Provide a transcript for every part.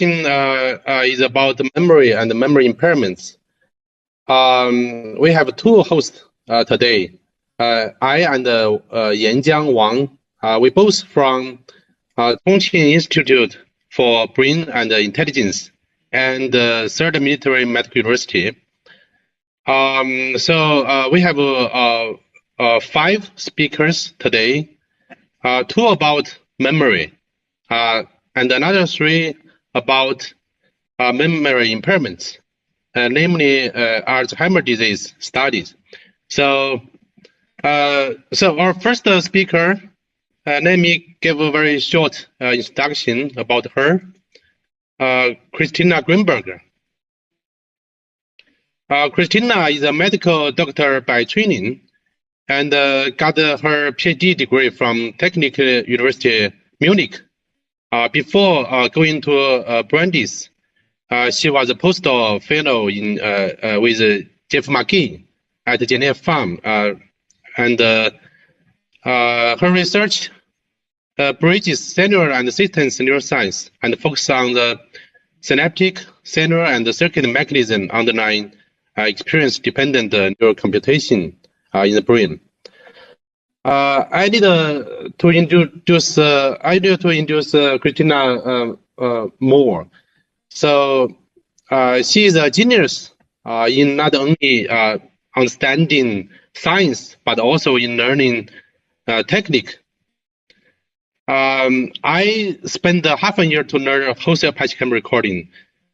is about the memory and the memory impairments. We have two hosts today. I and Yanjiang Wang. We both from Chongqing Institute for Brain and Intelligence and Third Military Medical University. So we have 5 speakers today, 2 about memory, and another 3 about memory impairments, namely Alzheimer disease studies. So our first speaker, let me give a very short introduction about her, Christina Grienberger. Christina is a medical doctor by training and got her PhD degree from Technical University Munich. Before going to Brandeis, she was a postdoc fellow in with Jeff McGee at Geneva Farm, and her research bridges cellular and systems neuroscience and focuses on the synaptic, cellular, and circuit mechanism underlying experience-dependent neurocomputation in the brain. I need to introduce Christina more. So she is a genius in not only understanding science but also in learning technique. I spent half a year to learn wholesale patch cam recording.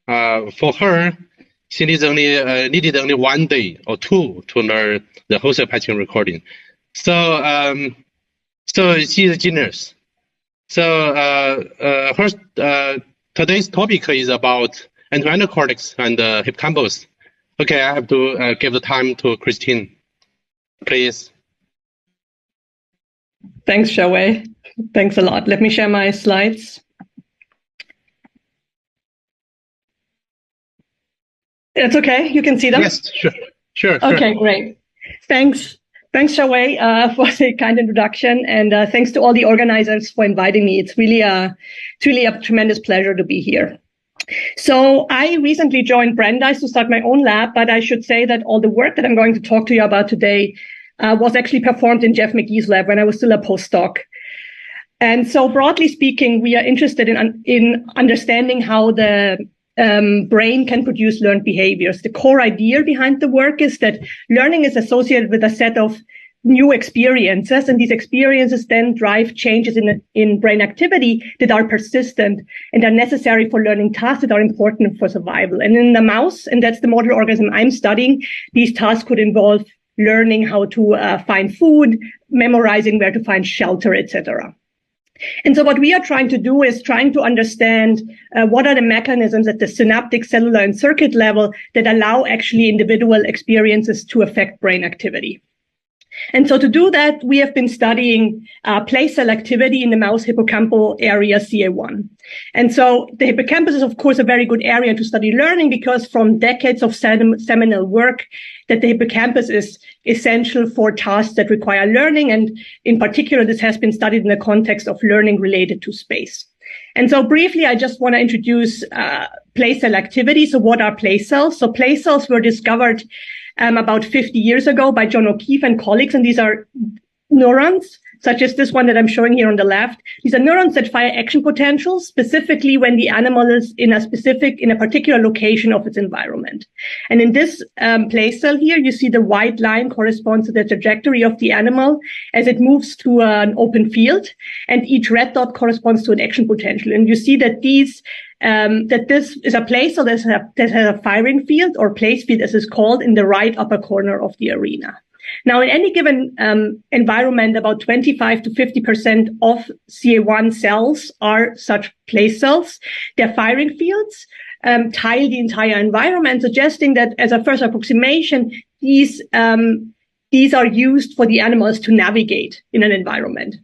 For her, she needed only 1 day or 2 to learn the wholesale patch cam recording. So she's a genius. So today's topic is about entorhinal cortex and hippocampus. Okay, I have to give the time to Christine, please. Thanks, Xiaowei. Thanks a lot. Let me share my slides. It's okay. You can see them? Yes, sure. Okay, great. Thanks, Xiaowei, for the kind introduction, and thanks to all the organizers for inviting me. It's really a tremendous pleasure to be here. So I recently joined Brandeis to start my own lab, but I should say that all the work that I'm going to talk to you about today was actually performed in Jeff McGee's lab when I was still a postdoc. And so broadly speaking, we are interested in understanding how the brain can produce learned behaviors. The core idea behind the work is that learning is associated with a set of new experiences, and these experiences then drive changes in brain activity that are persistent and are necessary for learning tasks that are important for survival. And in the mouse, and that's the model organism I'm studying, these tasks could involve learning how to find food, memorizing where to find shelter, etc. And so what we are trying to do is trying to understand what are the mechanisms at the synaptic, cellular, and circuit level that allow actually individual experiences to affect brain activity. And so to do that, we have been studying place cell activity in the mouse hippocampal area CA1. And so the hippocampus is, of course, a very good area to study learning because from decades of seminal work that the hippocampus is essential for tasks that require learning. And in particular, this has been studied in the context of learning related to space. And so briefly, I just want to introduce place cell activity. So what are place cells? So place cells were discovered about 50 years ago by John O'Keefe and colleagues, and these are neurons, such as this one that I'm showing here on the left. These are neurons that fire action potentials, specifically when the animal is in a particular location of its environment. And in this place cell here, you see the white line corresponds to the trajectory of the animal as it moves to an open field, and each red dot corresponds to an action potential. And you see that that this is a place cell that has a firing field, or place field as it's called, in the right upper corner of the arena. Now, in any given environment, about 25 to 50% of CA1 cells are such place cells. Their firing fields tile the entire environment, suggesting that as a first approximation, these are used for the animals to navigate in an environment.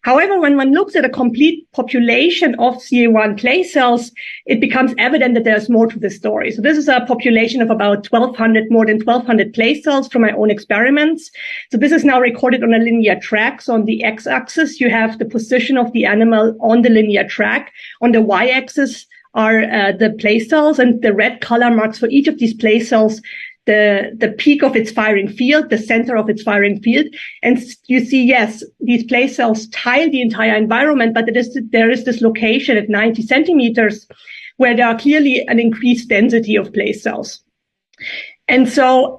However, when one looks at a complete population of CA1 place cells, it becomes evident that there's more to the story. So this is a population of about more than 1,200 place cells from my own experiments. So this is now recorded on a linear track. So on the x-axis, you have the position of the animal on the linear track. On the y-axis are the place cells, and the red color marks for each of these place cells the peak of its firing field, the center of its firing field. And you see, yes, these place cells tile the entire environment, but there is this location at 90 centimeters where there are clearly an increased density of place cells. And so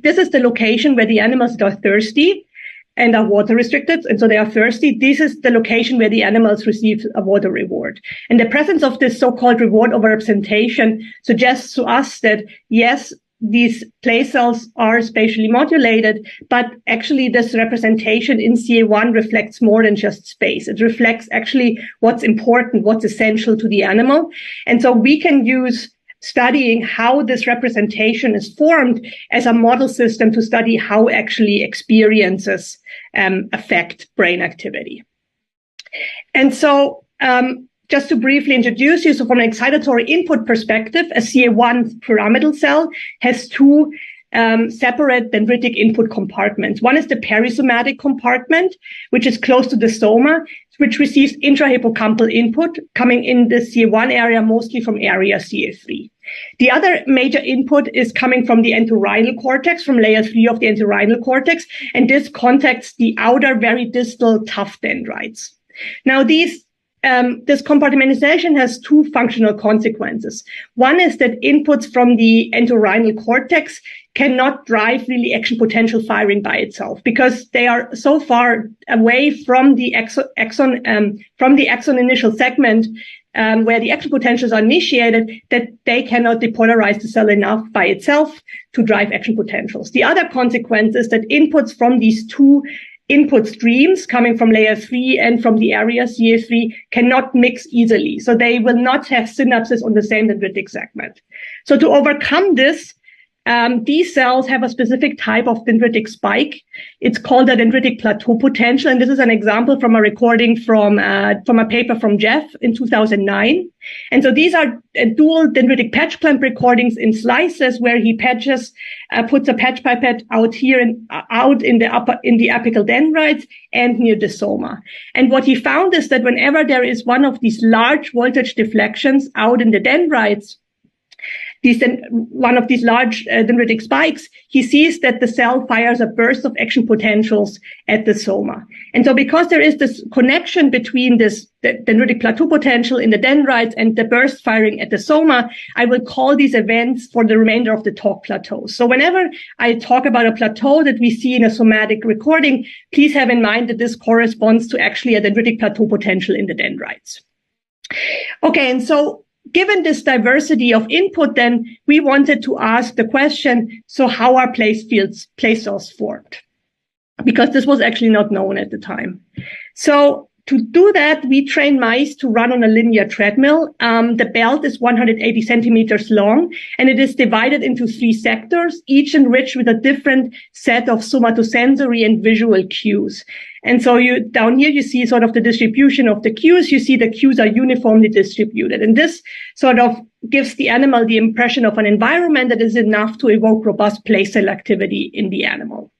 this is the location where the animals are thirsty and are water restricted, and so they are thirsty. This is the location where the animals receive a water reward. And the presence of this so-called reward overrepresentation suggests to us that, yes, these place cells are spatially modulated, but actually this representation in CA1 reflects more than just space. It reflects actually what's important, what's essential to the animal. And so we can use studying how this representation is formed as a model system to study how actually experiences affect brain activity. And so just to briefly introduce you, so from an excitatory input perspective, a CA1 pyramidal cell has two separate dendritic input compartments. One is the perisomatic compartment, which is close to the soma, which receives intrahippocampal input coming in the CA1 area, mostly from area CA3. The other major input is coming from the entorhinal cortex, from layer 3 of the entorhinal cortex, and this contacts the outer, very distal tough dendrites. Now, this compartmentalization has two functional consequences. One is that inputs from the entorhinal cortex cannot drive really action potential firing by itself, because they are so far away from the axon initial segment where the action potentials are initiated, that they cannot depolarize the cell enough by itself to drive action potentials. The other consequence is that inputs from these two input streams coming from layer 3 and from the area CA3 cannot mix easily. So they will not have synapses on the same dendritic segment. So to overcome this, these cells have a specific type of dendritic spike. It's called a dendritic plateau potential. And this is an example from a recording from a paper from Jeff in 2009. And so these are dual dendritic patch clamp recordings in slices where he puts a patch pipette out here and out in the apical dendrites and near the soma. And what he found is that whenever there is one of these large voltage deflections out in the dendrites, one of these large dendritic spikes, he sees that the cell fires a burst of action potentials at the soma. And so because there is this connection between this dendritic plateau potential in the dendrites and the burst firing at the soma, I will call these events for the remainder of the talk plateaus. So whenever I talk about a plateau that we see in a somatic recording, please have in mind that this corresponds to actually a dendritic plateau potential in the dendrites. Okay, and so given this diversity of input, then we wanted to ask the question, so how are place cells formed? Because this was actually not known at the time. So to do that, we trained mice to run on a linear treadmill. The belt is 180 centimeters long, and it is divided into 3 sectors, each enriched with a different set of somatosensory and visual cues. And so down here, you see sort of the distribution of the cues. You see the cues are uniformly distributed. And this sort of gives the animal the impression of an environment that is enough to evoke robust place cell activity in the animal.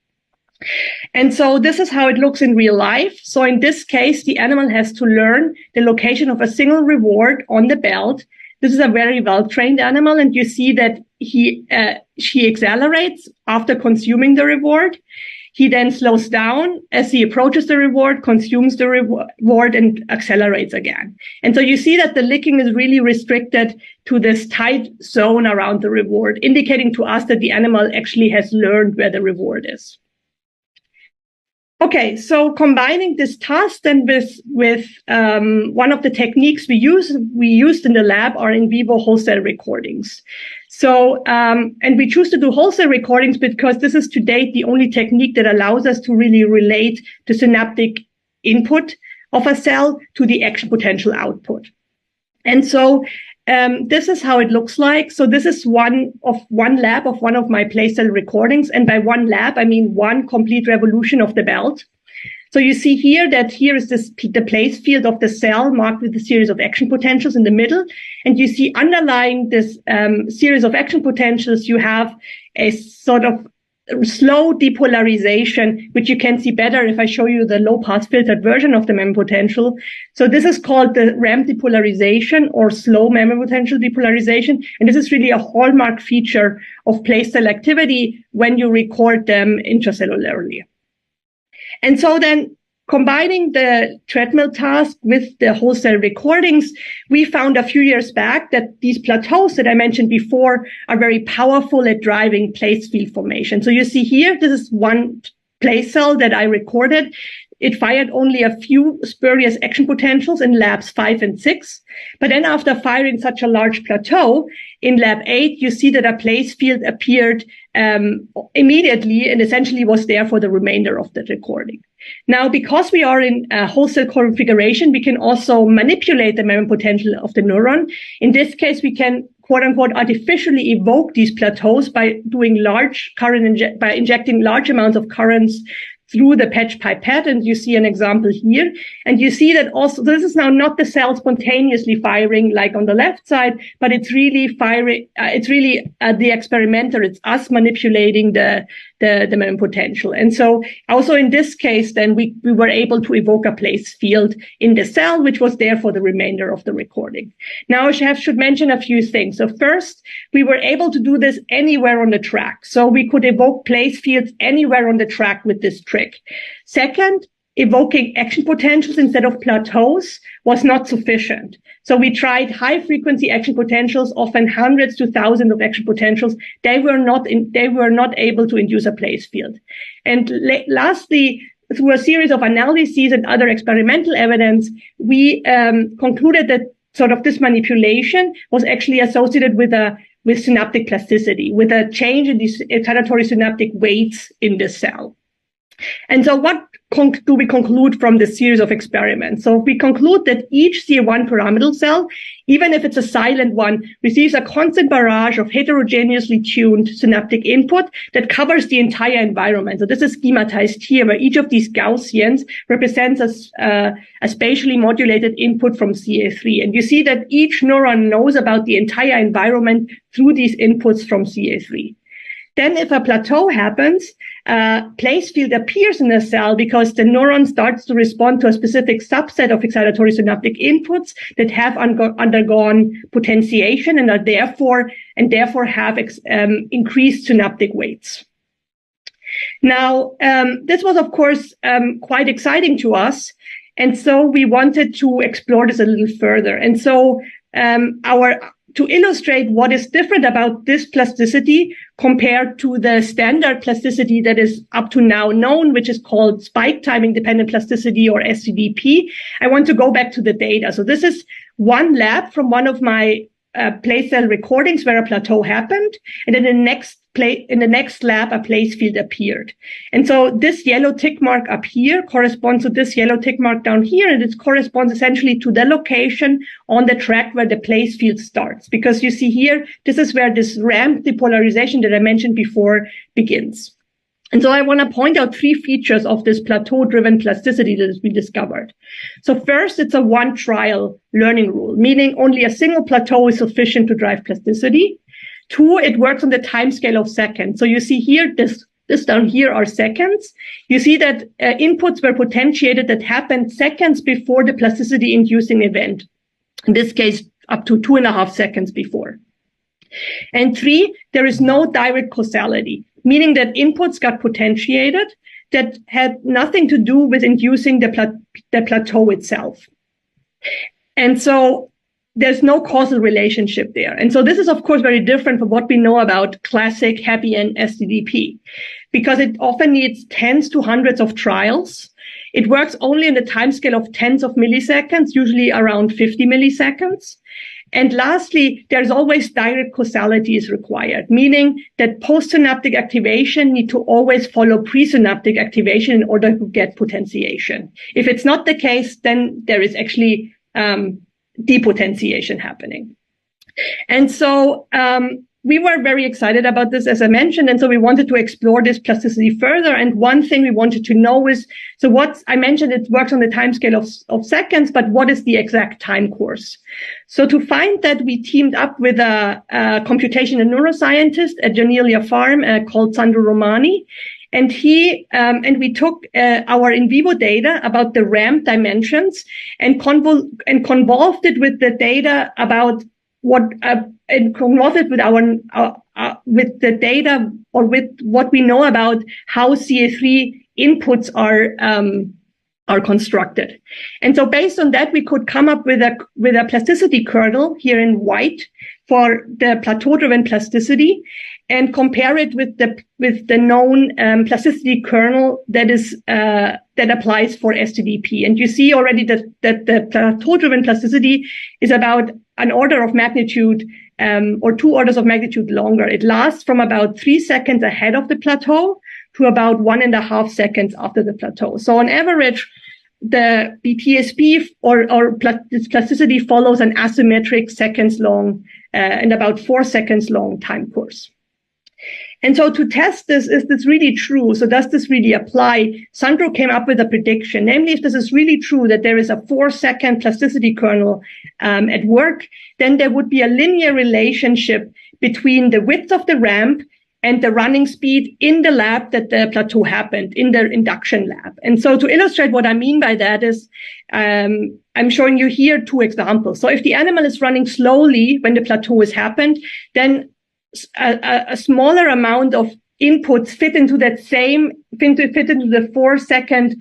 And so this is how it looks in real life. So in this case, the animal has to learn the location of a single reward on the belt. This is a very well-trained animal, and you see that she accelerates after consuming the reward. He then slows down as he approaches the reward, consumes the reward, and accelerates again. And so you see that the licking is really restricted to this tight zone around the reward, indicating to us that the animal actually has learned where the reward is. Okay, so combining this task then with one of the techniques we used in the lab are in vivo whole cell recordings. So, and we choose to do whole cell recordings because this is to date the only technique that allows us to really relate the synaptic input of a cell to the action potential output. And so this is how it looks like. So this is one lab of one of my place cell recordings. And by one lab, I mean one complete revolution of the belt. So you see here that here is the place field of the cell marked with a series of action potentials in the middle. And you see underlying this series of action potentials, you have a sort of slow depolarization, which you can see better if I show you the low-pass filtered version of the memory potential. So this is called the ramp depolarization or slow memory potential depolarization. And this is really a hallmark feature of place cell activity when you record them intracellularly. And so then, combining the treadmill task with the whole cell recordings, we found a few years back that these plateaus that I mentioned before are very powerful at driving place field formation. So you see here, this is one place cell that I recorded. It fired only a few spurious action potentials in labs 5 and 6. But then after firing such a large plateau, in lab 8, you see that a place field appeared immediately and essentially was there for the remainder of the recording. Now, because we are in a whole cell configuration, we can also manipulate the memory potential of the neuron. In this case, we can, quote unquote, artificially evoke these plateaus by doing by injecting large amounts of currents through the patch pipette, and you see an example here. And you see that also, this is now not the cell spontaneously firing like on the left side, but it's really firing, it's really the experimenter, it's us manipulating the memory potential. And so also in this case, then we were able to evoke a place field in the cell, which was there for the remainder of the recording. Now I should mention a few things. So first, we were able to do this anywhere on the track. So we could evoke place fields anywhere on the track with this trick. Second, evoking action potentials instead of plateaus was not sufficient. So we tried high frequency action potentials, often hundreds to thousands of action potentials. They were not able to induce a place field. And lastly, through a series of analyses and other experimental evidence, we concluded that sort of this manipulation was actually associated with synaptic plasticity, with a change in these excitatory synaptic weights in the cell. And so what do we conclude from this series of experiments? So we conclude that each CA1 pyramidal cell, even if it's a silent one, receives a constant barrage of heterogeneously tuned synaptic input that covers the entire environment. So this is schematized here, where each of these Gaussians represents a spatially modulated input from CA3. And you see that each neuron knows about the entire environment through these inputs from CA3. Then if a plateau happens, place field appears in the cell because the neuron starts to respond to a specific subset of excitatory synaptic inputs that have undergone potentiation and are therefore have increased synaptic weights. Now, this was, of course, quite exciting to us. And so we wanted to explore this a little further. And so to illustrate what is different about this plasticity compared to the standard plasticity that is up to now known, which is called spike timing dependent plasticity, or STDP, I want to go back to the data. So this is one lab from one of my place cell recordings where a plateau happened, and in the next lab, a place field appeared. And so this yellow tick mark up here corresponds to this yellow tick mark down here, and it corresponds essentially to the location on the track where the place field starts. Because you see here, this is where this ramp depolarization that I mentioned before begins. And so I want to point out three features of this plateau-driven plasticity that has been discovered. So first, it's a one-trial learning rule, meaning only a single plateau is sufficient to drive plasticity. Two, it works on the time scale of seconds. So you see here, this down here are seconds. You see that inputs were potentiated that happened seconds before the plasticity-inducing event. In this case, up to 2.5 seconds before. And three, there is no direct causality, meaning that inputs got potentiated that had nothing to do with inducing the plateau itself. And so there's no causal relationship there. And so this is, of course, very different from what we know about classic happy end STDP, because it often needs tens to hundreds of trials. It works only in the timescale of tens of milliseconds, usually around 50 milliseconds. And lastly, there's always direct causality is required, meaning that postsynaptic activation need to always follow presynaptic activation in order to get potentiation. If it's not the case, then there is actually depotentiation happening. And so we were very excited about this, as I mentioned, and so we wanted to explore this plasticity further. And one thing we wanted to know is, so what I mentioned, it works on the time scale of seconds, but what is the exact time course? So to find that, we teamed up with a computational neuroscientist at Janelia Farm called Sandro Romani. And we took our in vivo data about the ramp dimensions and convolved it with the data about and convolved it with the data, or with what we know about how CA3 inputs are constructed. And so based on that, we could come up with a plasticity kernel here in white for the plateau-driven plasticity, and compare it with the known plasticity kernel that applies for STDP. And you see already that the plateau-driven plasticity is about an order of magnitude or 2 orders of magnitude longer. It lasts from about 3 seconds ahead of the plateau to about 1.5 seconds after the plateau. So on average, the BTSP or plasticity follows an asymmetric seconds long and about 4 seconds long time course. And so to test this, is this really true? So does this really apply? Sandro came up with a prediction, namely, if this is really true that there is a 4-second plasticity kernel at work, then there would be a linear relationship between the width of the ramp and the running speed in the lab that the plateau happened, in the induction lab. And so to illustrate what I mean by that is, I'm showing you here 2 examples. So if the animal is running slowly when the plateau has happened, then a smaller amount of inputs fit into the 4-second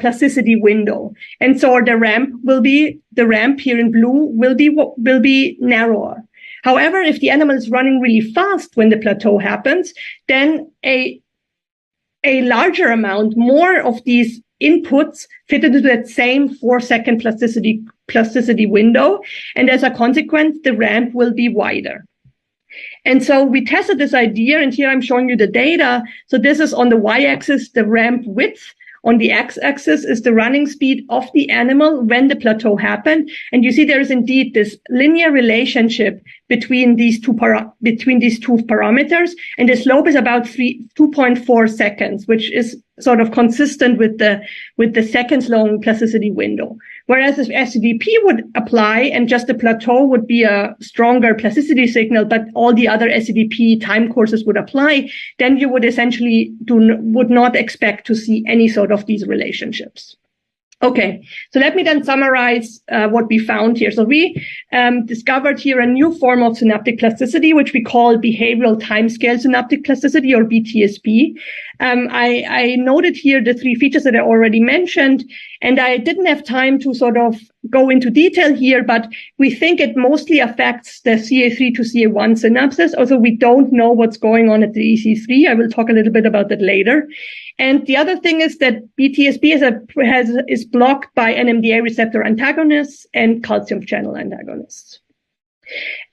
plasticity window. And so the ramp here in blue will be narrower. However, if the animal is running really fast when the plateau happens, then a larger amount, more of these inputs fit into that same 4-second plasticity window. And as a consequence, the ramp will be wider. And so we tested this idea, and here I'm showing you the data. So this is on the y-axis, the ramp width. On the x-axis is the running speed of the animal when the plateau happened. And you see there is indeed this linear relationship between these two parameters. And the slope is about 2.4 seconds, which is sort of consistent with the seconds long plasticity window. Whereas if STDP would apply and just the plateau would be a stronger plasticity signal, but all the other STDP time courses would apply, then you would essentially would not expect to see any sort of these relationships. Okay, so let me then summarize what we found here. So we discovered here a new form of synaptic plasticity, which we call behavioral timescale synaptic plasticity, or BTSP. I noted here the 3 features that I already mentioned, and I didn't have time to sort of go into detail here, but we think it mostly affects the CA3 to CA1 synapses. Also, we don't know what's going on at the EC3. I will talk a little bit about that later. And the other thing is that BTSP is blocked by NMDA receptor antagonists and calcium channel antagonists.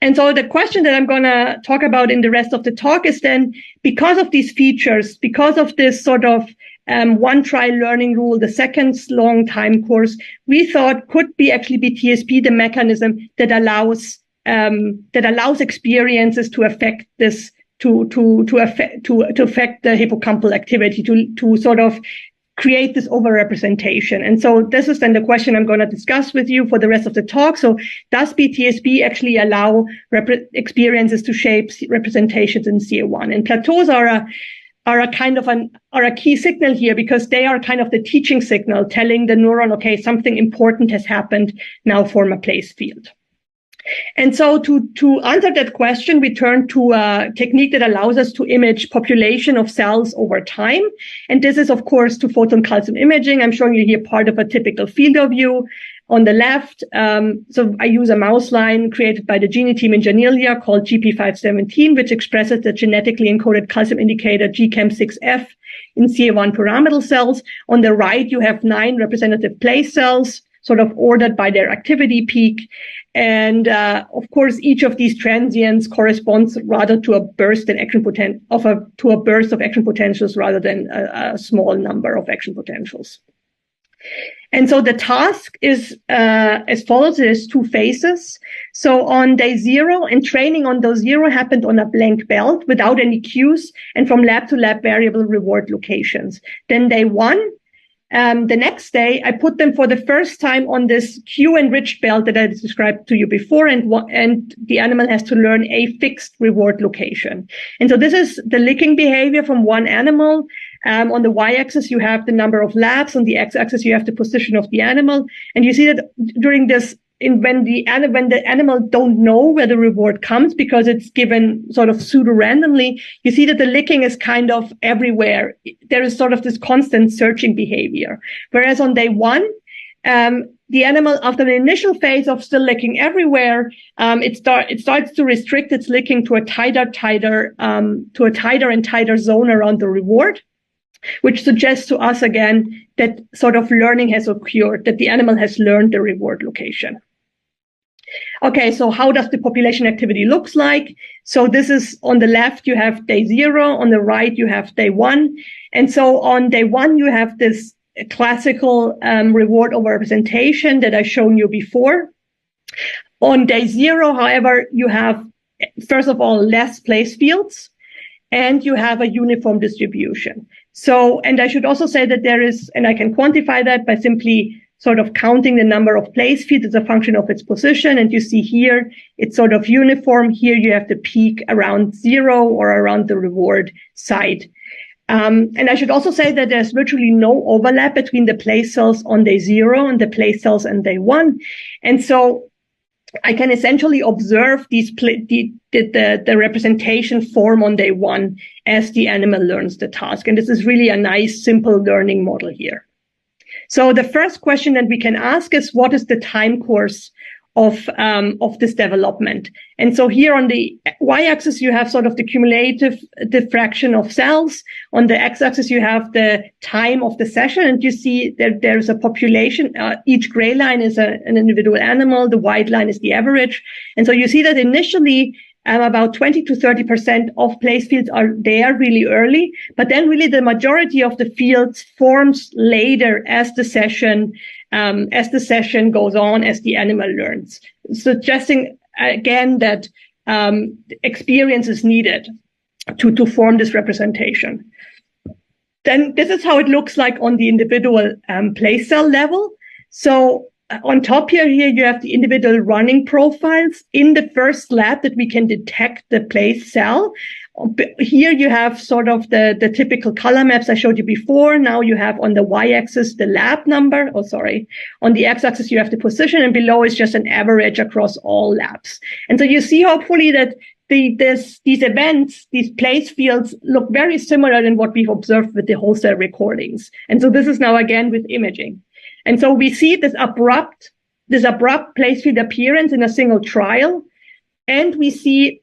And so the question that I'm going to talk about in the rest of the talk is then, because of these features, because of this sort of one trial learning rule, the seconds long time course, we thought could be actually BTSP the mechanism that allows experiences to affect this, to affect the hippocampal activity, to sort of create this overrepresentation. And so this is then the question I'm going to discuss with you for the rest of the talk. So does BTSP actually allow experiences to shape representations in CA1? And plateaus are a key signal here, because they are kind of the teaching signal telling the neuron, okay, something important has happened, now form a place field. And so to answer that question, we turn to a technique that allows us to image population of cells over time. And this is, of course, to photon calcium imaging. I'm showing you here part of a typical field of view. On the left, so I use a mouse line created by the Genie team in Janelia called GP517, which expresses the genetically encoded calcium indicator GCAM6F in CA1 pyramidal cells. On the right, you have 9 representative place cells, sort of ordered by their activity peak. And of course, each of these transients corresponds rather to a burst of action potentials rather than a small number of action potentials. And so the task is as follows. There's 2 phases. So on day 0, and training on day 0 happened on a blank belt without any cues and from lab to lab variable reward locations. Then day 1, the next day, I put them for the first time on this cue-enriched belt that I described to you before, and the animal has to learn a fixed reward location. And so this is the licking behavior from one animal. On the y-axis, you have the number of labs. On the x-axis, you have the position of the animal. And you see that during this, when the animal don't know where the reward comes because it's given sort of pseudo-randomly, you see that the licking is kind of everywhere. There is sort of this constant searching behavior. Whereas on day 1, the animal, after the initial phase of still licking everywhere, it starts to restrict its licking to a tighter and tighter zone around the reward, which suggests to us again that sort of learning has occurred, that the animal has learned the reward location. Okay, so how does the population activity looks like? So this is on the left, you have day 0. On the right, you have day 1. And so on day 1, you have this classical reward overrepresentation that I've shown you before. On day 0, however, you have, first of all, less place fields, and you have a uniform distribution. So, and I should also say that there is, and I can quantify that by simply sort of counting the number of place fields as a function of its position. And you see here, it's sort of uniform. Here you have the peak around 0 or around the reward site. And I should also say that there's virtually no overlap between the place cells on day 0 and the place cells on day 1. And so I can essentially observe the representation form on day 1 as the animal learns the task. And this is really a nice, simple learning model here. So the first question that we can ask is, what is the time course of this development? And so here on the y-axis, you have sort of the cumulative diffraction of cells. On the x-axis, you have the time of the session, and you see that there's a population. Each gray line is an individual animal. The white line is the average. And so you see that initially, about 20 to 30% of place fields are there really early, but then really the majority of the fields forms later as the session goes on, as the animal learns, suggesting again that experience is needed to form this representation. Then this is how it looks like on the individual place cell level. So on top here you have the individual running profiles in the first lab that we can detect the place cell. Here you have sort of the typical color maps I showed you before. Now you have on the y-axis the lab number. On the x-axis you have the position, and below is just an average across all labs. And so you see hopefully that these events, these place fields look very similar than what we've observed with the whole cell recordings. And so this is now again with imaging. And so we see this abrupt place field appearance in a single trial. And we see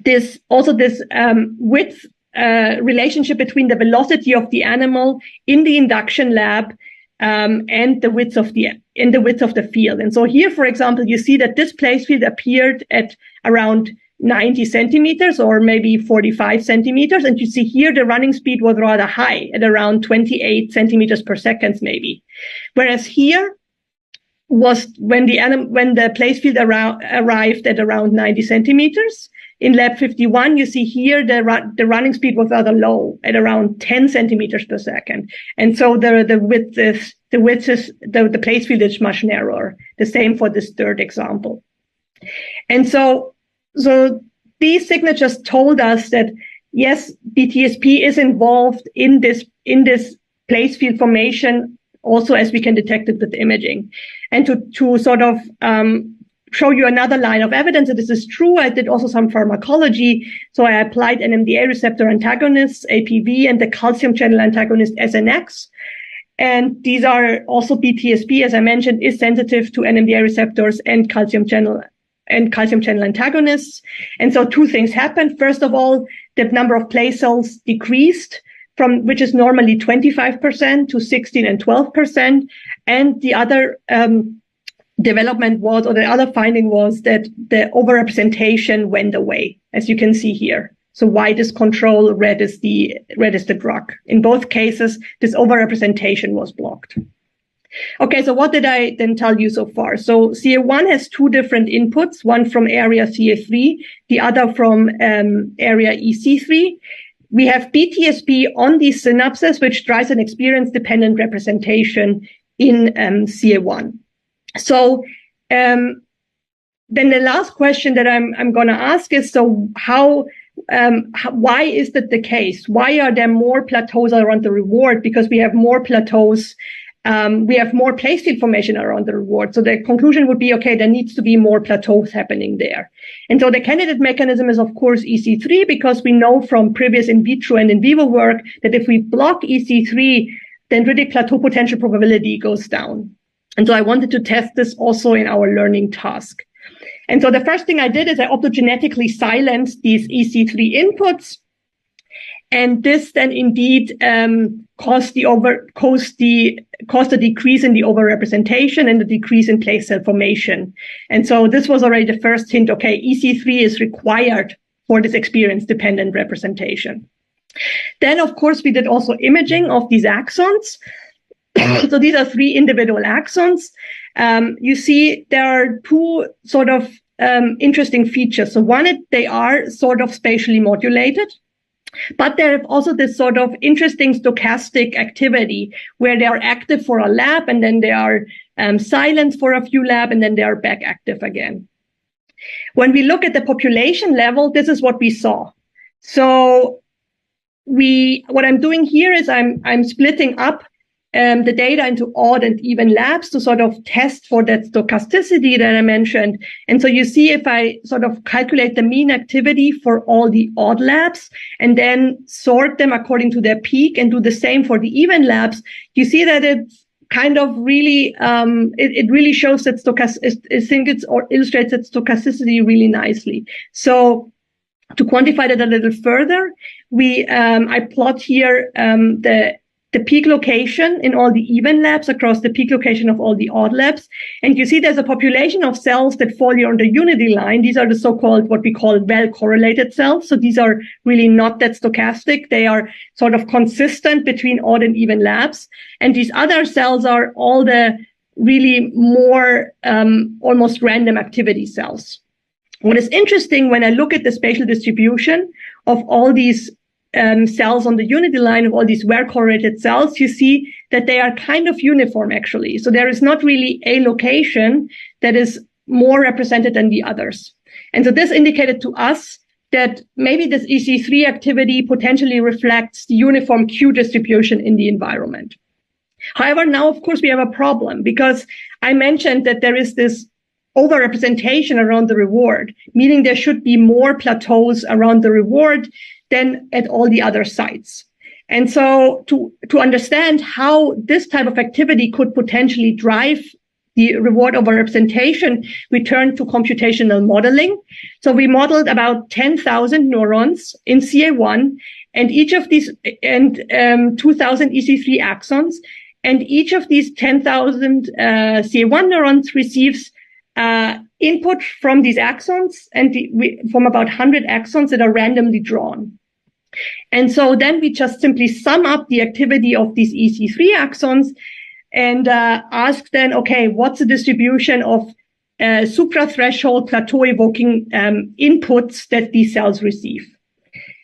this width relationship between the velocity of the animal in the induction lab and the width of the field. And so here, for example, you see that this place field appeared at around 90 centimeters or maybe 45 centimeters. And you see here the running speed was rather high at around 28 centimeters per second, maybe. Whereas here was when the place field arrived at around 90 centimeters. In lab 51, you see here the running speed was rather low at around 10 centimeters per second. And so the place field is much narrower. The same for this third example. And so these signatures told us that yes, BTSP is involved in this place field formation also, as we can detect it with imaging. And to sort of show you another line of evidence that this is true, I did also some pharmacology. So I applied NMDA receptor antagonists, APV, and the calcium channel antagonist SNX. And these are also BTSP, as I mentioned, is sensitive to NMDA receptors and calcium channel antagonists. And so two things happened. First of all, the number of place cells decreased from, which is normally 25% to 16 and 12%. And the other the other finding was that the overrepresentation went away, as you can see here. So white is control, red is the drug. In both cases, this overrepresentation was blocked. Okay, so what did I then tell you so far? So CA1 has two different inputs, one from area CA3, the other from area EC3. We have BTSP on these synapses, which drives an experience-dependent representation in CA1. So then the last question that I'm going to ask is, so why is that the case? Why are there more plateaus around the reward? Because we have more plateaus, we have more place field formation around the reward. So the conclusion would be, okay, there needs to be more plateaus happening there. And so the candidate mechanism is, of course, EC3, because we know from previous in vitro and in vivo work that if we block EC3, then really plateau potential probability goes down. And so I wanted to test this also in our learning task. And so the first thing I did is I optogenetically silenced these EC3 inputs. And this then indeed caused the decrease in the overrepresentation and the decrease in place cell formation. And so this was already the first hint, okay, EC3 is required for this experience-dependent representation. Then, of course, we did also imaging of these axons. So these are 3 individual axons. You see there are 2 sort of interesting features. So one, they are sort of spatially modulated, but they have also this sort of interesting stochastic activity where they are active for a lab and then they are silent for a few lab and then they are back active again. When we look at the population level, this is what we saw. So what I'm doing here is I'm splitting up the data into odd and even labs to sort of test for that stochasticity that I mentioned. And so you see if I sort of calculate the mean activity for all the odd labs and then sort them according to their peak and do the same for the even labs, you see that it's kind of really, it really shows that illustrates that stochasticity really nicely. So to quantify that a little further, I plot here the peak location in all the even labs across the peak location of all the odd labs. And you see there's a population of cells that fall here on the unity line. These are the so-called, what we call well-correlated cells. So these are really not that stochastic. They are sort of consistent between odd and even labs. And these other cells are all the really more almost random activity cells. What is interesting when I look at the spatial distribution of all these cells on the unity line of all these well-correlated cells, you see that they are kind of uniform, actually. So there is not really a location that is more represented than the others. And so this indicated to us that maybe this EC3 activity potentially reflects the uniform Q distribution in the environment. However, now, of course, we have a problem because I mentioned that there is this overrepresentation around the reward, meaning there should be more plateaus around the reward than at all the other sites. And so to understand how this type of activity could potentially drive the reward overrepresentation, we turned to computational modeling. So we modeled about 10,000 neurons in CA1 and each of these 2,000 EC3 axons. And each of these 10,000 CA1 neurons receives input from these axons and from about 100 axons that are randomly drawn. And so then we just simply sum up the activity of these EC3 axons and ask then, okay, what's the distribution of supra-threshold plateau-evoking inputs that these cells receive?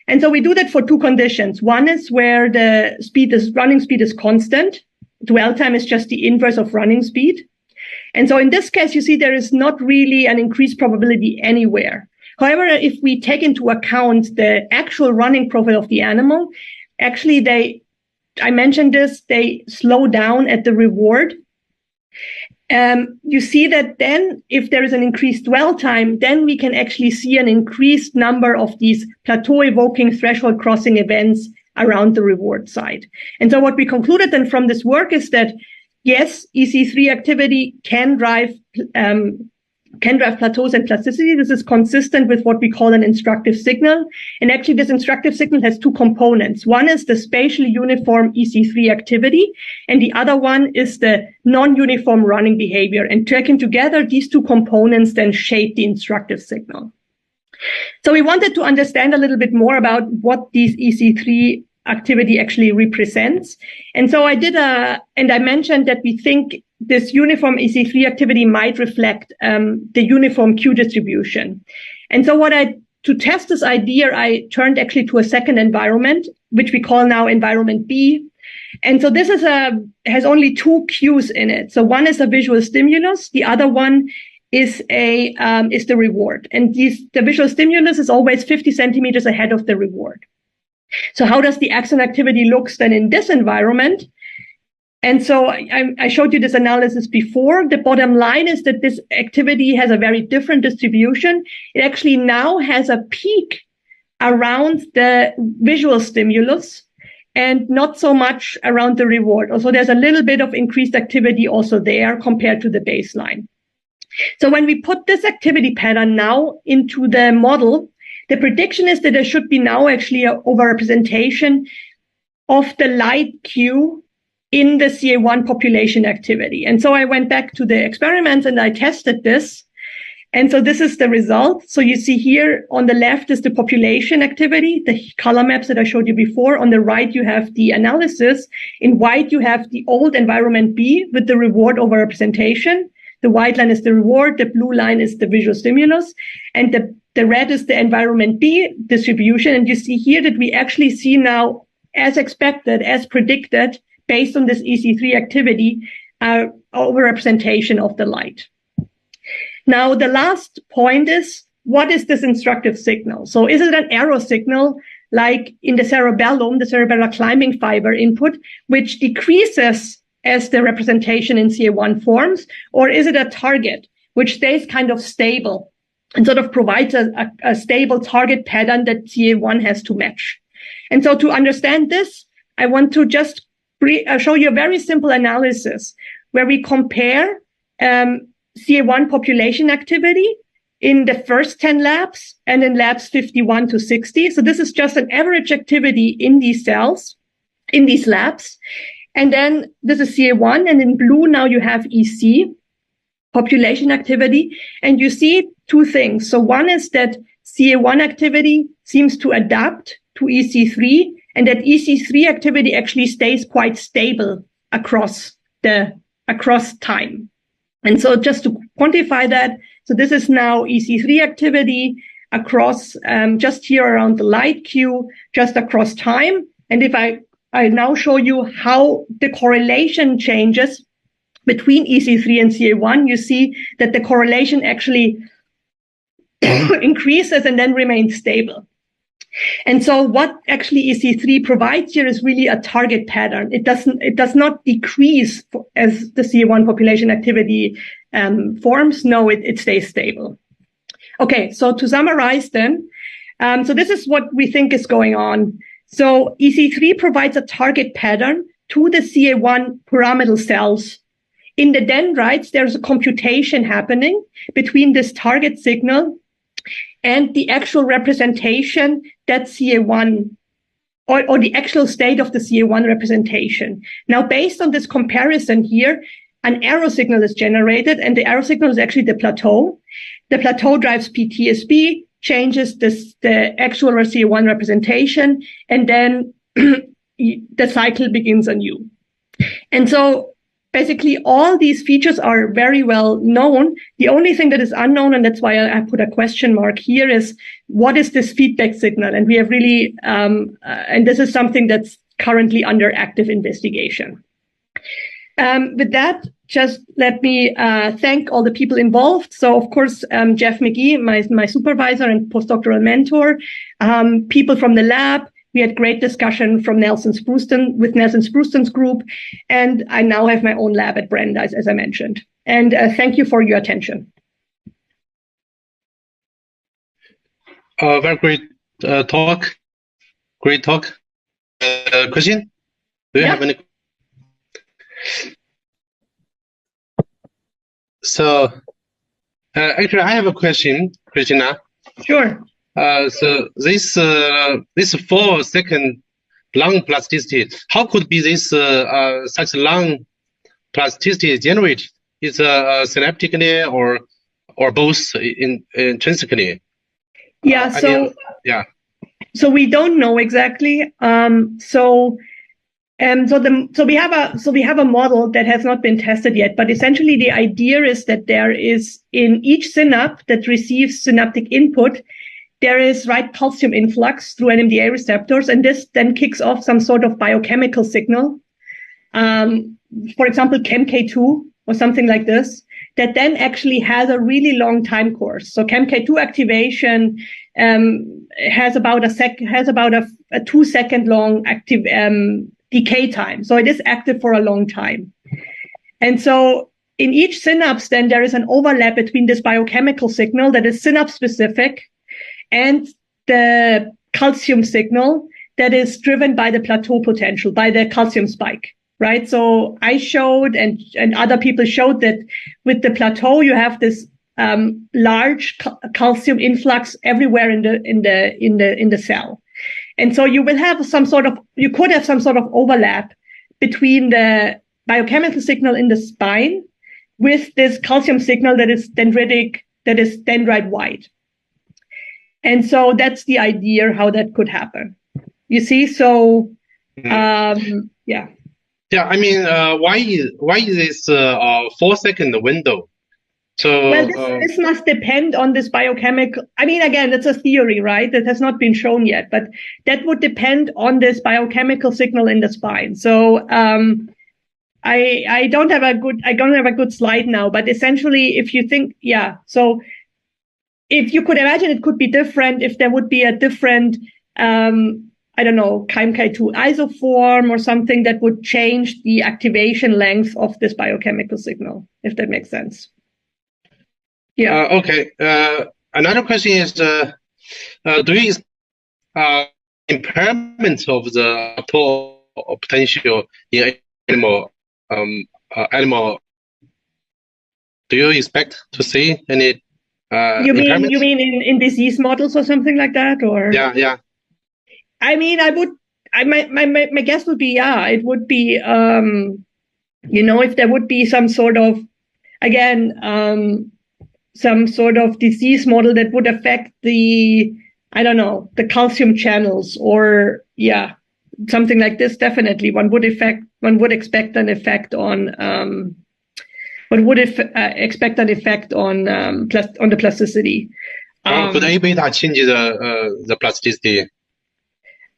And so we do that for 2 conditions. One is where the running speed is constant. Dwell time is just the inverse of running speed. And so in this case, you see there is not really an increased probability anywhere. However, if we take into account the actual running profile of the animal, actually I mentioned this, they slow down at the reward. You see that then if there is an increased dwell time, then we can actually see an increased number of these plateau evoking threshold crossing events around the reward site. And so what we concluded then from this work is that yes, EC3 activity can drive plateaus and plasticity. This is consistent with what we call an instructive signal. And actually, this instructive signal has 2 components. One is the spatially uniform EC3 activity, and the other one is the non-uniform running behavior. And taken together, these 2 components then shape the instructive signal. So we wanted to understand a little bit more about what these EC3 activity actually represents. And so I mentioned that we think this uniform EC3 activity might reflect the uniform Q distribution. And so to test this idea, I turned actually to a second environment, which we call now environment B. And so this has only two cues in it. So one is a visual stimulus. The other one is the reward. And the visual stimulus is always 50 centimeters ahead of the reward. So how does the axon activity looks then in this environment? And so I showed you this analysis before. The bottom line is that this activity has a very different distribution. It actually now has a peak around the visual stimulus and not so much around the reward. Also, there's a little bit of increased activity also there compared to the baseline. So when we put this activity pattern now into the model, the prediction is that there should be now actually an overrepresentation of the light Q in the CA1 population activity. And so I went back to the experiments and I tested this. And so this is the result. So you see here on the left is the population activity, the color maps that I showed you before. On the right, you have the analysis. In white, you have the old environment B with the reward overrepresentation. The white line is the reward. The blue line is the visual stimulus. And the red is the environment B distribution. And you see here that we actually see now, as expected, as predicted, based on this EC3 activity, overrepresentation of the light. Now, the last point is, what is this instructive signal? So is it an arrow signal like in the cerebellum, the cerebellar climbing fiber input, which decreases as the representation in CA1 forms? Or is it a target which stays kind of stable and sort of provides a stable target pattern that CA1 has to match? And so to understand this, I want to just show you a very simple analysis where we compare CA1 population activity in the first 10 labs and in labs 51 to 60. So this is just an average activity in these cells, in these labs. And then this is CA1, and in blue now you have EC, population activity. And you see two things. So one is that CA1 activity seems to adapt to EC3, and that EC3 activity actually stays quite stable across time. And so just to quantify that, so this is now EC3 activity across, just here around the light Q, just across time. And if I now show you how the correlation changes between EC3 and CA1, you see that the correlation actually increases and then remains stable. And so what actually EC3 provides here is really a target pattern. It does not decrease as the CA1 population activity forms. No, it stays stable. Okay, so to summarize then, so this is what we think is going on. So EC3 provides a target pattern to the CA1 pyramidal cells. In the dendrites, there's a computation happening between this target signal and the actual representation that CA1 or the actual state of the CA1 representation. Now, based on this comparison here, an arrow signal is generated, and the arrow signal is actually the plateau. The plateau drives PTSB, changes the actual CA1 representation, and then the cycle begins anew. And so basically all these features are very well known. The only thing that is unknown, and that's why I put a question mark here, is what is this feedback signal? And we have really, and this is something that's currently under active investigation. With that, just let me thank all the people involved. So, of course, Jeff McGee, my supervisor and postdoctoral mentor, people from the lab. We had great discussion from Nelson Spruceton's group, and I now have my own lab at Brandeis, as I mentioned. And thank you for your attention. Very great talk. Great talk. Christian, do you have any? So, actually, I have a question, Christina. Sure. So this 4-second lung plasticity, how could be this such lung plasticity generated? Is synaptically or both intrinsically? Yeah. So yeah. So we don't know exactly. So we have a model that has not been tested yet, but essentially the idea is that there is in each synapse that receives synaptic input, there is right calcium influx through NMDA receptors, and this then kicks off some sort of biochemical signal. For example, ChemK2 or something like this, that then actually has a really long time course. So ChemK2 activation has about a 2 second long active decay time. So it is active for a long time. And so in each synapse, then there is an overlap between this biochemical signal that is synapse specific and the calcium signal that is driven by the plateau potential, by the calcium spike, right? So I showed and other people showed that with the plateau, you have this large calcium influx everywhere in the cell. And so you could have some sort of overlap between the biochemical signal in the spine with this calcium signal that is dendritic, that is dendrite wide. And so that's the idea how that could happen. You see, so yeah. Yeah, I mean, why is this 4 second window? So well, this must depend on this biochemical. I mean, again, it's a theory, right? That has not been shown yet, but that would depend on this biochemical signal in the spine. So I don't have a good slide now, but essentially, if you think, yeah, so if you could imagine, it could be different if there would be a different, I don't know, ChemK2 isoform or something that would change the activation length of this biochemical signal, if that makes sense. Yeah. Okay. Another question is, do you impairment of the potential in animal? Do you expect to see any? You mean in disease models or something like that, or? Yeah. I mean, my guess would be, yeah, it would be, if there would be some sort of, again, some sort of disease model that would affect the calcium channels, or yeah, something like this. Definitely, one would expect an effect on the plasticity. Could A beta change the plasticity?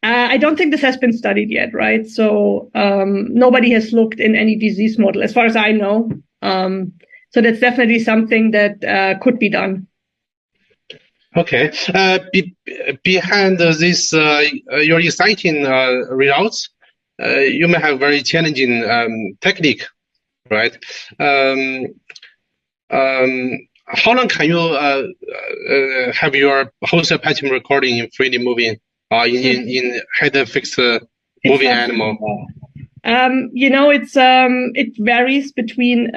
I don't think this has been studied yet, right? So nobody has looked in any disease model, as far as I know. So that's definitely something that could be done. Okay. Behind this, your exciting results, you may have very challenging technique, right? How long can you have your whole cell pattern recording in 3D moving in head fixed moving animal? It varies between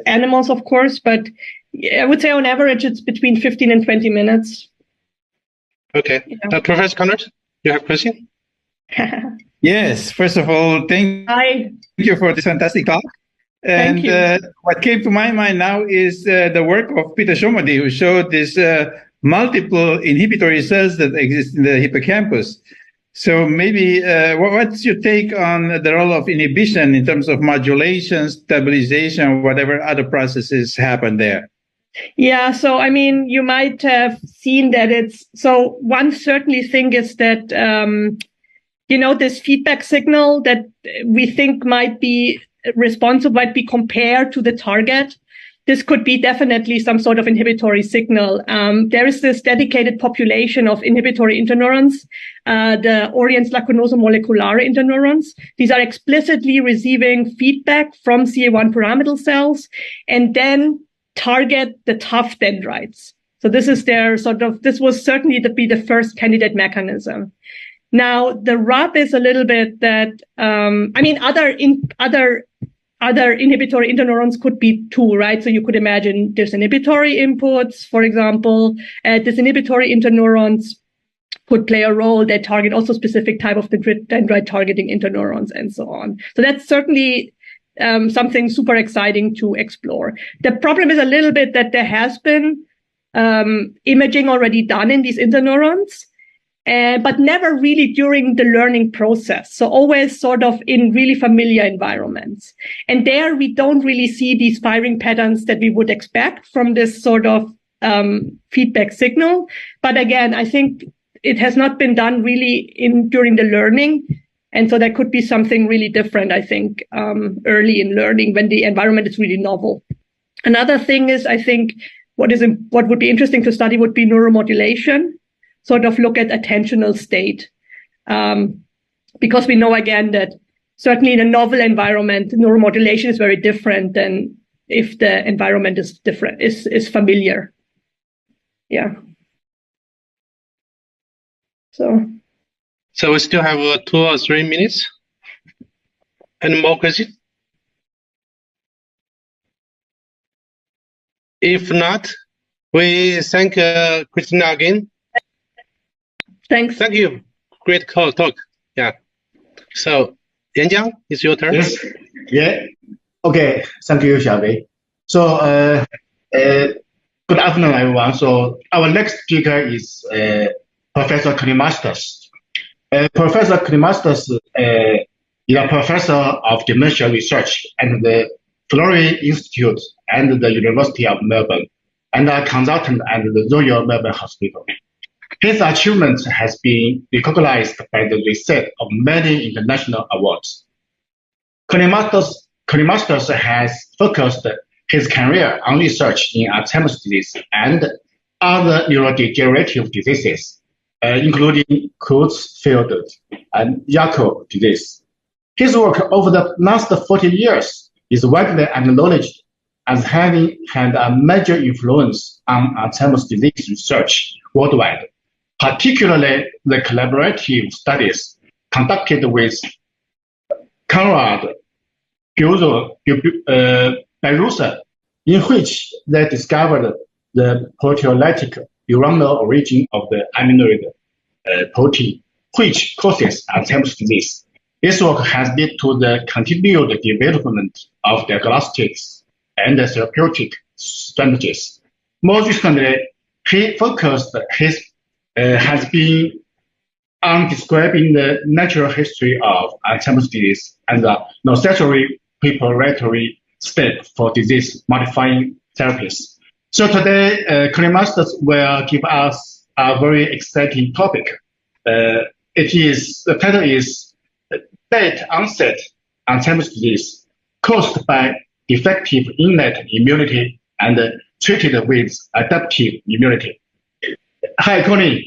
animals, of course, but I would say on average it's between 15 and 20 minutes. Okay. Professor Konnerth, you have a question? Yes. First of all, thank you for this fantastic talk. And what came to my mind now is the work of Peter Shomody, who showed this multiple inhibitory cells that exist in the hippocampus. So maybe what's your take on the role of inhibition in terms of modulation, stabilization, whatever other processes happen there? Yeah, so I mean, you might have seen that one certainly thing is that, this feedback signal that we think might be responsive, might be compared to the target. This could be definitely some sort of inhibitory signal. There is this dedicated population of inhibitory interneurons, the Oriens lacunoso-moleculare interneurons. These are explicitly receiving feedback from CA1 pyramidal cells and then target the tough dendrites. So this is this was certainly be the first candidate mechanism. Now, the rub is a little bit that, other inhibitory interneurons could be too, right? So you could imagine there's inhibitory inputs, for example. These inhibitory interneurons could play a role. They target also specific type of dendrite targeting interneurons and so on. So that's certainly something super exciting to explore. The problem is a little bit that there has been imaging already done in these interneurons. but never really during the learning process. So always sort of in really familiar environments. And there we don't really see these firing patterns that we would expect from this sort of feedback signal. But again, I think it has not been done really during the learning. And so there could be something really different, I think, early in learning when the environment is really novel. Another thing is, I think, what would be interesting to study would be neuromodulation, sort of look at attentional state. Because we know, again, that certainly in a novel environment, neuromodulation is very different than if the environment is different, is familiar. Yeah. So we still have 2 or 3 minutes. Any more questions? If not, we thank Christina again. Thanks. Thank you. Great talk. Yeah. So, Yanjiang, it's your turn. Yes. Yeah. Okay. Thank you, Xiaowei. So, good afternoon, everyone. So, our next speaker is Professor Colin Masters. Professor Colin Masters is a professor of dementia research at the Florey Institute and the University of Melbourne, and a consultant at the Royal Melbourne Hospital. His achievement has been recognized by the receipt of many international awards. Colin Masters has focused his career on research in Alzheimer's disease and other neurodegenerative diseases, including Creutzfeldt and Charcot disease. His work over the last 40 years is widely acknowledged as having had a major influence on Alzheimer's disease research worldwide, particularly the collaborative studies conducted with Konnerth, Beijing, in which they discovered the proteolytic neuronal origin of the amyloid protein, which causes Alzheimer's disease. This work has led to the continued development of diagnostics and therapeutic strategies. More recently, he focused has been on describing the natural history of Alzheimer's disease and the necessary preparatory step for disease-modifying therapies. So today, Colin Masters will give us a very exciting topic. The title is Late Onset Alzheimer's Disease Caused by Defective Innate Immunity and Treated with Adaptive Immunity. Hi, Colin.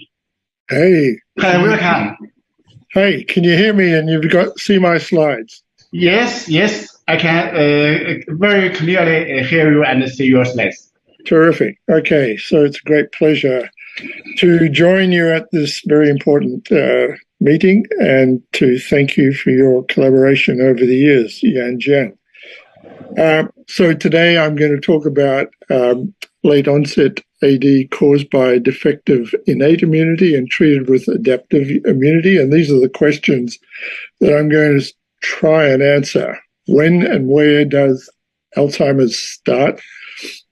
Hey. Hi, welcome. Hey, can you hear me and you've see my slides? Yes, I can very clearly hear you and see your slides. Terrific. Okay, so it's a great pleasure to join you at this very important meeting and to thank you for your collaboration over the years, Yanjiang. So today I'm going to talk about late onset AD caused by defective innate immunity and treated with adaptive immunity. And these are the questions that I'm going to try and answer. When and where does Alzheimer's start?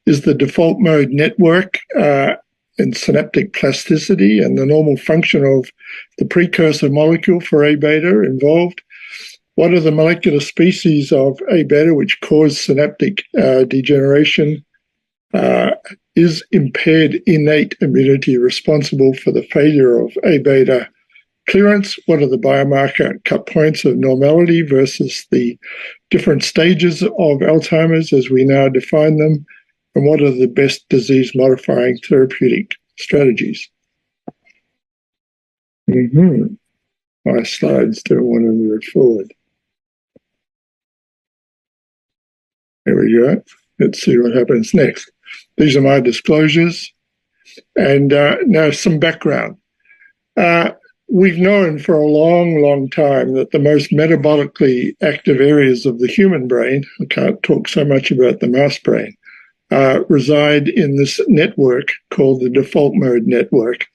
Is the default mode network in synaptic plasticity and the normal function of the precursor molecule for A-beta involved? What are the molecular species of A-beta which cause synaptic degeneration? Is impaired innate immunity responsible for the failure of A-beta clearance? What are the biomarker cut points of normality versus the different stages of Alzheimer's as we now define them? And what are the best disease-modifying therapeutic strategies? My slides don't want to move forward. There we go. Let's see what happens next. These are my disclosures. And now some background. We've known for a long, long time that the most metabolically active areas of the human brain, I can't talk so much about the mouse brain, reside in this network called the default mode network,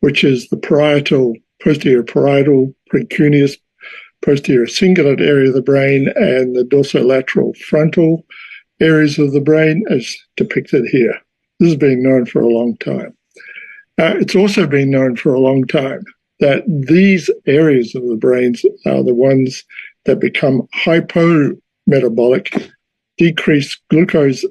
which is the posterior parietal, precuneus, posterior cingulate area of the brain, and the dorsolateral frontal areas of the brain as depicted here. This has been known for a long time. It's also been known for a long time that these areas of the brains are the ones that become hypometabolic, decrease glucose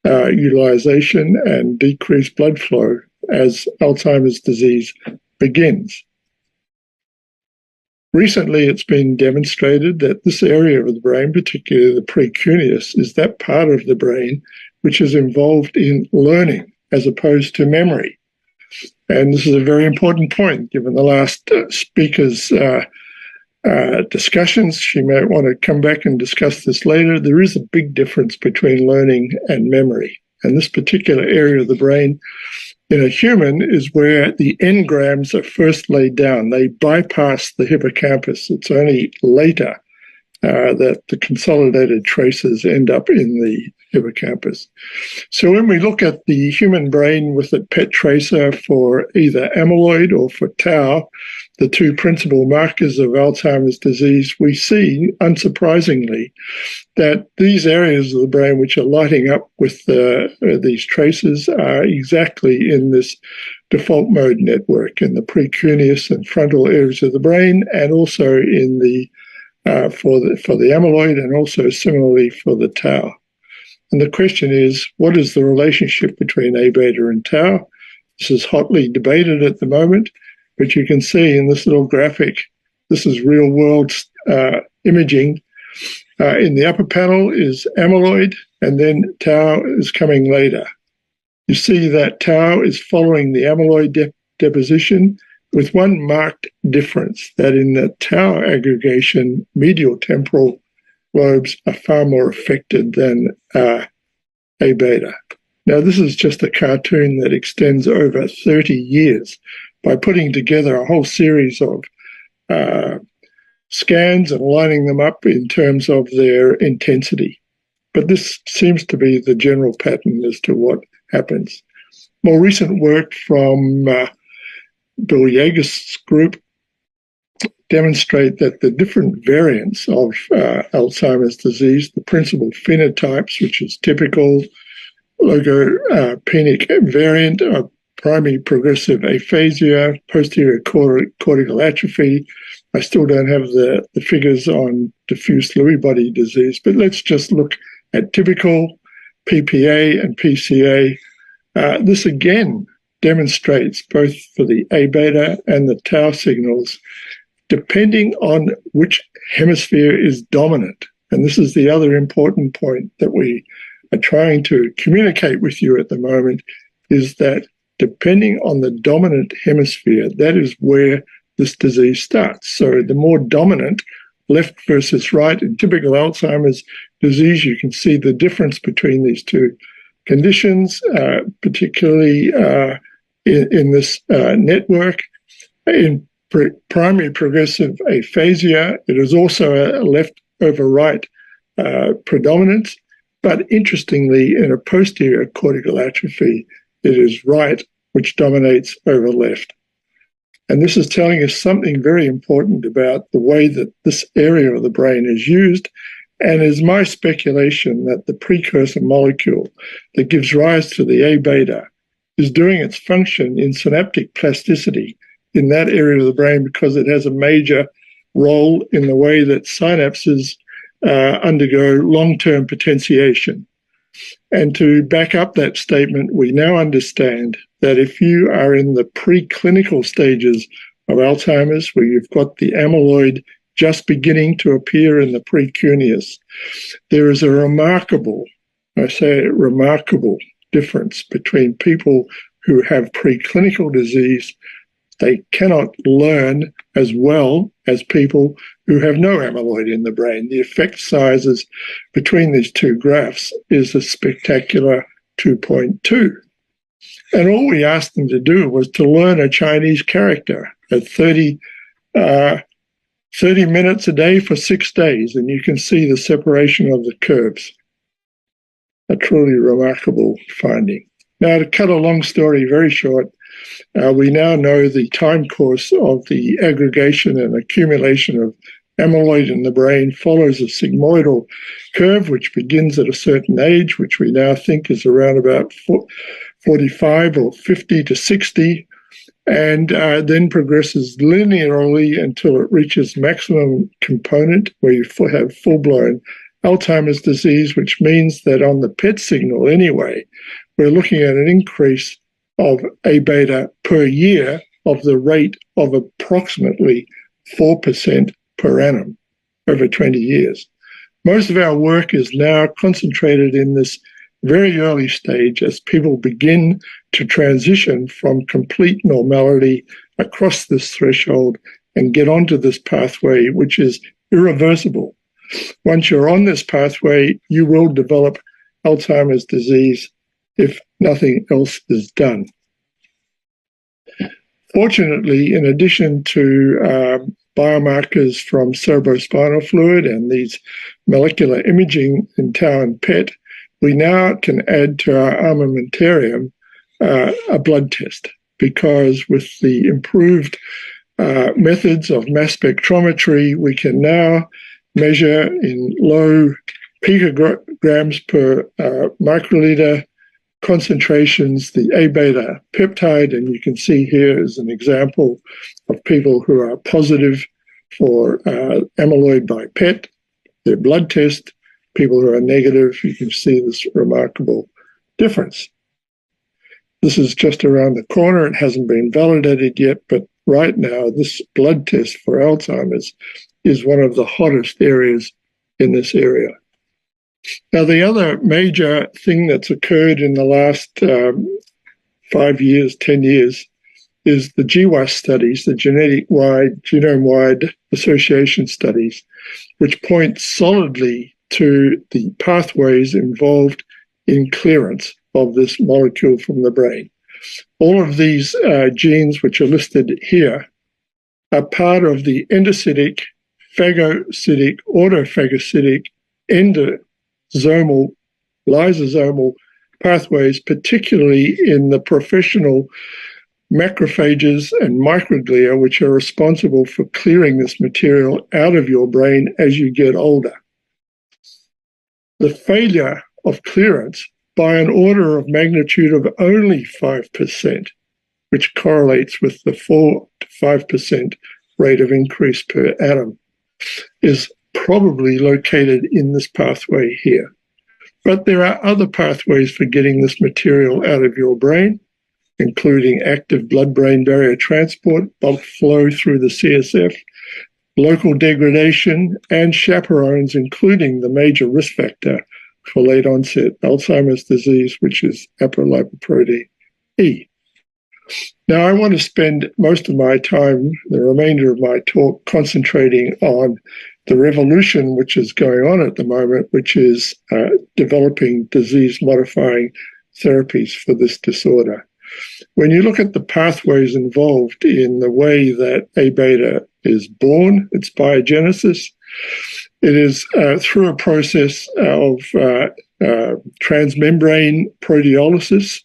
utilization, and decrease blood flow as Alzheimer's disease begins. Recently, it's been demonstrated that this area of the brain, particularly the precuneus, is that part of the brain which is involved in learning as opposed to memory. And this is a very important point, given the last speaker's discussions. She may want to come back and discuss this later. There is a big difference between learning and memory. And this particular area of the brain in a human is where the engrams are first laid down. They bypass the hippocampus. It's only later that the consolidated traces end up in the hippocampus. So when we look at the human brain with a PET tracer for either amyloid or for tau, the two principal markers of Alzheimer's disease, we see, unsurprisingly, that these areas of the brain which are lighting up with these traces are exactly in this default mode network in the precuneus and frontal areas of the brain, and also in the for the amyloid, and also similarly for the tau. And the question is, what is the relationship between A beta and tau? This is hotly debated at the moment, but you can see in this little graphic, this is real world imaging. In the upper panel is amyloid, and then tau is coming later. You see that tau is following the amyloid deposition, with one marked difference, that in the tau aggregation, medial temporal lobes are far more affected than A beta. Now, this is just a cartoon that extends over 30 years by putting together a whole series of scans and lining them up in terms of their intensity. But this seems to be the general pattern as to what happens. More recent work from Bill Yeager's group demonstrate that the different variants of Alzheimer's disease, the principal phenotypes, which is typical, logopenic variant, primary progressive aphasia, posterior cortical atrophy. I still don't have the figures on diffuse Lewy body disease, but let's just look at typical PPA and PCA. This again demonstrates both for the A beta and the tau signals, depending on which hemisphere is dominant. And this is the other important point that we are trying to communicate with you at the moment, is that depending on the dominant hemisphere, that is where this disease starts. So the more dominant, left versus right, in typical Alzheimer's disease, you can see the difference between these two conditions, particularly in this network. In primary progressive aphasia, it is also a left over right predominance, but interestingly, in a posterior cortical atrophy, it is right which dominates over left. And this is telling us something very important about the way that this area of the brain is used, and is my speculation that the precursor molecule that gives rise to the A beta is doing its function in synaptic plasticity in that area of the brain, because it has a major role in the way that synapses undergo long-term potentiation. And to back up that statement, we now understand that if you are in the preclinical stages of Alzheimer's, where you've got the amyloid just beginning to appear in the precuneus, there is a remarkable, I say remarkable, difference between people who have preclinical disease. They cannot learn as well as people who have no amyloid in the brain. The effect sizes between these two graphs is a spectacular 2.2. And all we asked them to do was to learn a Chinese character at 30 minutes a day for 6 days, and you can see the separation of the curves. A truly remarkable finding. Now, to cut a long story very short, we now know the time course of the aggregation and accumulation of amyloid in the brain follows a sigmoidal curve, which begins at a certain age, which we now think is around about 45 or 50 to 60. and then progresses linearly until it reaches maximum component, where you have full-blown Alzheimer's disease, which means that on the PET signal anyway, we're looking at an increase of A beta per year of the rate of approximately 4% per annum over 20 years. Most of our work is now concentrated in this very early stage as people begin to transition from complete normality across this threshold and get onto this pathway, which is irreversible. Once you're on this pathway, you will develop Alzheimer's disease if nothing else is done. Fortunately, in addition to biomarkers from cerebrospinal fluid and these molecular imaging in tau and PET, we now can add to our armamentarium a blood test, because with the improved methods of mass spectrometry, we can now measure in low picograms per microliter concentrations the A beta peptide, and you can see here is an example of people who are positive for amyloid by PET, their blood test. People who are negative, you can see this remarkable difference. This is just around the corner. It hasn't been validated yet, but right now this blood test for Alzheimer's is one of the hottest areas in this area. Now, the other major thing that's occurred in the last 5 years, 10 years, is the GWAS studies, the genome-wide association studies, which point solidly to the pathways involved in clearance of this molecule from the brain. All of these genes, which are listed here, are part of the endocytic, phagocytic, autophagocytic, endosomal, lysosomal pathways, particularly in the professional macrophages and microglia, which are responsible for clearing this material out of your brain as you get older. The failure of clearance by an order of magnitude of only 5%, which correlates with the 4 to 5% rate of increase per atom, is probably located in this pathway here. But there are other pathways for getting this material out of your brain, including active blood-brain barrier transport, bulk flow through the CSF, local degradation, and chaperones, including the major risk factor for late-onset Alzheimer's disease, which is apolipoprotein E. Now, I want to spend most of my time, the remainder of my talk, concentrating on the revolution which is going on at the moment, which is developing disease-modifying therapies for this disorder. When you look at the pathways involved in the way that A beta is born, its biogenesis, it is through a process of transmembrane proteolysis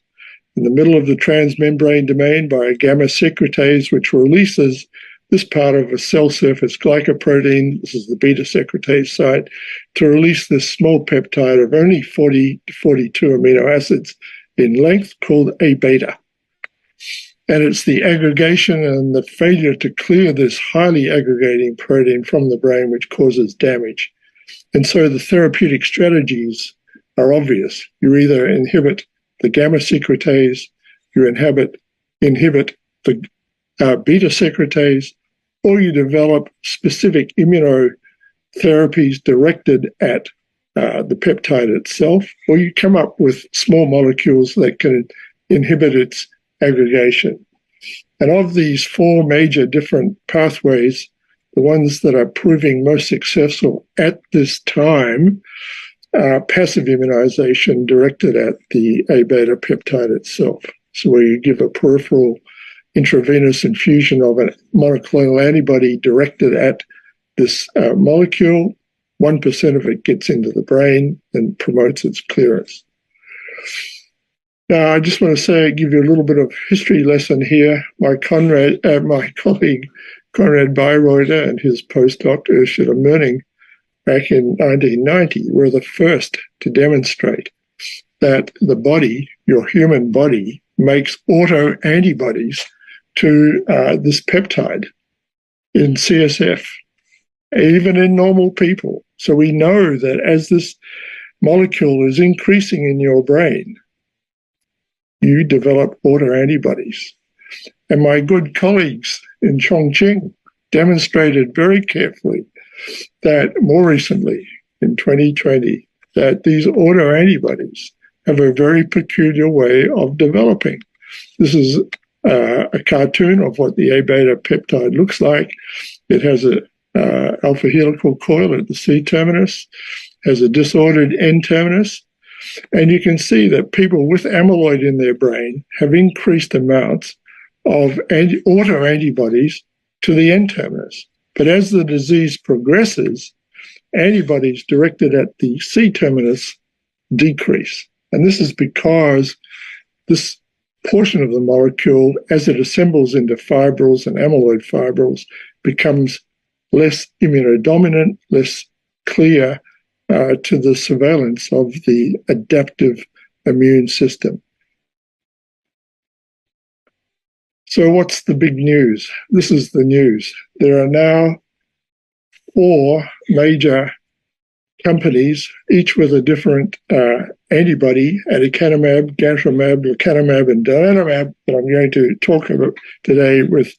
in the middle of the transmembrane domain by a gamma secretase, which releases this part of a cell surface glycoprotein, this is the beta secretase site, to release this small peptide of only 40 to 42 amino acids in length called A beta. And it's the aggregation and the failure to clear this highly aggregating protein from the brain which causes damage. And so the therapeutic strategies are obvious. You either inhibit the gamma secretase, you inhibit the beta secretase, or you develop specific immunotherapies directed at the peptide itself, or you come up with small molecules that can inhibit its aggregation. And of these 4 major different pathways, the ones that are proving most successful at this time are passive immunization directed at the A beta peptide itself. So where you give a peripheral intravenous infusion of a monoclonal antibody directed at this molecule, 1% of it gets into the brain and promotes its clearance. Now, I just want to give you a little bit of history lesson here. My colleague, Konrad Bayreuther, and his postdoc, Ursula Mönning, back in 1990, were the first to demonstrate that the body, your human body, makes autoantibodies to this peptide in CSF, even in normal people. So we know that as this molecule is increasing in your brain, you develop autoantibodies. And my good colleagues in Chongqing demonstrated very carefully that more recently, in 2020, that these autoantibodies have a very peculiar way of developing. This is a cartoon of what the A-beta peptide looks like. It has a alpha helical coil at the C terminus, has a disordered N terminus, and you can see that people with amyloid in their brain have increased amounts of autoantibodies to the N terminus. But as the disease progresses, antibodies directed at the C terminus decrease. And this is because this portion of the molecule, as it assembles into fibrils and amyloid fibrils, becomes less immunodominant, less clear to the surveillance of the adaptive immune system. So what's the big news? This is the news. There are now 4 major companies, each with a different antibody, aducanumab, gantenerumab, lecanemab, and donanemab, that I'm going to talk about today, with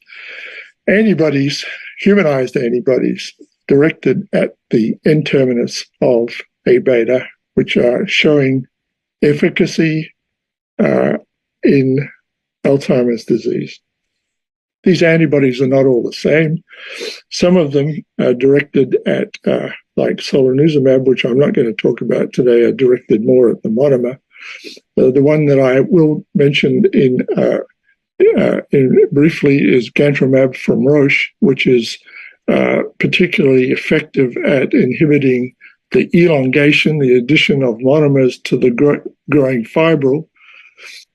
antibodies, humanized antibodies, directed at the N-terminus of A-beta, which are showing efficacy in Alzheimer's disease. These antibodies are not all the same. Some of them are directed at, like solanezumab, which I'm not going to talk about today, are directed more at the monomer. The one that I will mention in briefly is gantenerumab from Roche, which is particularly effective at inhibiting the elongation, the addition of monomers to the growing fibril.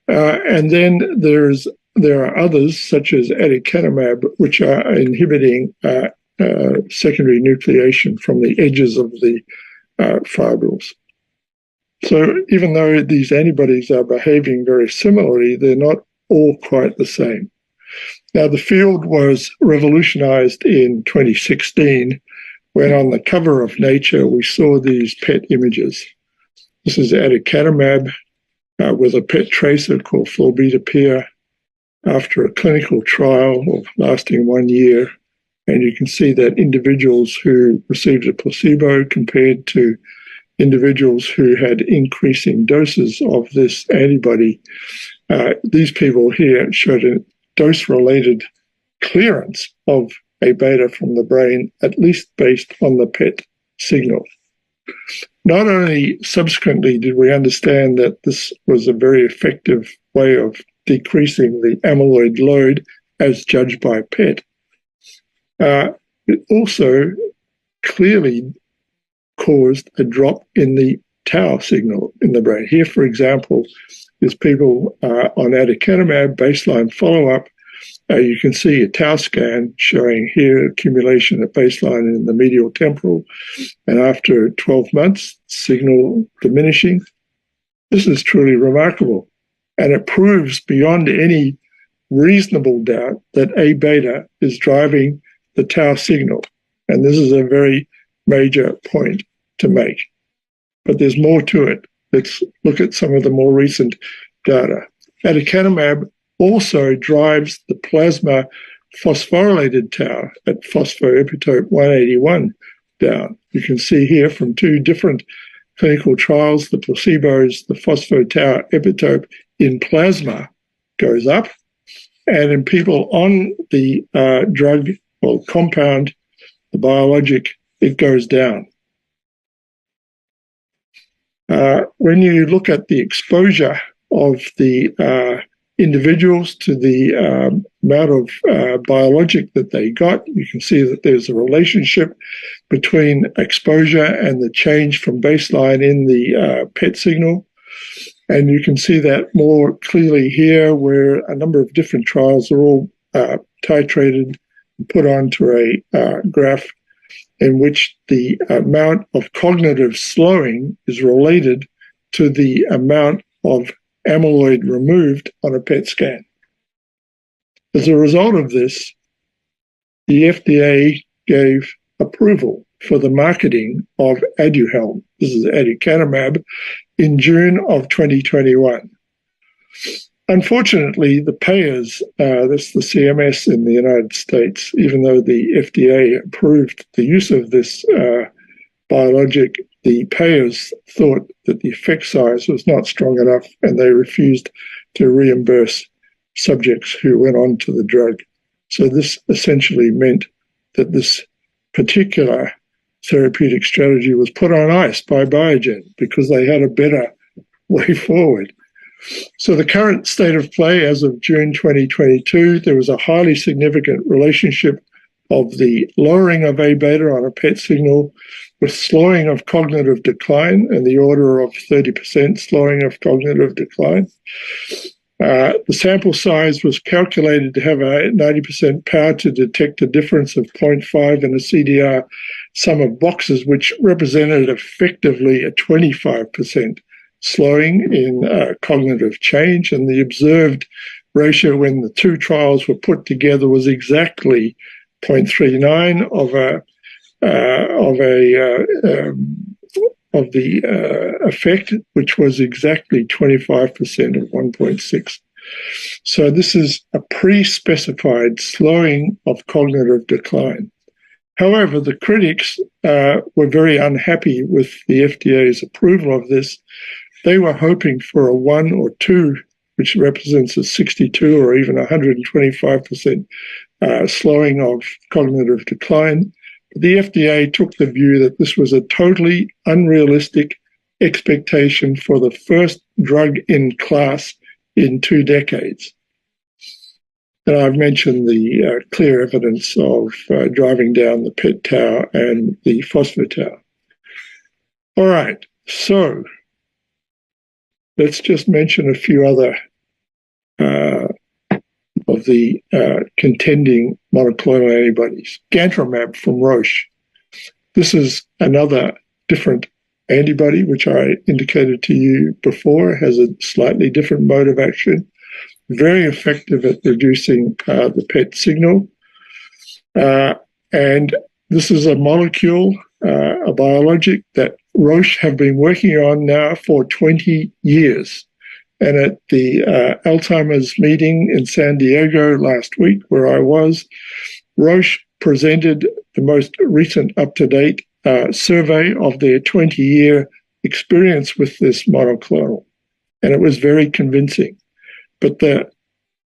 And then there are others, such as aducanumab, which are inhibiting secondary nucleation from the edges of the fibrils. So even though these antibodies are behaving very similarly, they're not all quite the same. Now, the field was revolutionized in 2016 when on the cover of Nature we saw these PET images. This is aducanumab with a PET tracer called florbetapir after a clinical trial lasting 1 year. And you can see that individuals who received a placebo compared to individuals who had increasing doses of this antibody, these people here showed a dose-related clearance of A-beta from the brain, at least based on the PET signal. Not only subsequently did we understand that this was a very effective way of decreasing the amyloid load as judged by PET, it also clearly caused a drop in the tau signal in the brain. Here, for example, is people on aducanumab baseline follow-up. You can see a tau scan showing here accumulation at baseline in the medial temporal, and after 12 months, signal diminishing. This is truly remarkable, and it proves beyond any reasonable doubt that A-beta is driving the tau signal, and this is a very major point to make. But there's more to it. Let's look at some of the more recent data. Aducanumab also drives the plasma phosphorylated tau at phosphoepitope 181 down. You can see here from 2 different clinical trials, the placebos, the phospho-tau epitope in plasma goes up, and in people on the drug or compound, the biologic, it goes down. When you look at the exposure of the individuals to the amount of biologic that they got, you can see that there's a relationship between exposure and the change from baseline in the PET signal. And you can see that more clearly here, where a number of different trials are all titrated and put onto a graph in which the amount of cognitive slowing is related to the amount of amyloid removed on a PET scan. As a result of this, the FDA gave approval for the marketing of Aduhelm, this is aducanumab, in June of 2021. Unfortunately, the payers, that's the CMS in the United States, even though the FDA approved the use of this biologic, the payers thought that the effect size was not strong enough and they refused to reimburse subjects who went on to the drug. So this essentially meant that this particular therapeutic strategy was put on ice by Biogen because they had a better way forward. So the current state of play as of June 2022, there was a highly significant relationship of the lowering of A-beta on a PET signal with slowing of cognitive decline in the order of 30% slowing of cognitive decline. The sample size was calculated to have a 90% power to detect a difference of 0.5 in a CDR sum of boxes, which represented effectively a 25% slowing in cognitive change. And the observed ratio when the two trials were put together was exactly 0.39 of the effect, which was exactly 25% of 1.6. So this is a pre-specified slowing of cognitive decline. However, the critics were very unhappy with the FDA's approval of this. They were hoping for a 1 or 2, which represents a 62 or even 125% slowing of cognitive decline. The FDA took the view that this was a totally unrealistic expectation for the first drug in class in 2 decades. And I've mentioned the clear evidence of driving down the PET tau and the phospho-tau. All right, so let's just mention a few other of the contending monoclonal antibodies. Gantenerumab from Roche. This is another different antibody, which I indicated to you before, has a slightly different mode of action, very effective at reducing the PET signal. And this is a molecule, a biologic that Roche have been working on now for 20 years. And at the Alzheimer's meeting in San Diego last week, where I was, Roche presented the most recent up-to-date survey of their 20-year experience with this monoclonal. And it was very convincing. But the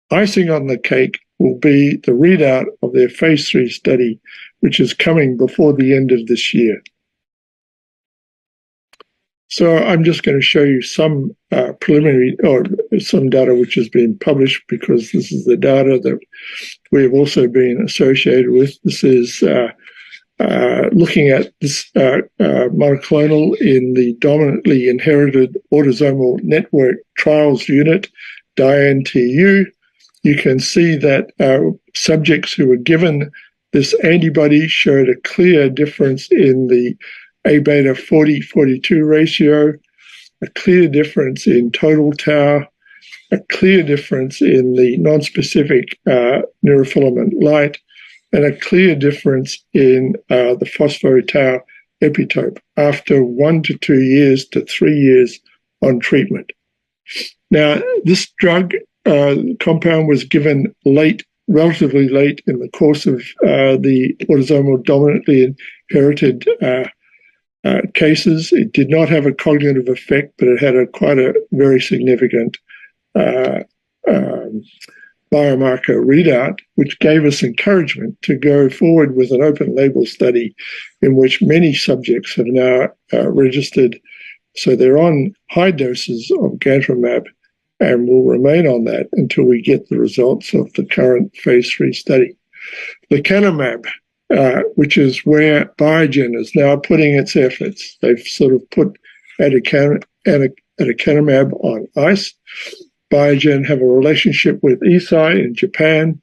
icing on the cake will be the readout of their phase 3 study, which is coming before the end of this year. So I'm just going to show you some preliminary or some data which has been published because this is the data that we have also been associated with. This is looking at this monoclonal in the dominantly inherited autosomal network trials unit, DIAN-TU. You can see that subjects who were given this antibody showed a clear difference in the A-beta 40-42 ratio, a clear difference in total tau, a clear difference in the nonspecific neurofilament light, and a clear difference in the phospho-tau epitope after 1 to 2 years to 3 years on treatment. Now, this drug compound was given late, relatively late in the course of the autosomal dominantly inherited cases. It did not have a cognitive effect, but it had quite a very significant biomarker readout, which gave us encouragement to go forward with an open label study in which many subjects have now registered. So they're on high doses of gantenerumab and will remain on that until we get the results of the current phase 3 study. Lecanemab, which is where Biogen is now putting its efforts. They've sort of put aducanumab on ice. Biogen have a relationship with Eisai in Japan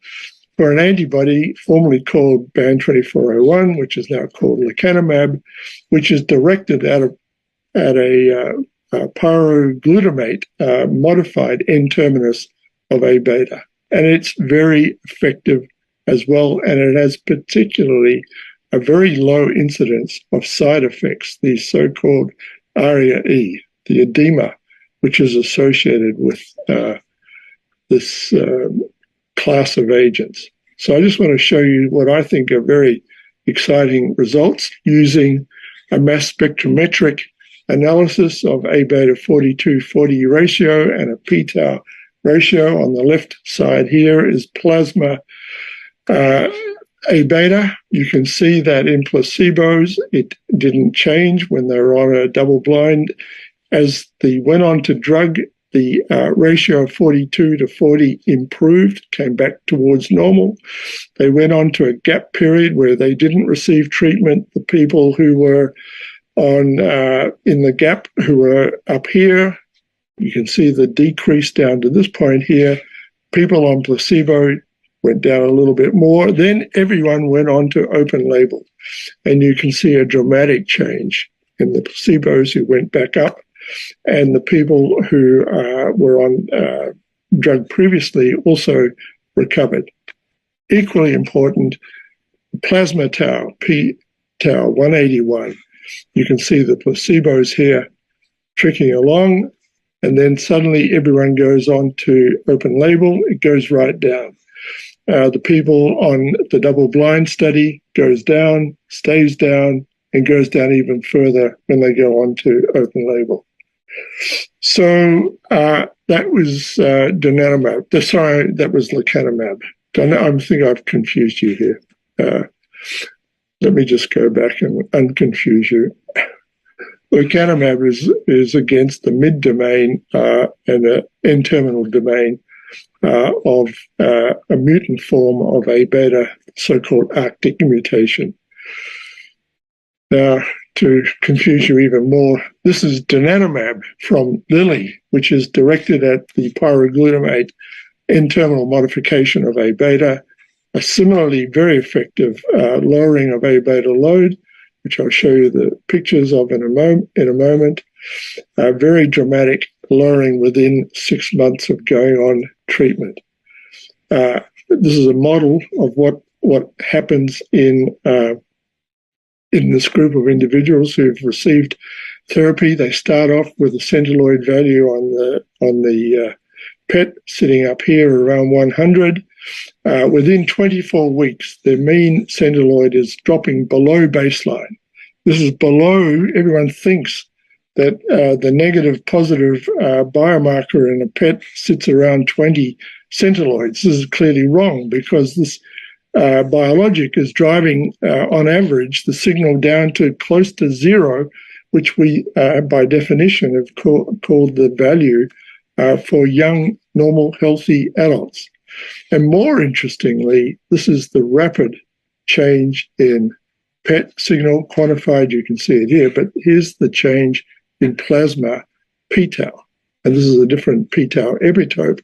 for an antibody formerly called BAN2401, which is now called lecanemab, which is directed at a pyroglutamate modified N-terminus of A-beta. and it's very effective as well. And it has particularly a very low incidence of side effects, the so-called ARIA-E, the edema, which is associated with this class of agents. So I just want to show you what I think are very exciting results using a mass spectrometric analysis of A-beta 42/40 ratio and a p-tau ratio. On the left side here is plasma A-beta. You can see that in placebos, it didn't change when they were on a double blind. As they went on to drug, the ratio of 42/40 improved, came back towards normal. They went on to a gap period where they didn't receive treatment. The people who were on in the gap, who were up here, you can see the decrease down to this point here. People on placebo went down a little bit more. Then everyone went on to open label. And you can see a dramatic change in the placebos who went back up, and the people who were on drug previously also recovered. Equally important, plasma tau, p-tau 181. You can see the placebos here tricking along, and then suddenly everyone goes on to open label. It goes right down. The people on the double-blind study goes down, stays down, and goes down even further when they go on to open label. So that was donanemab. Sorry, that was lecanemab. I think I've confused you here. Let me just go back and unconfuse you. Lecanemab is against the mid-domain and the N-terminal domain of a mutant form of A-beta, so-called Arctic mutation. Now, to confuse you even more, this is donanemab from Lilly, which is directed at the pyroglutamate N-terminal modification of A-beta, a similarly very effective lowering of A-beta load, which I'll show you the pictures of in a moment. Very dramatic lowering within 6 months of going on treatment. This is a model of what happens in this group of individuals who've received therapy. They start off with a centiloid value on the PET sitting up here around 100. Within 24 weeks, their mean centiloid is dropping below baseline. This is below, everyone thinks that the negative positive biomarker in a PET sits around 20 centiloids. This is clearly wrong because this biologic is driving, on average, the signal down to close to zero, which we, by definition, have called the value for young, normal, healthy adults. And more interestingly, this is the rapid change in PET signal quantified. You can see it here, but here's the change in plasma p-tau. And this is a different p-tau epitope,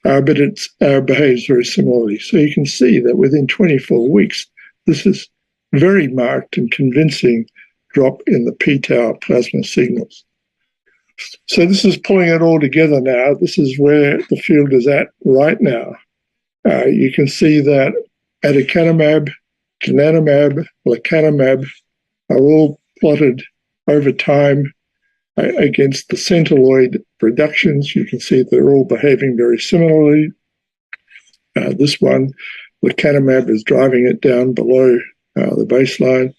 but it behaves very similarly. So you can see that within 24 weeks, this is very marked and convincing drop in the p-tau plasma signals. So this is pulling it all together now. This is where the field is at right now. You can see that aducanumab, donanemab, lecanemab are all plotted over time against the centiloid reductions. You can see they're all behaving very similarly. This one, lecanemab, is driving it down below the baseline.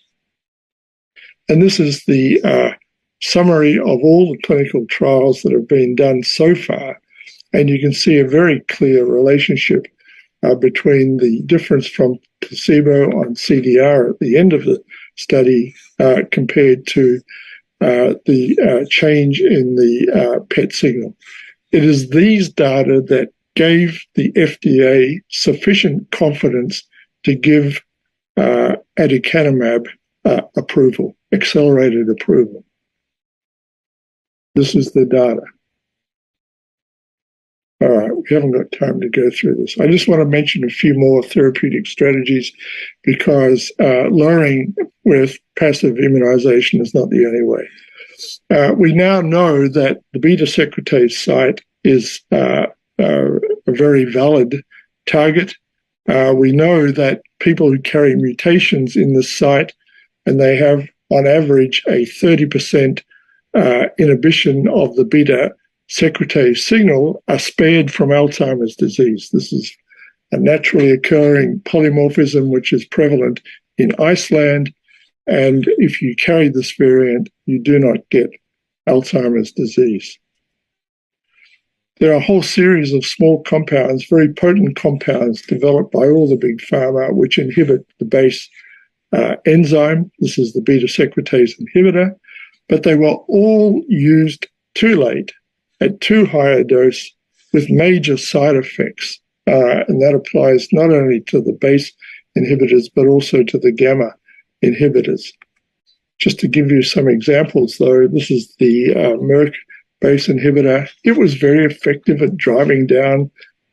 And this is the summary of all the clinical trials that have been done so far. And you can see a very clear relationship between the difference from placebo on CDR at the end of the study compared to the change in the PET signal. It is these data that gave the FDA sufficient confidence to give aducanumab approval, accelerated approval. This is the data. All right, we haven't got time to go through this. I just want to mention a few more therapeutic strategies because lowering with passive immunization is not the only way. We now know that the beta secretase site is a very valid target. We know that people who carry mutations in this site, and they have on average a 30% inhibition of the beta secretase signal, are spared from Alzheimer's disease. This is a naturally occurring polymorphism which is prevalent in Iceland, and if you carry this variant, you do not get Alzheimer's disease. There are a whole series of small compounds, very potent compounds, developed by all the big pharma, which inhibit the base enzyme. This is the beta secretase inhibitor, but they were all used too late at too high a dose with major side effects. And that applies not only to the base inhibitors, but also to the gamma inhibitors. Just to give you some examples, though, this is the Merck base inhibitor. It was very effective at driving down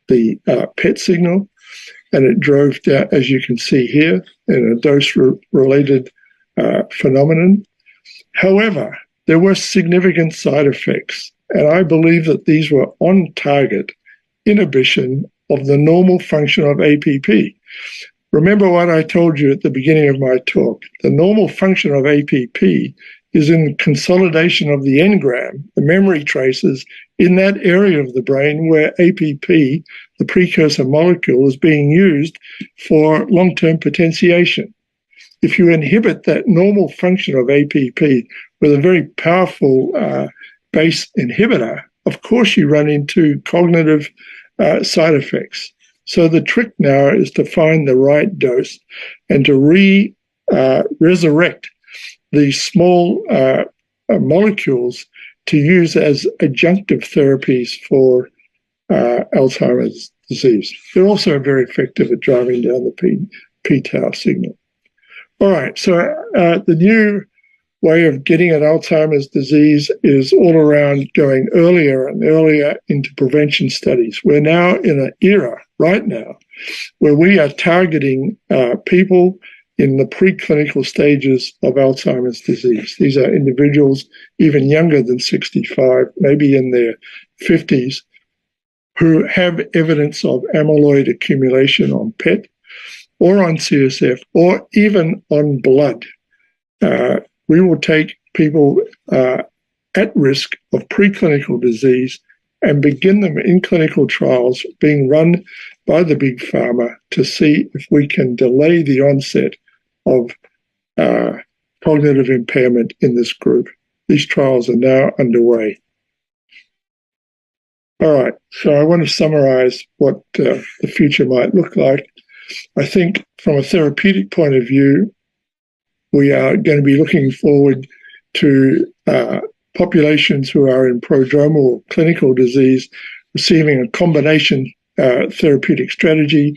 the PET signal, and it drove down, as you can see here, in a dose-related phenomenon. However, there were significant side effects, and I believe that these were on-target inhibition of the normal function of APP. Remember what I told you at the beginning of my talk. The normal function of APP is in consolidation of the engram, the memory traces, in that area of the brain where APP, the precursor molecule, is being used for long-term potentiation. If you inhibit that normal function of APP with a very powerful base inhibitor, of course you run into cognitive side effects. So the trick now is to find the right dose and to resurrect these small molecules to use as adjunctive therapies for Alzheimer's disease. They're also very effective at driving down the p-tau signal. All right, so the new way of getting at Alzheimer's disease is all around going earlier and earlier into prevention studies. We're now in an era right now where we are targeting people in the preclinical stages of Alzheimer's disease. These are individuals even younger than 65, maybe in their 50s, who have evidence of amyloid accumulation on PET or on CSF or even on blood. We will take people at risk of preclinical disease and begin them in clinical trials being run by the big pharma to see if we can delay the onset of cognitive impairment in this group. These trials are now underway. All right, so I want to summarize what the future might look like. I think from a therapeutic point of view, we are going to be looking forward to populations who are in prodromal clinical disease receiving a combination therapeutic strategy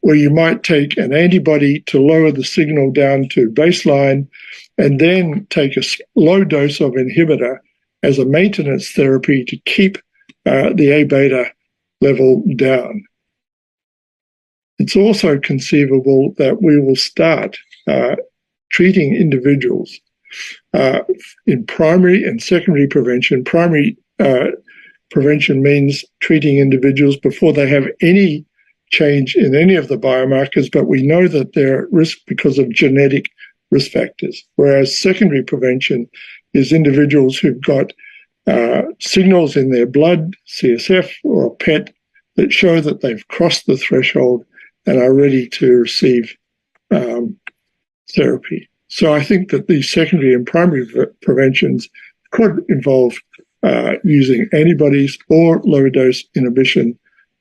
where you might take an antibody to lower the signal down to baseline and then take a low dose of inhibitor as a maintenance therapy to keep the A-beta level down. It's also conceivable that we will start treating individuals in primary and secondary prevention. Primary prevention means treating individuals before they have any change in any of the biomarkers, but we know that they're at risk because of genetic risk factors. Whereas secondary prevention is individuals who've got signals in their blood, CSF or PET, that show that they've crossed the threshold and are ready to receive therapy. So I think that these secondary and primary preventions could involve using antibodies or low-dose inhibition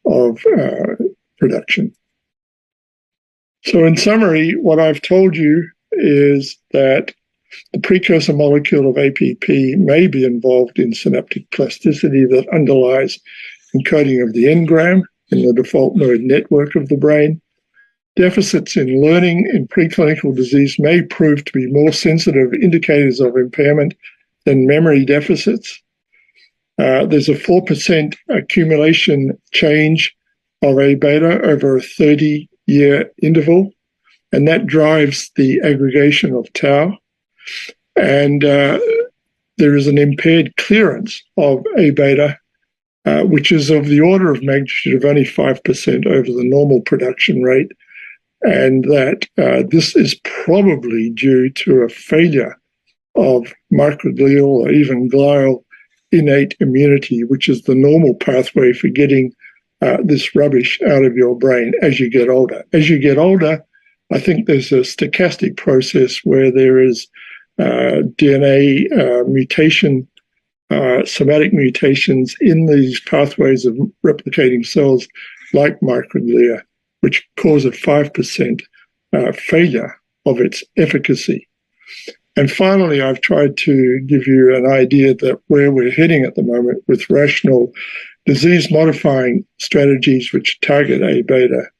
of production. So in summary, what I've told you is that the precursor molecule of APP may be involved in synaptic plasticity that underlies encoding of the engram in the default mode network of the brain. Deficits in learning in preclinical disease may prove to be more sensitive indicators of impairment than memory deficits. There's a 4% accumulation change of A-beta over a 30-year interval, and that drives the aggregation of tau. And there is an impaired clearance of A-beta which is of the order of magnitude of only 5% over the normal production rate, and that this is probably due to a failure of microglial or even glial innate immunity, which is the normal pathway for getting this rubbish out of your brain as you get older. As you get older, I think there's a stochastic process where there is DNA mutation, somatic mutations in these pathways of replicating cells like microglia, which cause a 5% failure of its efficacy. And finally, I've tried to give you an idea that where we're heading at the moment with rational disease-modifying strategies which target A-beta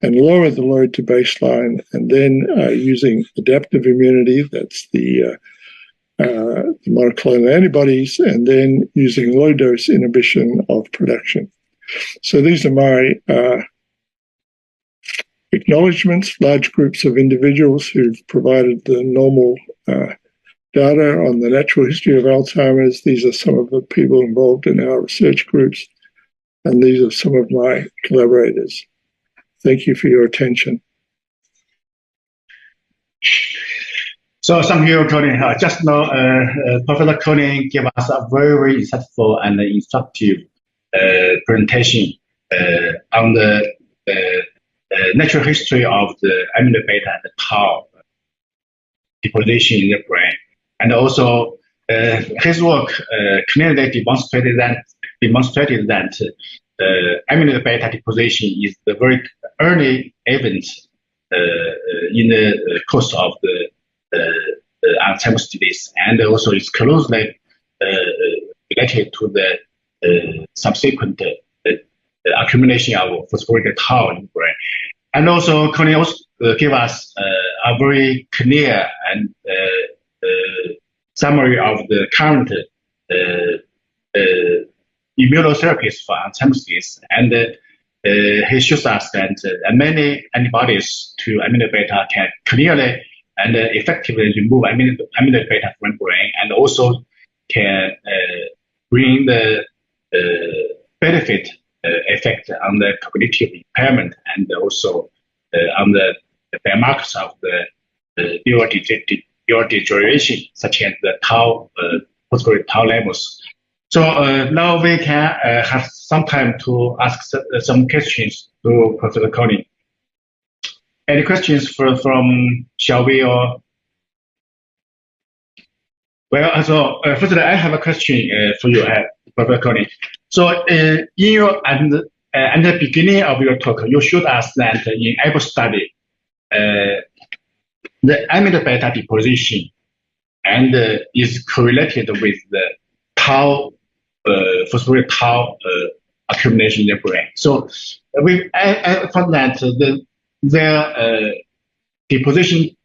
and lower the load to baseline, and then using adaptive immunity, that's the monoclonal antibodies, and then using low-dose inhibition of production. So these are my acknowledgements, large groups of individuals who've provided the normal data on the natural history of Alzheimer's. These are some of the people involved in our research groups, and these are some of my collaborators. Thank you for your attention. So thank you, Colin. Just now, Professor Colin gave us a very, very insightful and instructive presentation on the natural history of the amyloid beta and the tau deposition in the brain. And also, his work clearly demonstrated that amyloid beta deposition is the very early event in the course of the Alzheimer's disease, and also is closely related to the subsequent accumulation of phosphorylated tau in the brain. And also, Colin also gave us a very clear and summary of the current immunotherapies for Alzheimer's disease, and he shows us that many antibodies to amyloid beta can clearly and effectively remove amyloid beta from the brain, and also can bring the benefit effect on the cognitive impairment, and also on the biomarkers of the neurodegeneration, such as the tau, phosphorylated tau levels. So now we can have some time to ask some questions to Professor Colin. Any questions from Xiaowei or? Well, so firstly, I have a question for you, Professor Colin. So in your at the beginning of your talk, you showed us that in ABLE study, the amyloid beta deposition and is correlated with the tau, phosphorylated tau accumulation in the brain. So I found that their deposition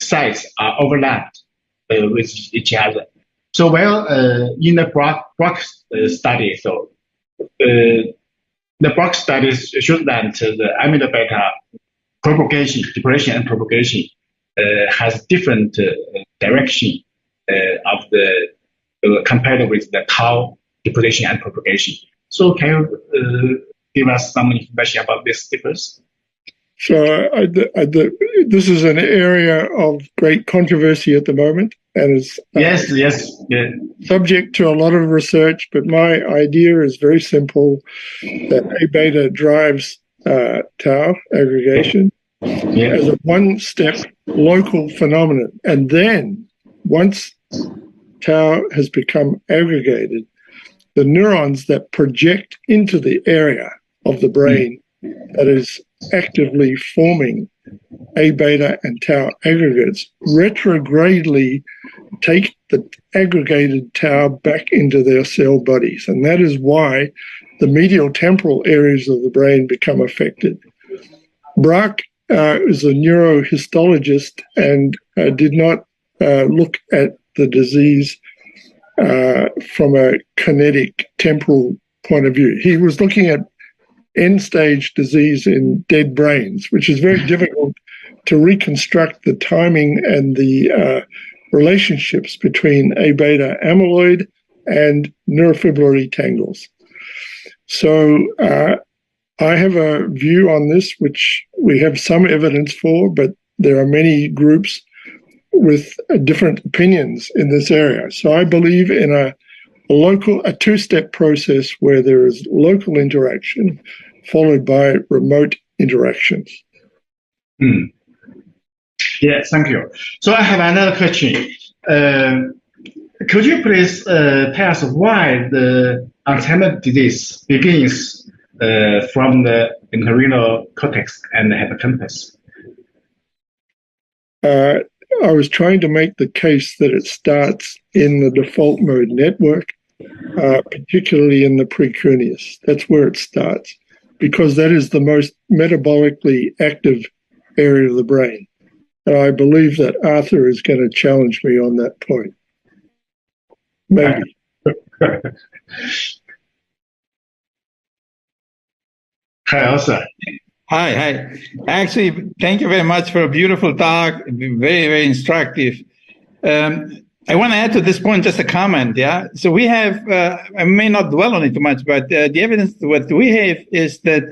sites are overlapped with each other. So in the Brock study, so the Brock studies showed that the amyloid beta propagation, deposition and propagation has different direction of the compared with the tau deposition and propagation. So can you give us some information about this difference? So this is an area of great controversy at the moment, and is subject to a lot of research. But my idea is very simple: that A-beta drives tau aggregation as a one-step local phenomenon, and then once tau has become aggregated, the neurons that project into the area of the brain that is actively forming A-beta and tau aggregates retrogradely take the aggregated tau back into their cell bodies. And that is why the medial temporal areas of the brain become affected. Brack is a neurohistologist and did not look at the disease from a kinetic temporal point of view. He was looking at end-stage disease in dead brains, which is very difficult to reconstruct the timing and the relationships between A-beta amyloid and neurofibrillary tangles. So I have a view on this, which we have some evidence for, but there are many groups with different opinions in this area. So I believe in a two-step process where there is local interaction followed by remote interactions. Yeah, thank you. So I have another question. Could you please tell us why the Alzheimer's disease begins from the entorhinal cortex and the hippocampus? I was trying to make the case that it starts in the default mode network, particularly in the precuneus. That's where it starts, because that is the most metabolically active area of the brain. And I believe that Arthur is going to challenge me on that point. Maybe. Hi, Arthur. Hi. Actually, thank you very much for a beautiful talk. Very, very instructive. I want to add to this point just a comment. Yeah. So we have, I may not dwell on it too much, but the evidence what we have is that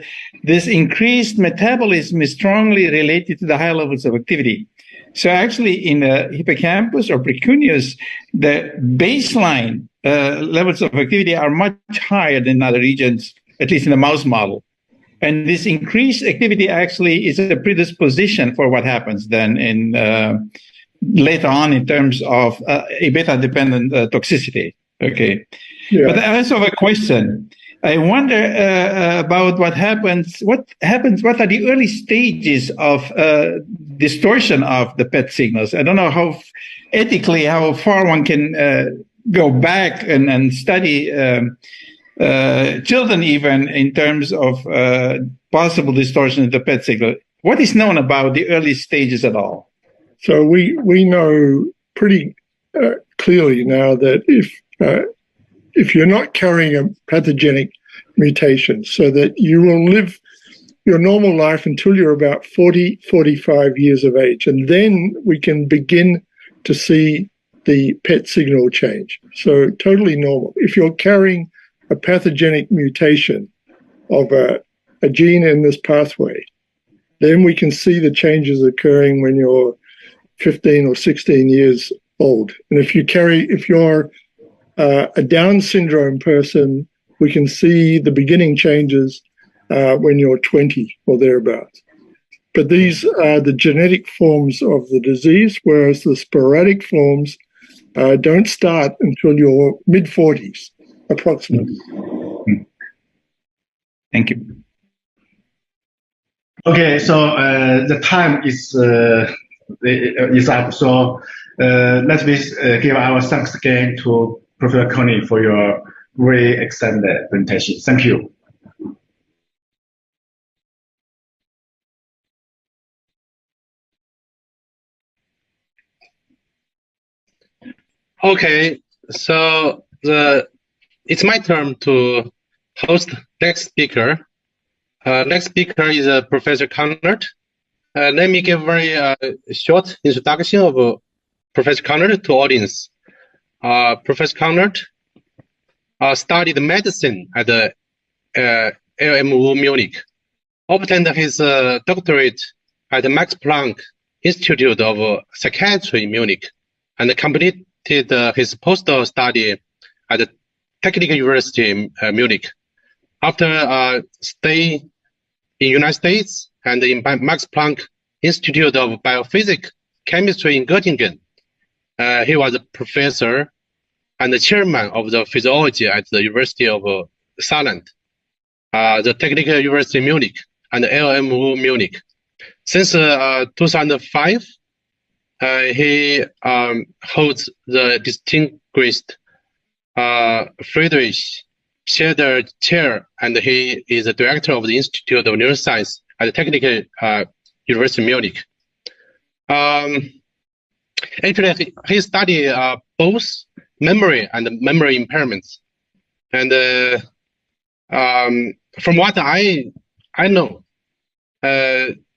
this increased metabolism is strongly related to the high levels of activity. So actually in the hippocampus or precuneus, the baseline levels of activity are much higher than other regions, at least in the mouse model. And this increased activity actually is a predisposition for what happens then in later on in terms of a beta-dependent toxicity. Okay. Yeah. But I also have a question. I wonder about what happens. What are the early stages of distortion of the PET signals? I don't know how far one can go back and study children even in terms of possible distortion of the PET signal. What is known about the early stages at all? So we know pretty clearly now that if you're not carrying a pathogenic mutation, so that you will live your normal life until you're about 40, 45 years of age, and then we can begin to see the PET signal change. So totally normal. If you're carrying a pathogenic mutation of a gene in this pathway, then we can see the changes occurring when you're 15 or 16 years old. And if you're a Down syndrome person, we can see the beginning changes when you're 20 or thereabouts. But these are the genetic forms of the disease, whereas the sporadic forms don't start until your mid-40s, approximately. Thank you. Okay, so the time is up. So let me give our thanks again to Professor Konnerth for your very excellent presentation. Thank you. Okay, so it's my turn to host next speaker. Next speaker is Professor Konnerth. Let me give a very short introduction of Professor Konnerth to audience. Professor Konnerth studied medicine at the LMU Munich, obtained his doctorate at the Max Planck Institute of Psychiatry in Munich, and completed his postdoc study at the Technical University in Munich. After stay in the United States and in Max Planck Institute of Biophysics, Chemistry in Göttingen, he was a professor and the chairman of the physiology at the University of Saarland, the Technical University Munich, and LMU Munich. Since 2005, he holds the distinguished Friedrich Schiller Chair, and he is the director of the Institute of Neuroscience at the Technical University Munich. Actually, he studied both memory and memory impairments. And from what I know,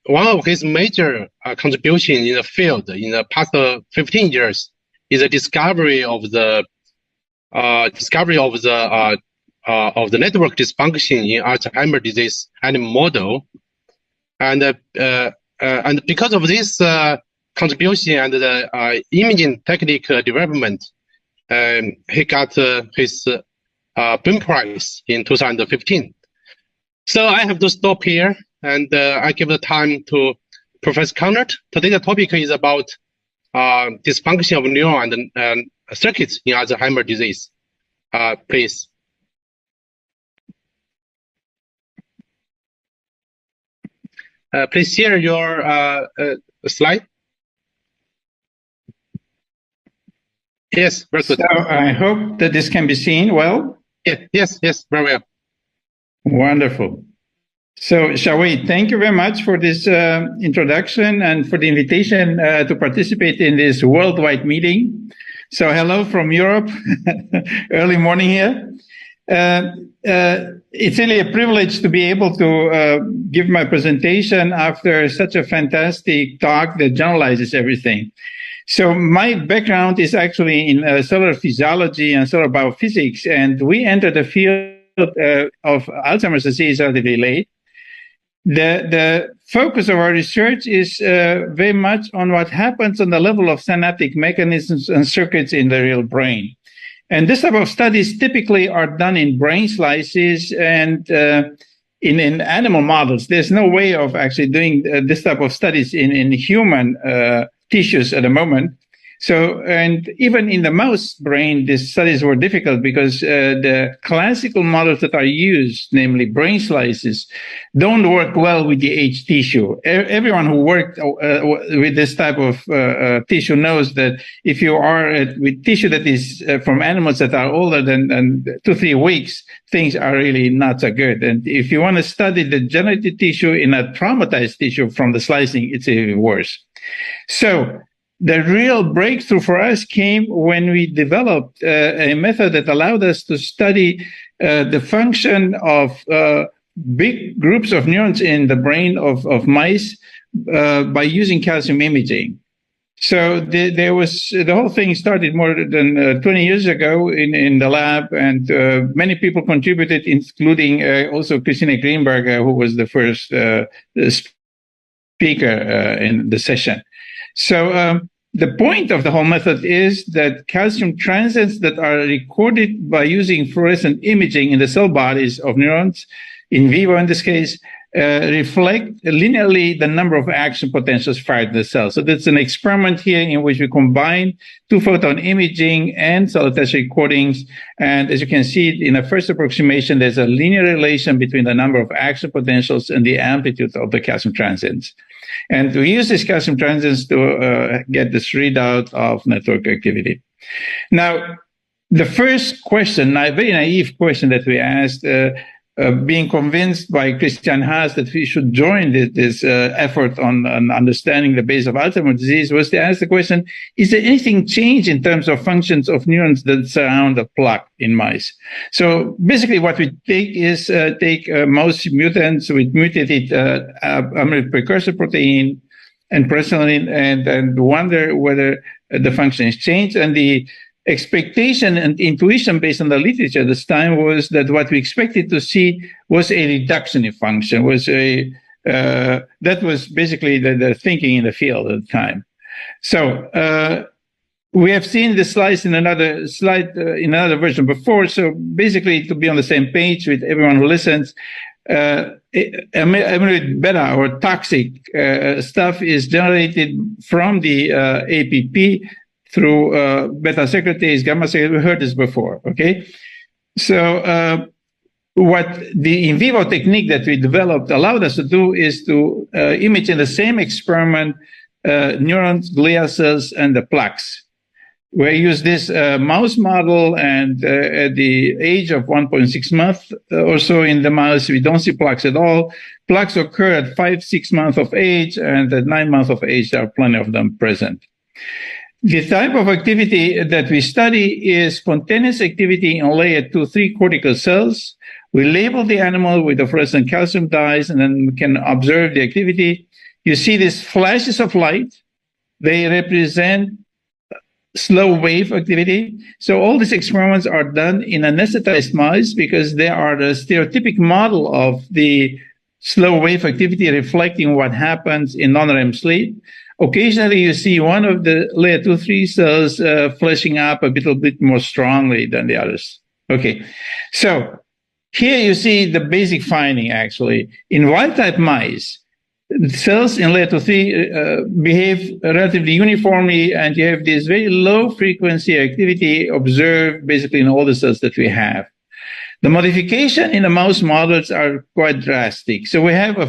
one of his major contributions in the field in the past 15 years is the discovery of the of the network dysfunction in Alzheimer's disease animal model. And because of this contribution and the imaging technique development, he got his Brain Prize in 2015. So I have to stop here, and I give the time to Professor Konnerth. Today the topic is about dysfunction of neuron and circuits in Alzheimer's disease. Please. Please share your slide. Yes, very good. So I hope that this can be seen well. Yes, very well. Wonderful. So, Xiaowei, thank you very much for this introduction and for the invitation to participate in this worldwide meeting. So, hello from Europe, early morning here. It's really a privilege to be able to give my presentation after such a fantastic talk that generalizes everything. So my background is actually in cellular physiology and cellular biophysics, and we entered the field of Alzheimer's disease relatively late. The focus of our research is very much on what happens on the level of synaptic mechanisms and circuits in the real brain. And this type of studies typically are done in brain slices and in animal models. There's no way of actually doing this type of studies in human tissues at the moment. So, and even in the mouse brain, these studies were difficult because the classical models that are used, namely brain slices, don't work well with the aged tissue. Everyone who worked with this type of tissue knows that if you are with tissue that is from animals that are older than 2-3 weeks, things are really not so good. And if you want to study the generative tissue in a traumatized tissue from the slicing, it's even worse. So, the real breakthrough for us came when we developed a method that allowed us to study the function of big groups of neurons in the brain of mice by using calcium imaging. So there was the whole thing started more than 20 years ago in the lab, and many people contributed, including also Christina Grienberger, who was the first speaker in the session. So the point of the whole method is that calcium transients that are recorded by using fluorescent imaging in the cell bodies of neurons, in vivo in this case, reflect linearly the number of action potentials fired in the cell. So that's an experiment here in which we combine 2-photon imaging and cell test recordings. And as you can see in the first approximation, there's a linear relation between the number of action potentials and the amplitude of the calcium transients. And we use these calcium transients to get this readout of network activity. Now, the first question, a very naive question that we asked, being convinced by Christian Haas that we should join this effort on understanding the base of Alzheimer's disease, was to ask the question, is there anything changed in terms of functions of neurons that surround the plaque in mice? So basically what we take is take mouse mutants with mutated amyloid precursor protein and presenilin and wonder whether the function is changed. And the expectation and intuition based on the literature this time was that what we expected to see was a reduction in function, that was basically the thinking in the field at the time. So we have seen the slides in another slide, in another version before. So basically, to be on the same page with everyone who listens, amyloid beta or toxic stuff is generated from the APP through beta secretase, gamma secretase. We heard this before, okay? So what the in vivo technique that we developed allowed us to do is to image in the same experiment neurons, glia cells, and the plaques. We use this mouse model, and at the age of 1.6 months or so in the mouse, we don't see plaques at all. Plaques occur at 5-6 months of age, and at 9 months of age, there are plenty of them present. The type of activity that we study is spontaneous activity in layer 2-3 cortical cells. We label the animal with the fluorescent calcium dyes, and then we can observe the activity. You see these flashes of light. They represent slow wave activity. So all these experiments are done in anesthetized mice because they are the stereotypic model of the slow wave activity reflecting what happens in non-REM sleep. Occasionally, you see one of the layer 2-3 cells flashing up a little bit more strongly than the others. Okay, so here you see the basic finding, actually. In wild-type mice, cells in layer 2-3 behave relatively uniformly, and you have this very low-frequency activity observed basically in all the cells that we have. The modification in the mouse models are quite drastic. So we have a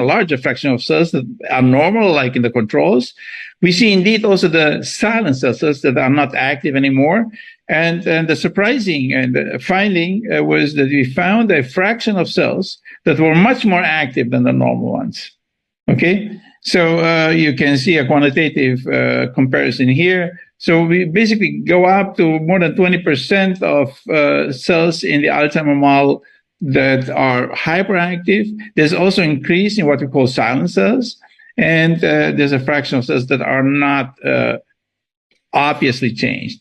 larger fraction of cells that are normal, like in the controls. We see indeed also the silent cells that are not active anymore. And the surprising finding was that we found a fraction of cells that were much more active than the normal ones. Okay, so you can see a quantitative comparison here. So we basically go up to more than 20% of cells in the Alzheimer model that are hyperactive. There's also increase in what we call silent cells. And there's a fraction of cells that are not obviously changed.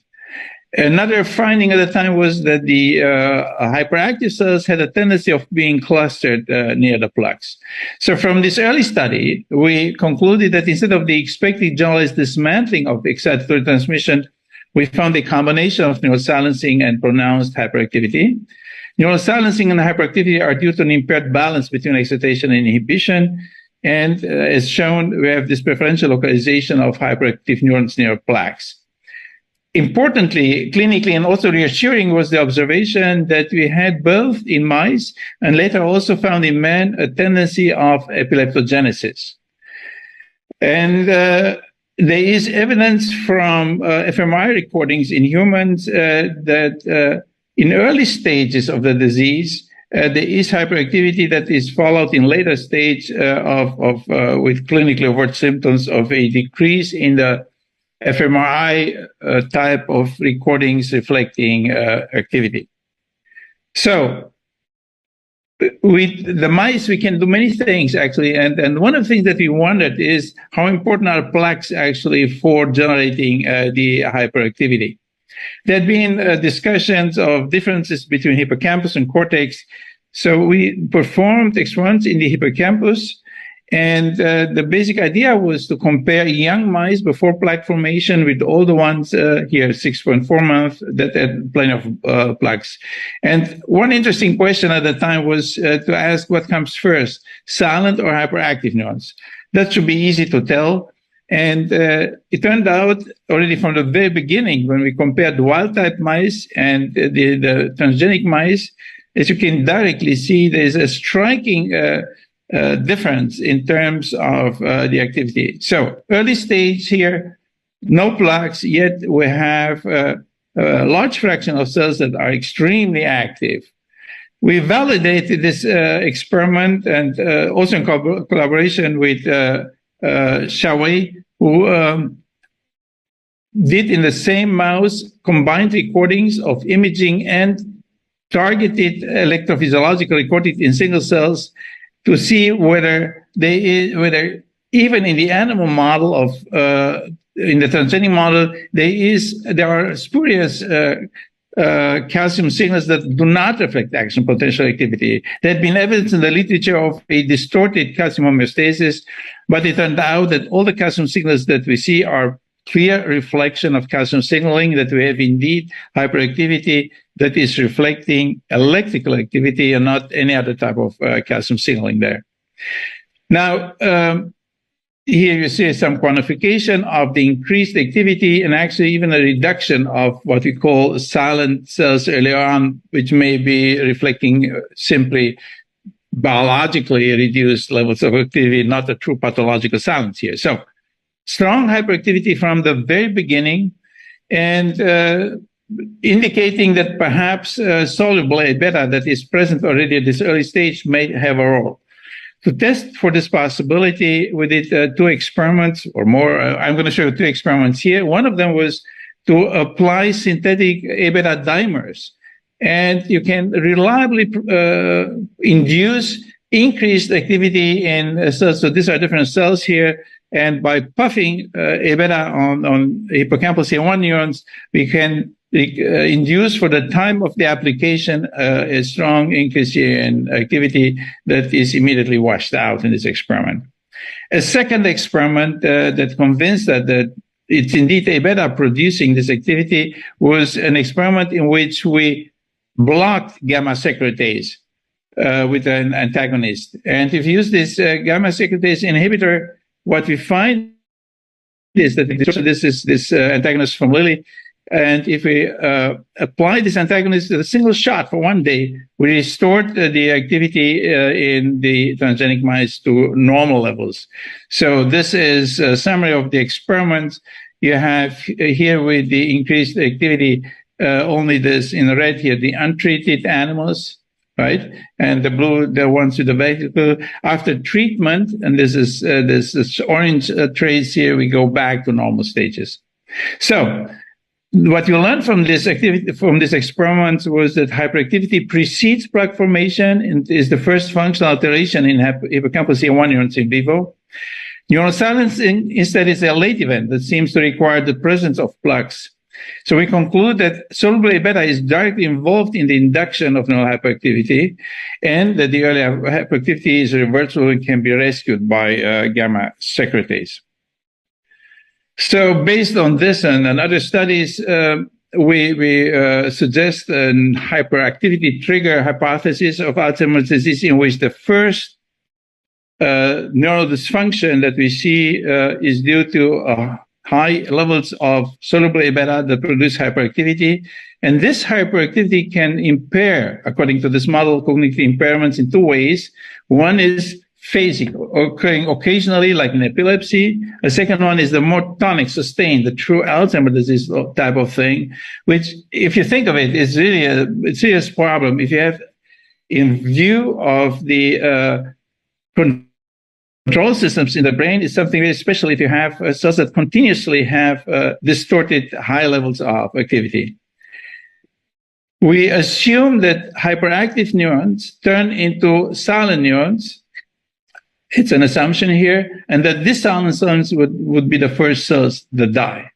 Another finding at the time was that the hyperactive cells had a tendency of being clustered near the plaques. So from this early study, we concluded that instead of the expected generalized dismantling of excitatory transmission, we found a combination of neurosilencing and pronounced hyperactivity. Neurosilencing and hyperactivity are due to an impaired balance between excitation and inhibition. And as shown, we have this preferential localization of hyperactive neurons near plaques. Importantly, clinically and also reassuring was the observation that we had both in mice and later also found in men a tendency of epileptogenesis. And there is evidence from fMRI recordings in humans that in early stages of the disease, there is hyperactivity that is followed in later stage with clinically overt symptoms of a decrease in the fMRI type of recordings reflecting activity. So with the mice, we can do many things, actually. And one of the things that we wondered is how important are plaques actually for generating the hyperactivity. There had been discussions of differences between hippocampus and cortex. So we performed experiments in the hippocampus. And the basic idea was to compare young mice before plaque formation with all the ones here, 6.4 months, that had plenty of plaques. And one interesting question at the time was to ask what comes first, silent or hyperactive neurons. That should be easy to tell. And it turned out already from the very beginning, when we compared wild-type mice and the transgenic mice, as you can directly see, there's a striking difference in terms of the activity. So early stage here, no plaques, yet we have a large fraction of cells that are extremely active. We validated this experiment and also in collaboration with Xiaowei, who did in the same mouse combined recordings of imaging and targeted electrophysiological recordings in single cells to see whether even in the animal model of in the transgenic model there are spurious calcium signals that do not reflect action potential activity. There had been evidence in the literature of a distorted calcium homeostasis, but it turned out that all the calcium signals that we see are clear reflection of calcium signaling, that we have indeed hyperactivity that is reflecting electrical activity and not any other type of calcium signaling there. Now, here you see some quantification of the increased activity and actually even a reduction of what we call silent cells earlier on, which may be reflecting simply biologically reduced levels of activity, not a true pathological silence here. So strong hyperactivity from the very beginning and indicating that perhaps soluble A-beta that is present already at this early stage may have a role. To test for this possibility, we did 2 experiments or more. I'm going to show you 2 experiments here. One of them was to apply synthetic A-beta dimers. And you can reliably induce increased activity in cells. So these are different cells here And by puffing A-beta on hippocampal C1 neurons, we can induce for the time of the application a strong increase in activity that is immediately washed out in this experiment. A second experiment that convinced that it's indeed A-beta producing this activity was an experiment in which we blocked gamma secretase with an antagonist. And if you use this gamma secretase inhibitor, what we find is that this antagonist from Lilly, and if we apply this antagonist with a single shot for 1 day, we restored the activity in the transgenic mice to normal levels. So this is a summary of the experiments. You have here with the increased activity, only this in red here, the untreated animals, right? And the blue, the ones with the vehicle. After treatment, and this is orange trace here, we go back to normal stages. So what you learned from this activity, from this experiment, was that hyperactivity precedes plaque formation and is the first functional alteration in hippocampal C1 neurons in vivo. Neural silence instead is a late event that seems to require the presence of plaques. So we conclude that soluble A-beta is directly involved in the induction of neural hyperactivity, and that the early hyperactivity is reversible and can be rescued by gamma secretase. So based on this and other studies, we suggest a hyperactivity trigger hypothesis of Alzheimer's disease in which the first neural dysfunction that we see is due to high levels of soluble A-beta that produce hyperactivity. And this hyperactivity can impair, according to this model, cognitive impairments in two ways. One is phasic, occurring occasionally, like in epilepsy. A second one is the more tonic, sustained, the true Alzheimer's disease type of thing, which, if you think of it, is really a serious problem. If you have, in view of the control systems in the brain, is something very special if you have cells that continuously have distorted high levels of activity. We assume that hyperactive neurons turn into silent neurons. It's an assumption here, and that these silent cells would be the first cells that die.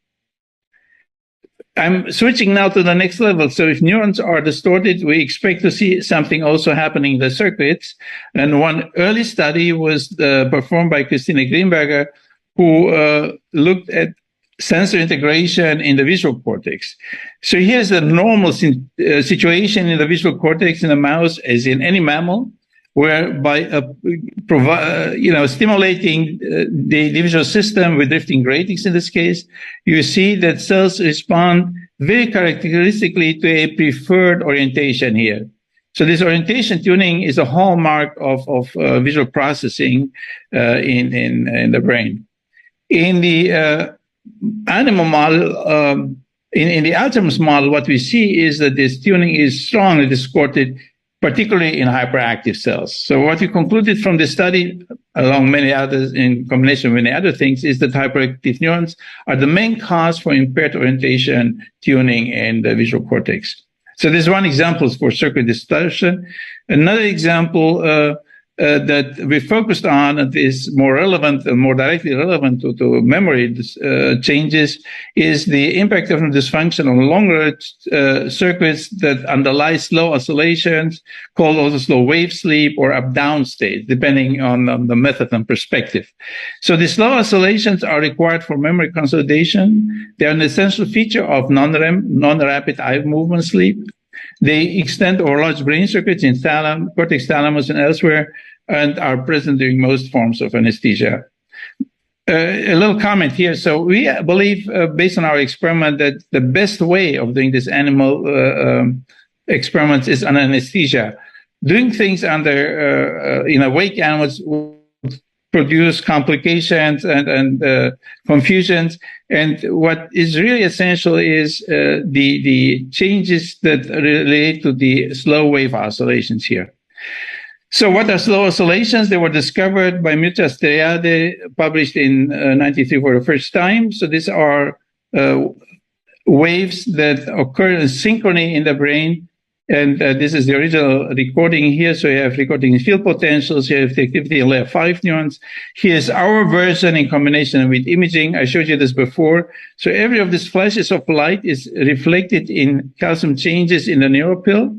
I'm switching now to the next level. So if neurons are distorted, we expect to see something also happening in the circuits. And one early study was performed by Grienberger, who looked at sensor integration in the visual cortex. So here's the normal situation in the visual cortex in a mouse, as in any mammal, where by stimulating the visual system with drifting gratings in this case, you see that cells respond very characteristically to a preferred orientation here. So this orientation tuning is a hallmark of visual processing in the brain. In the animal model, in the Alzheimer's model, what we see is that this tuning is strongly distorted, particularly in hyperactive cells. So what we concluded from this study, along many others, in combination with many other things, is that hyperactive neurons are the main cause for impaired orientation tuning in the visual cortex. So there's one example for circuit distortion. Another example that we focused on that is more relevant and more directly relevant to memory changes is the impact of dysfunction on longer circuits that underlie slow oscillations, called also slow wave sleep or up-down state, depending on the method and perspective. So the slow oscillations are required for memory consolidation. They're an essential feature of non-REM, non-rapid eye movement sleep. They extend over large brain circuits in cortex, thalamus, and elsewhere, and are present during most forms of anesthesia. A little comment here. So we believe, based on our experiment, that the best way of doing this animal experiments is on anesthesia. Doing things under in awake animals would produce complications and confusions. And what is really essential is the changes that relate to the slow wave oscillations here. So what are slow oscillations? They were discovered by Mircea Steriade, published in 93 for the first time. So these are waves that occur in synchrony in the brain And this is the original recording here. So you have recording in field potentials. You have the activity in layer 5 neurons. Here's our version in combination with imaging. I showed you this before. So every of these flashes of light is reflected in calcium changes in the neuropil.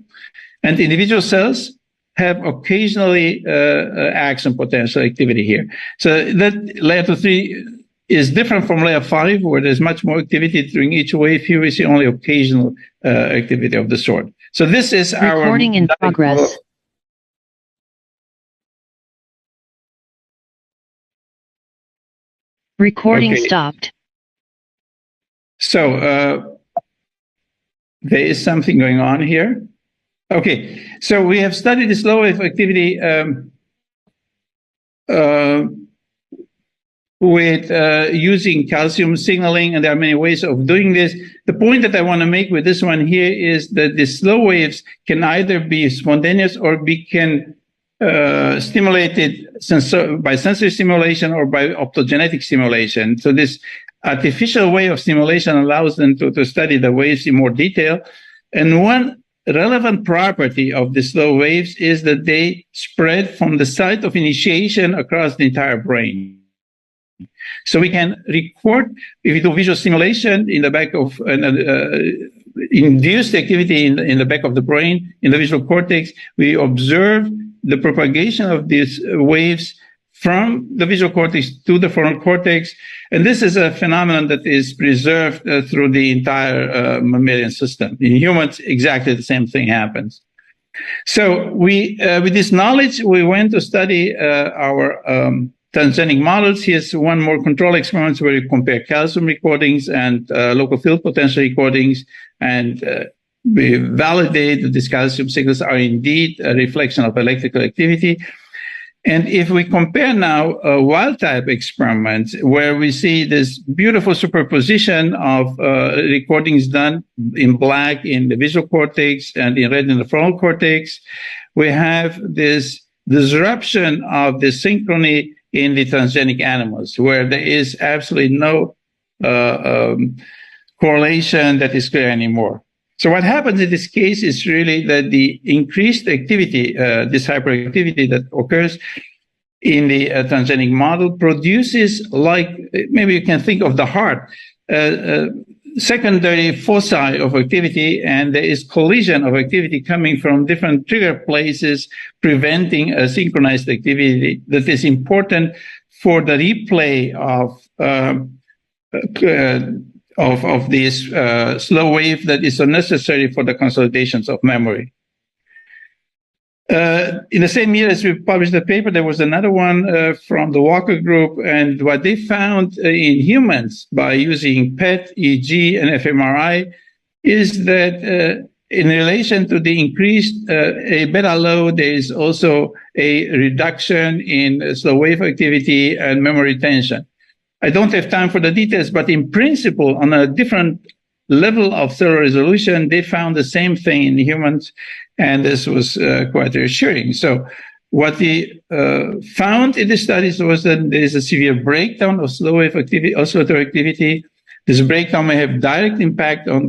And individual cells have occasionally action potential activity here. So that layer 2-3 is different from layer 5, where there's much more activity during each wave. Here we see only occasional activity of the sort. So this is our recording in progress. Recording stopped. So there is something going on here. Okay, so we have studied this low wave activity with using calcium signaling, and there are many ways of doing this. The point that I want to make with this one here is that the slow waves can either be spontaneous or be stimulated by sensory stimulation or by optogenetic stimulation. So this artificial way of stimulation allows them to study the waves in more detail. And one relevant property of the slow waves is that they spread from the site of initiation across the entire brain. So we can record, if we do visual stimulation in the back of, induced activity in the back of the brain, in the visual cortex, we observe the propagation of these waves from the visual cortex to the frontal cortex. And this is a phenomenon that is preserved through the entire mammalian system. In humans, exactly the same thing happens. So we, with this knowledge, we went to study our transgenic models. Here's one more control experiment where you compare calcium recordings and local field potential recordings, and we validate that these calcium signals are indeed a reflection of electrical activity. And if we compare now wild type experiments where we see this beautiful superposition of recordings done in black in the visual cortex and in red in the frontal cortex, we have this disruption of the synchrony in the transgenic animals, where there is absolutely no correlation that is clear anymore. So what happens in this case is really that the increased activity, this hyperactivity that occurs in the transgenic model produces, like maybe you can think of the heart, secondary foci of activity, and there is collision of activity coming from different trigger places, preventing a synchronized activity that is important for the replay of this slow wave that is so necessary for the consolidations of memory. In the same year as we published the paper, there was another one from the Walker group, and what they found in humans by using PET, EEG, and fMRI is that in relation to the increased A beta load, there is also a reduction in slow wave activity and memory retention. I don't have time for the details, but in principle, on a different level of cellular resolution, they found the same thing in humans, and this was quite reassuring. So what we found in the studies was that there is a severe breakdown of slow wave activity, oscillatory activity. This breakdown may have direct impact on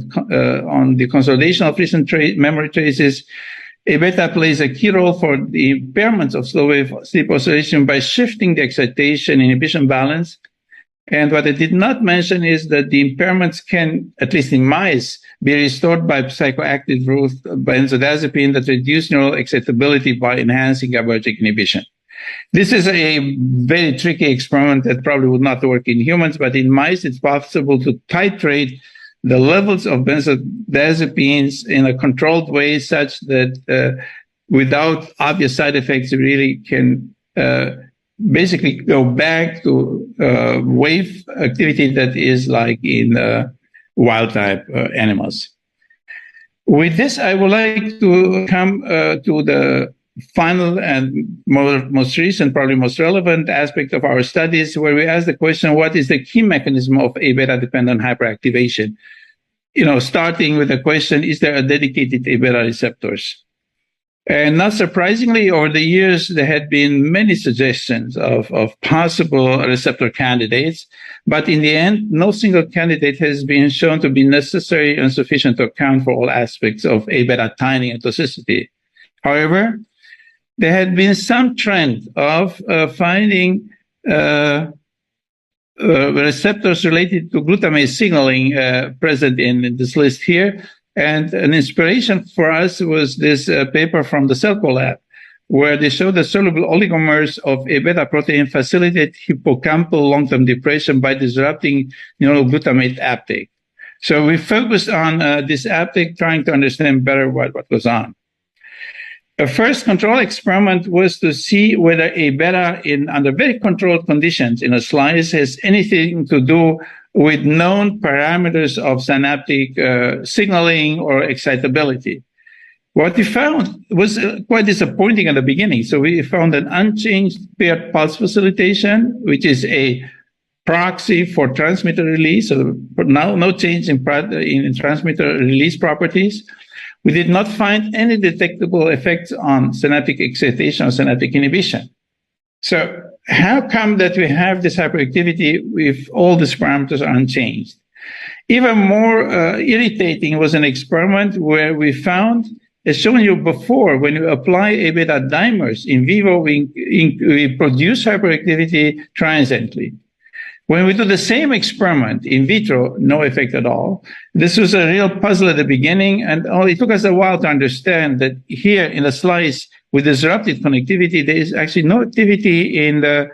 the consolidation of recent memory traces. A beta plays a key role for the impairments of slow wave sleep oscillation by shifting the excitation inhibition balance. And what I did not mention is that the impairments can, at least in mice, be restored by psychoactive route benzodiazepine that reduce neural excitability by enhancing GABAergic inhibition. This is a very tricky experiment that probably would not work in humans, but in mice, it's possible to titrate the levels of benzodiazepines in a controlled way such that without obvious side effects, you really can basically go back to wave activity that is like in wild type animals. With this, I would like to come to the final and most recent, probably most relevant aspect of our studies, where we ask the question, what is the key mechanism of A beta dependent hyperactivation? You know, starting with the question, is there a dedicated A beta receptors? And not surprisingly, over the years, there had been many suggestions of possible receptor candidates. But in the end, no single candidate has been shown to be necessary and sufficient to account for all aspects of A-beta timing and toxicity. However, there had been some trend of finding receptors related to glutamate signaling present in this list here. And an inspiration for us was this paper from the Cellco lab, where they showed that soluble oligomers of A-beta protein facilitate hippocampal long-term depression by disrupting neural glutamate uptake. So we focused on this uptake, trying to understand better what goes on. A first control experiment was to see whether A-beta under very controlled conditions in a slice has anything to do with known parameters of synaptic signaling or excitability. What we found was quite disappointing at the beginning. So we found an unchanged paired pulse facilitation, which is a proxy for transmitter release. So now no change in transmitter release properties. We did not find any detectable effects on synaptic excitation or synaptic inhibition. So how come that we have this hyperactivity if all these parameters are unchanged? Even more irritating was an experiment where we found, as shown you before, when you apply A-beta dimers in vivo, we produce hyperactivity transiently. When we do the same experiment in vitro, no effect at all. This was a real puzzle at the beginning, and it took us a while to understand that here in the slice with disrupted connectivity, there is actually no activity in the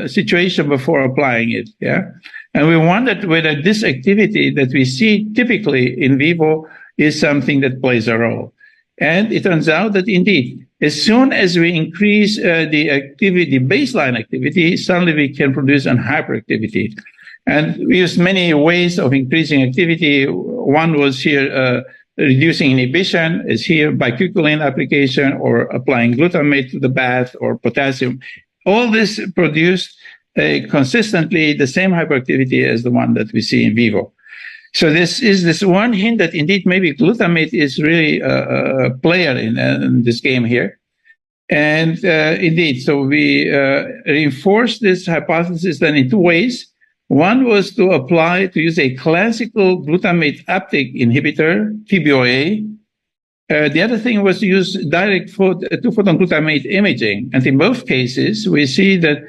situation before applying it. Yeah, and we wondered whether this activity that we see typically in vivo is something that plays a role. And it turns out that indeed, as soon as we increase the activity, baseline activity, suddenly we can produce an hyperactivity. And we used many ways of increasing activity. One was here reducing inhibition, is here bicuculin application or applying glutamate to the bath or potassium. All this produced consistently the same hyperactivity as the one that we see in vivo. So this is this one hint that indeed maybe glutamate is really a player in this game here. And indeed, so we reinforced this hypothesis then in two ways. One was to use a classical glutamate uptake inhibitor, TBOA. The other thing was to use direct two-photon glutamate imaging. And in both cases, we see that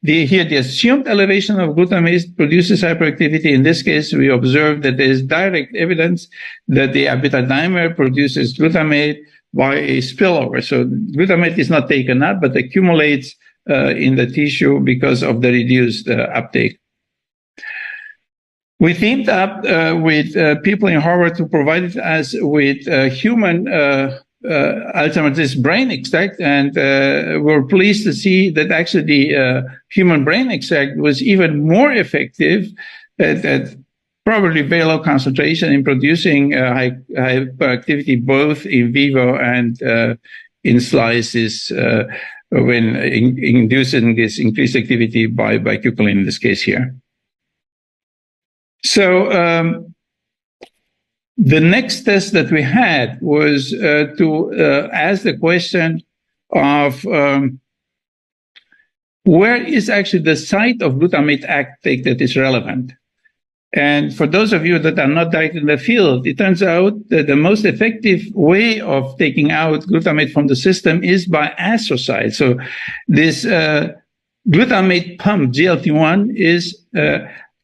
the assumed elevation of glutamate produces hyperactivity. In this case, we observed that there is direct evidence that the A-beta dimer produces glutamate by a spillover. So glutamate is not taken up, but accumulates in the tissue because of the reduced uptake. We teamed up with people in Harvard who provided us with human Alzheimer's disease brain extract, and we're pleased to see that actually the human brain extract was even more effective at probably very low concentration in producing hyperactivity both in vivo and in slices when inducing this increased activity by bicuculin in this case here. So the next test that we had was to ask the question of where is actually the site of glutamate uptake that is relevant. And for those of you that are not directly in the field, it turns out that the most effective way of taking out glutamate from the system is by astrocyte. So this glutamate pump, GLT1, is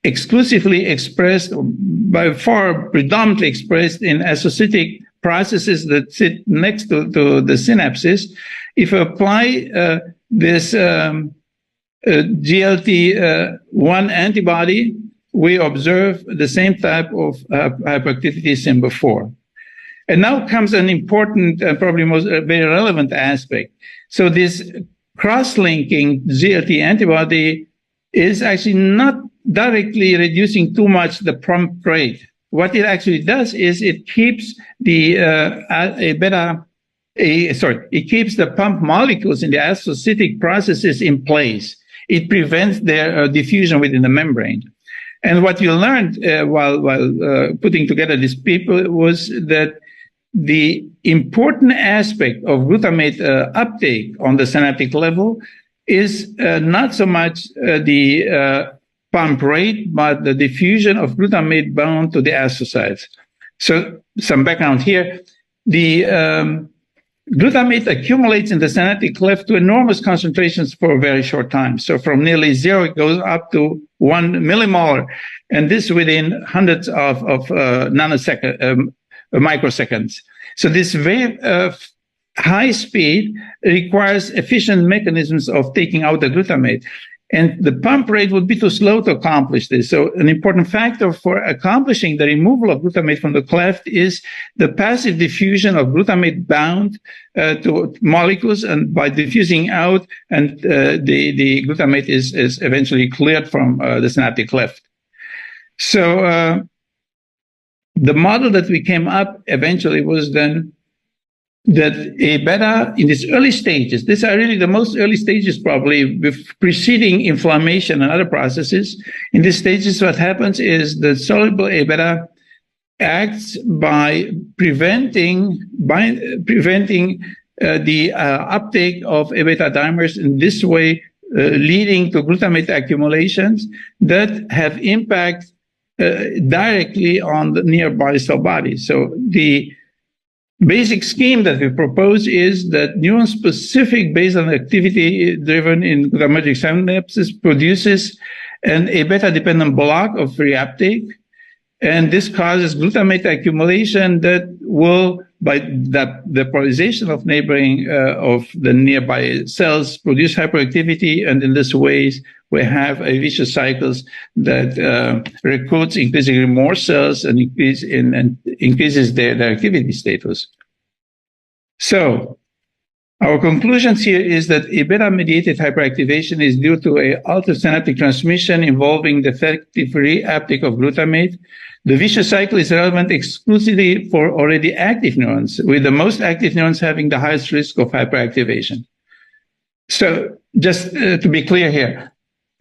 exclusively expressed, by far predominantly expressed in astrocytic processes that sit next to the synapses. If you apply this GLT1 antibody, we observe the same type of hyperactivity seen before. And now comes an important and probably most very relevant aspect. So this cross-linking GLT antibody is actually not directly reducing too much the pump rate. What it actually does is it keeps the it keeps the pump molecules in the astrocytic processes in place. It prevents their diffusion within the membrane. And what you learned while putting together these people was that the important aspect of glutamate uptake on the synaptic level is not so much the pump rate, but the diffusion of glutamate bound to the astrocytes. So some background here. The glutamate accumulates in the synaptic cleft to enormous concentrations for a very short time. So from nearly zero, it goes up to 1 millimolar, and this within hundreds of microseconds. So this very high speed requires efficient mechanisms of taking out the glutamate. And the pump rate would be too slow to accomplish this. So an important factor for accomplishing the removal of glutamate from the cleft is the passive diffusion of glutamate bound to molecules, and by diffusing out, and the glutamate is eventually cleared from the synaptic cleft. So the model that we came up eventually was then that A beta in these early stages, these are really the most early stages probably preceding inflammation and other processes. In these stages, what happens is the soluble A beta acts by preventing the uptake of A beta dimers, in this way leading to glutamate accumulations that have impact directly on the nearby cell body. So the basic scheme that we propose is that neuron-specific based on activity driven in glutamatergic synapses produces an A beta-dependent block of free uptake, and this causes glutamate accumulation that will, by that the polarization of neighboring of the nearby cells, produce hyperactivity, and in this ways we have a vicious cycles that recruits increasingly more cells and increases their activity status. So our conclusions here is that A beta-mediated hyperactivation is due to a altered synaptic transmission involving defective reuptake of glutamate. The vicious cycle is relevant exclusively for already active neurons, with the most active neurons having the highest risk of hyperactivation. So just to be clear here,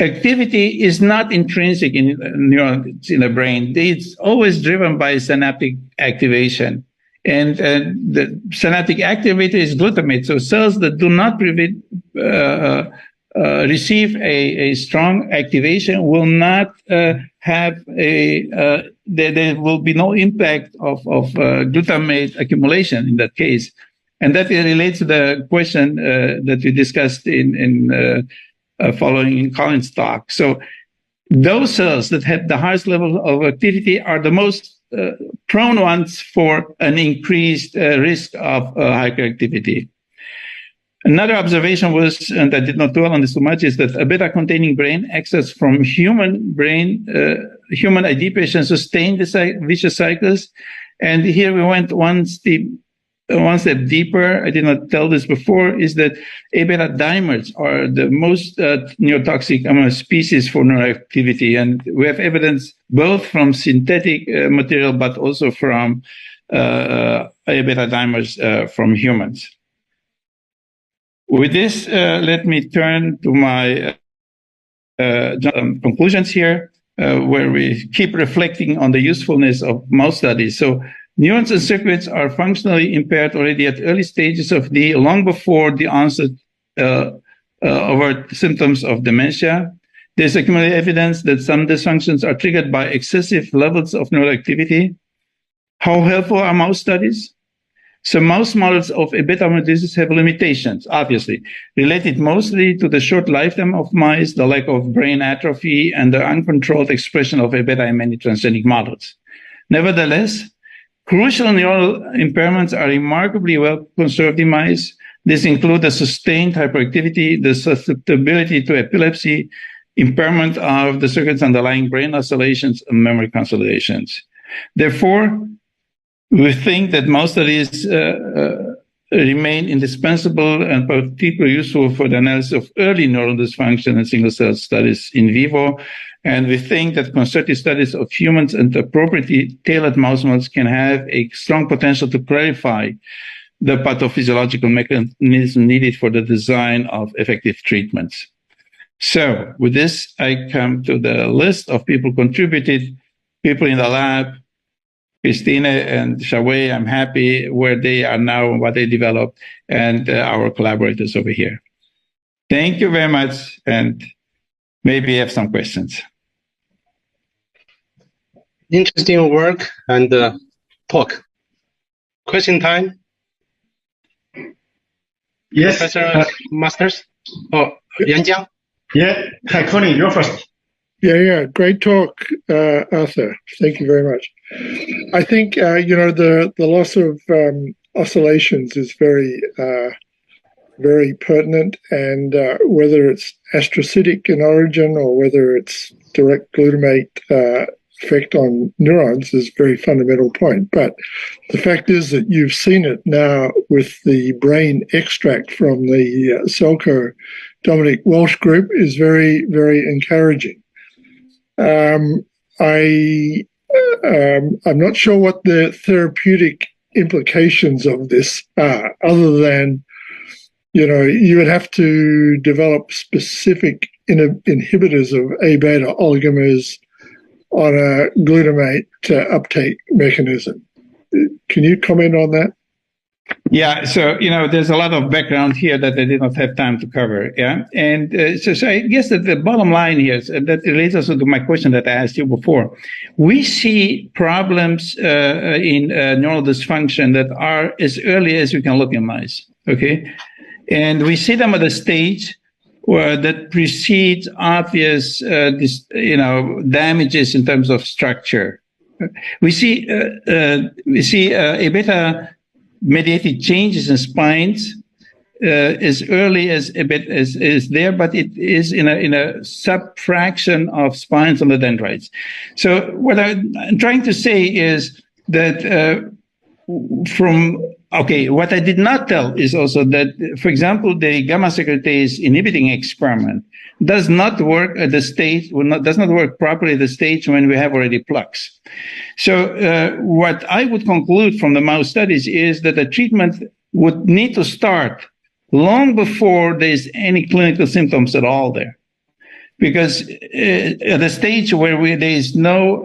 activity is not intrinsic in neurons in the brain. It's always driven by synaptic activation. And the synaptic activator is glutamate. So cells that do not receive a strong activation will not have there will be no impact of glutamate accumulation in that case. And that relates to the question that we discussed in following in Colin's talk. So those cells that have the highest level of activity are the most prone ones for an increased risk of hyperactivity. Another observation was, and I did not dwell on this too much, is that a beta-containing brain access from human ID patients sustain the vicious cycles. And here we went one step deeper. I did not tell this before, is that A beta dimers are the most neurotoxic among species for neuroactivity. And we have evidence both from synthetic material, but also from A beta dimers from humans. With this, let me turn to my conclusions here, where we keep reflecting on the usefulness of mouse studies. So neurons and circuits are functionally impaired already at early stages of long before the onset overt symptoms of dementia. There's accumulated evidence that some dysfunctions are triggered by excessive levels of neural activity. How helpful are mouse studies? So mouse models of A beta disease have limitations, obviously, related mostly to the short lifetime of mice, the lack of brain atrophy, and the uncontrolled expression of A beta in many transgenic models. Nevertheless, crucial neural impairments are remarkably well conserved in mice. This includes the sustained hyperactivity, the susceptibility to epilepsy, impairment of the circuits underlying brain oscillations, and memory consolidations. Therefore, we think that mouse studies remain indispensable and particularly useful for the analysis of early neural dysfunction and single-cell studies in vivo. And we think that concerted studies of humans and appropriately tailored mouse models can have a strong potential to clarify the pathophysiological mechanism needed for the design of effective treatments. So with this, I come to the list of people contributed, people in the lab, Christina and Xiaowei, I'm happy where they are now and what they developed, and our collaborators over here. Thank you very much, and maybe you have some questions. Interesting work and talk. Question time? Yes. Professor Masters? Oh, Yanjiang? Yeah. Hi, Colin, you're first. Yeah. Great talk, Arthur. Thank you very much. I think, the loss of oscillations is very pertinent, and whether it's astrocytic in origin or whether it's direct glutamate effect on neurons is a very fundamental point. But the fact is that you've seen it now with the brain extract from the Selco Dominic Walsh group is very, very encouraging. I'm not sure what the therapeutic implications of this are, other than, you would have to develop specific inhibitors of A-beta oligomers on a glutamate uptake mechanism. Can you comment on that? Yeah, so, there's a lot of background here that I did not have time to cover, yeah? And so I guess that the bottom line here, and that relates also to my question that I asked you before. We see problems in neural dysfunction that are as early as we can look in mice, okay? And we see them at a stage where that precedes obvious, damages in terms of structure. We see A-beta mediated changes in spines as early as is there, but it is in a sub-fraction of spines on the dendrites. So what I'm trying to say is that what I did not tell is also that, for example, the gamma secretase inhibiting experiment does not work at the stage, does not work properly at the stage when we have already plaques. So what I would conclude from the mouse studies is that the treatment would need to start long before there's any clinical symptoms at all there. Because at the stage where there is no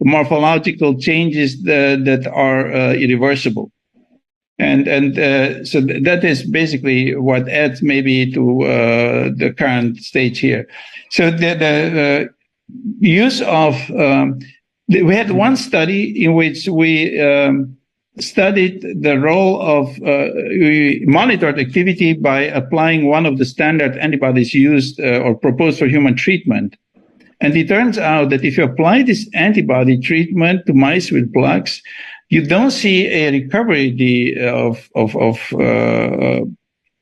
morphological changes that are irreversible. And so that is basically what adds maybe to the current stage here. So the use of we had one study in which we studied the role of we monitored activity by applying one of the standard antibodies used or proposed for human treatment. And it turns out that if you apply this antibody treatment to mice with plaques, you don't see a recovery of the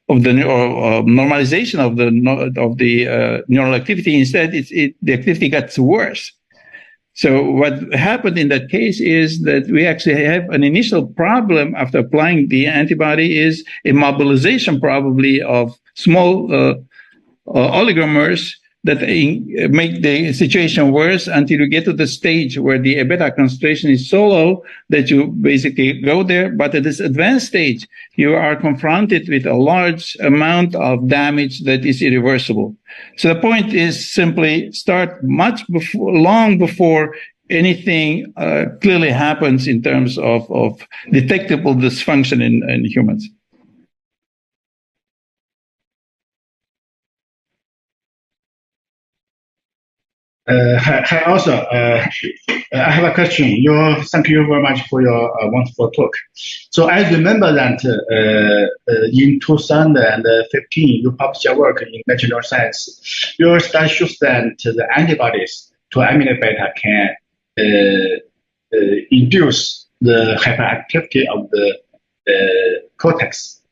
normalization of the neural activity. Instead, the activity gets worse. So what happened in that case is that we actually have an initial problem after applying the antibody is a mobilization probably of small oligomers that make the situation worse until you get to the stage where the A-beta concentration is so low that you basically go there. But at this advanced stage, you are confronted with a large amount of damage that is irreversible. So the point is simply start long before anything clearly happens in terms of detectable dysfunction in humans. Also, I have a question. Thank you very much for your wonderful talk. So I remember that in 2015, you published your work in Nature Neuroscience. Your study shows that the antibodies to amyloid beta can induce the hyperactivity of the cortex.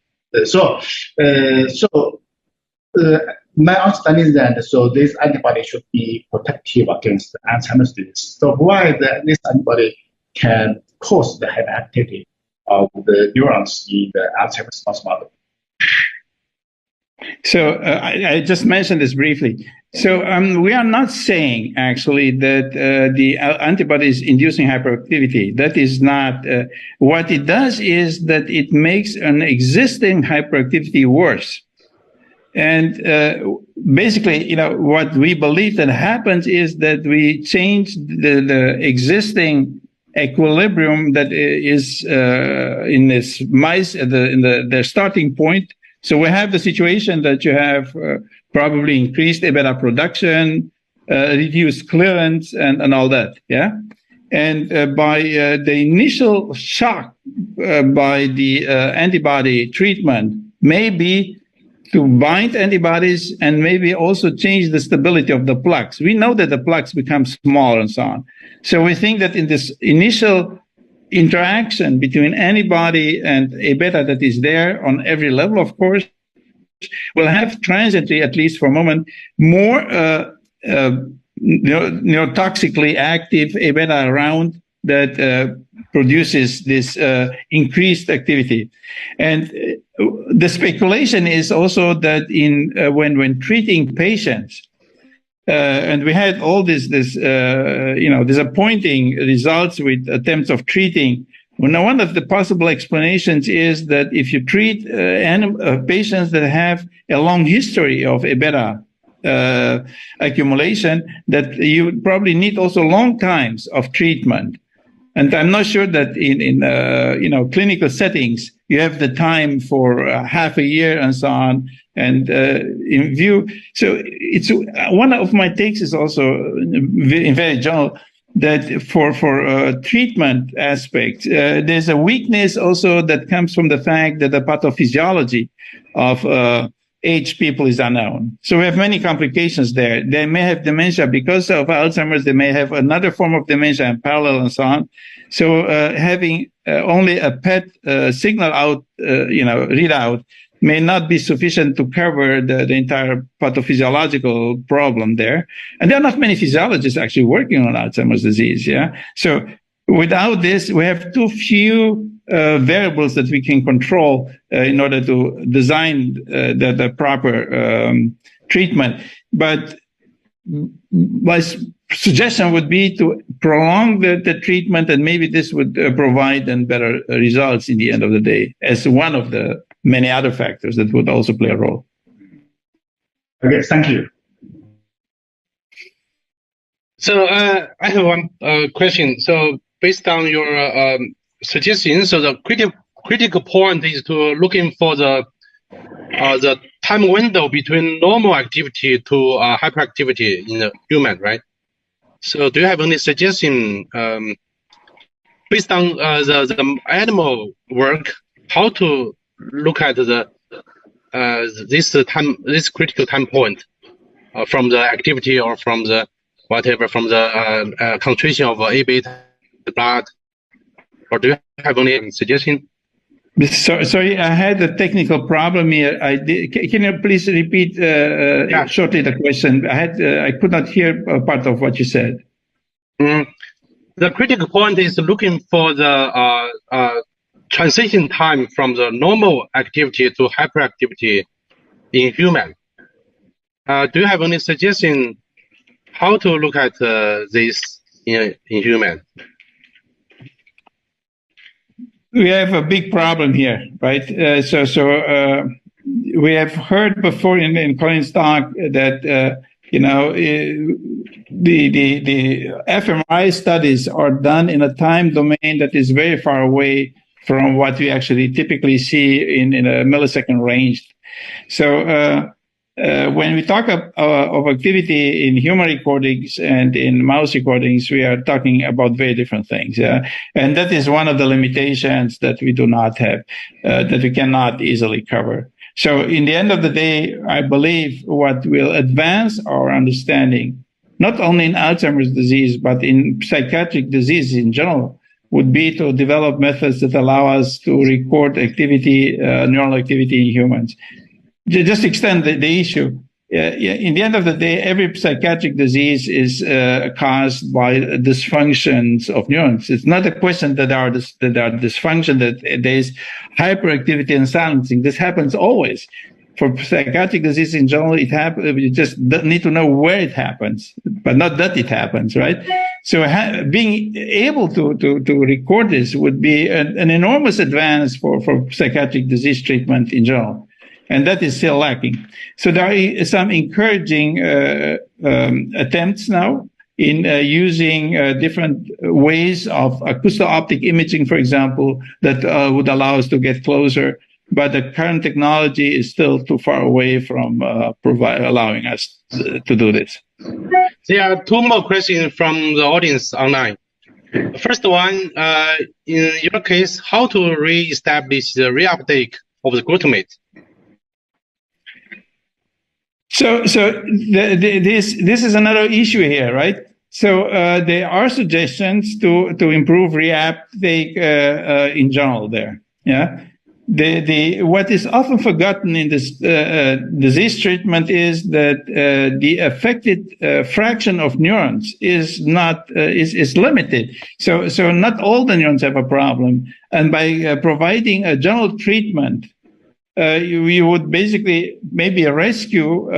My understanding is that this antibody should be protective against Alzheimer's disease. So why this antibody can cause the hyperactivity of the neurons in the Alzheimer's mouse model? So I just mentioned this briefly. So we are not saying actually that the antibody is inducing hyperactivity. That is not. What it does is that it makes an existing hyperactivity worse. And basically, what we believe that happens is that we change the existing equilibrium that is in this mice at their starting point. So we have the situation that you have probably increased A-beta production, reduced clearance, and all that. Yeah. And by the initial shock by the antibody treatment, maybe to bind antibodies and maybe also change the stability of the plaques. We know that the plaques become smaller and so on. So we think that in this initial interaction between antibody and A-beta that is there on every level, of course, will have transiently, at least for a moment, more neurotoxically active A-beta around that produces this increased activity. And the speculation is also that when treating patients, and we had all this disappointing results with attempts of treating. Now, one of the possible explanations is that if you treat patients that have a long history of A-beta accumulation, that you probably need also long times of treatment. And I'm not sure that in clinical settings you have the time for half a year and so on. And in view, so it's one of my takes is also in very general that for treatment aspect, there's a weakness also that comes from the fact that the pathophysiology of aged people is unknown. So we have many complications there. They may have dementia because of Alzheimer's. They may have another form of dementia in parallel and so on. So having only a PET signal out, readout may not be sufficient to cover the entire pathophysiological problem there. And there are not many physiologists actually working on Alzheimer's disease. Yeah. So without this, we have too few variables that we can control in order to design the proper treatment. But my suggestion would be to prolong the treatment, and maybe this would provide then better results in the end of the day as one of the many other factors that would also play a role. Okay, thank you. So I have one question. So based on your suggestion, so the critical point is to looking for the time window between normal activity to hyperactivity in the human, right? So do you have any suggestion based on the animal work, how to look at this critical time point from the activity or from the whatever, from the concentration of A-beta blood, or do you have any suggestion? Sorry, I had a technical problem here. Can you please repeat shortly the question? I could not hear part of what you said. The critical point is looking for the transition time from the normal activity to hyperactivity in human. Do you have any suggestion how to look at this in human? We have a big problem here, right? So we have heard before in Colin's talk that the fMRI studies are done in a time domain that is very far away from what we actually typically see in a millisecond range. So when we talk of activity in human recordings and in mouse recordings, we are talking about very different things. Yeah? And that is one of the limitations that we do not have, that we cannot easily cover. So in the end of the day, I believe what will advance our understanding, not only in Alzheimer's disease, but in psychiatric disease in general, would be to develop methods that allow us to record activity, neural activity in humans. Just extend the issue. In the end of the day, every psychiatric disease is caused by dysfunctions of neurons. It's not a question that there are dysfunction, that there is hyperactivity and silencing. This happens always. For psychiatric disease in general, it happens. You just need to know where it happens, but not that it happens, right? So being able to record this would be an enormous advance for psychiatric disease treatment in general. And that is still lacking. So there are some encouraging attempts now in using different ways of acousto-optic imaging, for example, that would allow us to get closer. But the current technology is still too far away from allowing us to do this. There are two more questions from the audience online. First one, in your case, how to re-establish the reuptake of the glutamate? So this is another issue here, right? So there are suggestions to improve reuptake in general there. Yeah. What is often forgotten in this disease treatment is that the affected fraction of neurons is limited. So not all the neurons have a problem, and by providing a general treatment, you would basically maybe rescue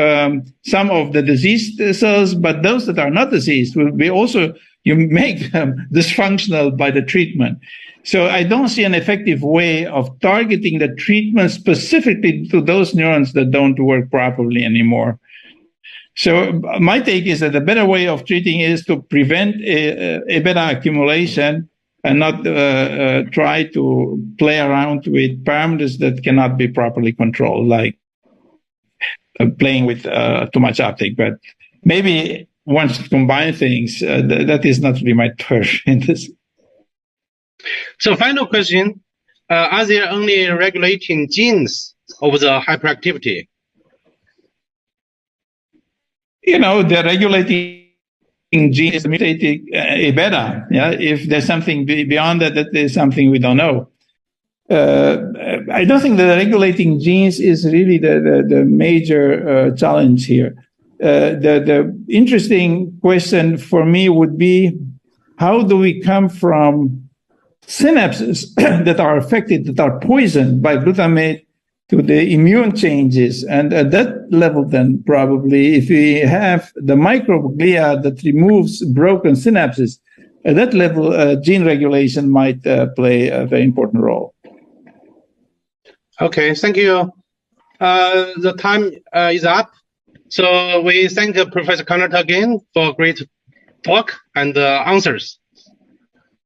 some of the diseased cells, but those that are not diseased will be also, you make them dysfunctional by the treatment. So I don't see an effective way of targeting the treatment specifically to those neurons that don't work properly anymore. So my take is that the better way of treating is to prevent a beta accumulation and not try to play around with parameters that cannot be properly controlled, like playing with too much uptake. But maybe once you combine things, that is not really my turf in this. So final question, are there only regulating genes of the hyperactivity? The regulating gene is mutating A beta. Yeah, if there's something beyond that there's something we don't know. I don't think that the regulating genes is really the major challenge here. The interesting question for me would be, how do we come from synapses that are affected, that are poisoned by glutamate, to the immune changes? And at that level, then probably if we have the microglia that removes broken synapses, at that level, gene regulation might play a very important role. Okay, thank you. The time is up. So we thank Professor Konnerth again for great talk and answers.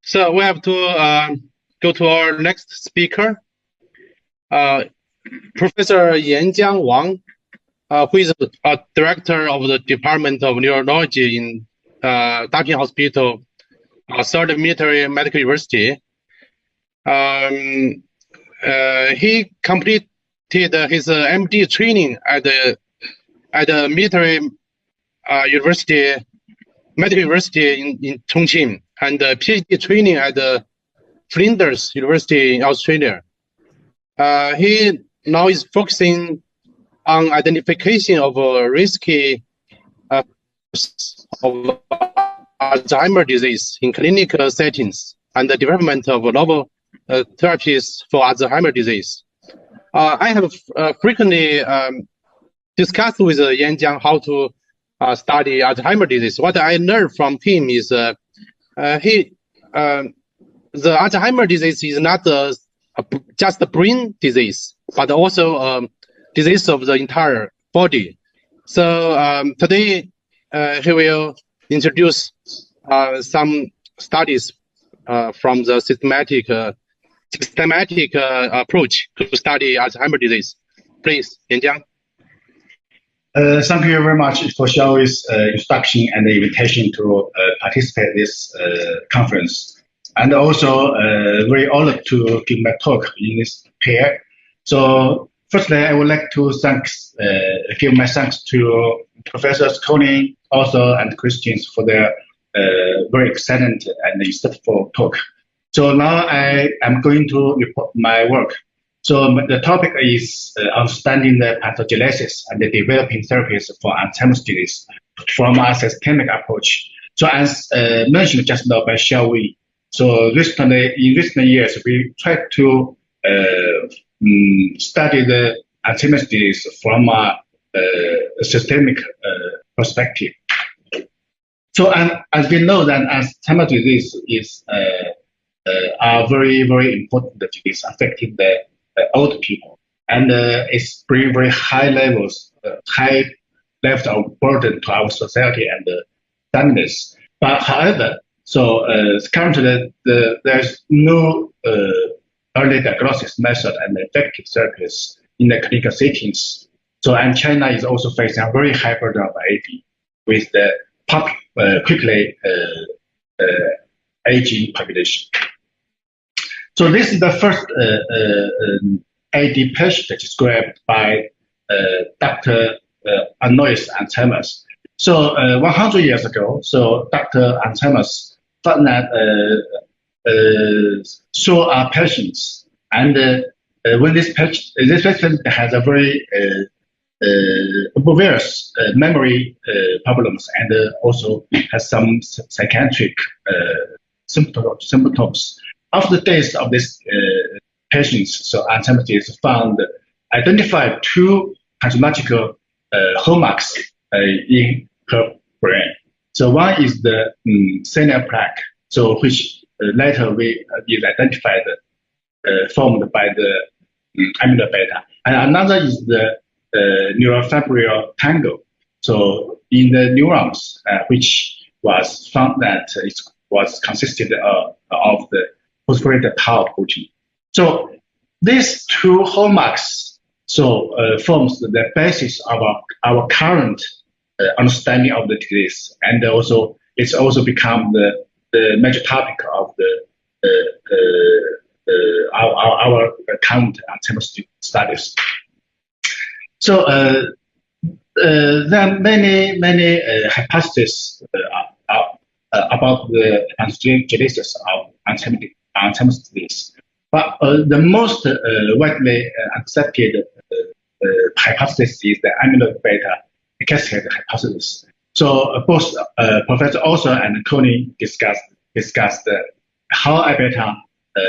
So we have to go to our next speaker, Professor Yanjiang Wang, who is a director of the Department of Neurology in Daping Hospital, Third Military Medical University. He completed his MD training at the military university, medical university in Chongqing, and PhD training at the Flinders University in Australia. He now is focusing on identification of risky of Alzheimer disease in clinical settings and the development of novel therapies for Alzheimer disease. I have frequently discussed with Yanjiang how to study Alzheimer disease. What I learned from him is the Alzheimer disease is not just a brain disease, but also disease of the entire body. So today he will introduce some studies from the systematic approach to study Alzheimer disease. Please, Yanjiang. Thank you very much for Xiaowei's introduction and the invitation to participate in this conference. And also very honored to give my talk in this pair. So firstly, I would like to give my thanks to Professors Colin also and Christians for their very excellent and insightful talk. So now I am going to report my work. So the topic is understanding the pathogenesis and the developing therapies for Alzheimer's disease from a systemic approach. So as mentioned just now by Xiaowei, so in recent years, we tried to study the Alzheimer's disease from a systemic perspective. So as we know that Alzheimer's disease is a very, very important disease affecting the old people, and it's very, very high levels, high level of burden to our society and families. But however, so currently there's no early diagnosis method and effective therapies in the clinical settings. So, and China is also facing a very high burden of AD with the quickly aging population. So this is the first AD patient described by Dr. Konnerth and Chen. So 100 years ago, so Dr. Alzheimer's found that saw patients, and when this patient has a very obvious memory problems and also has some psychiatric symptoms. After days of this patients, so Alzheimer's disease identified two pathological hallmarks in her brain. So one is the senile plaque, so which later is identified formed by the amyloid beta, and another is the neurofibril tangle. So in the neurons, which was found that it was consisted of the phosphorylated tau protein. So these two hallmarks forms the basis of our current understanding of the disease, and also it's also become the major topic of our current Alzheimer's studies. So there are many hypotheses about the pathogenesis of Alzheimer's disease, but the most widely accepted hypothesis is the amyloid beta cascade hypothesis. So both Professor Olson and Colin discussed how A beta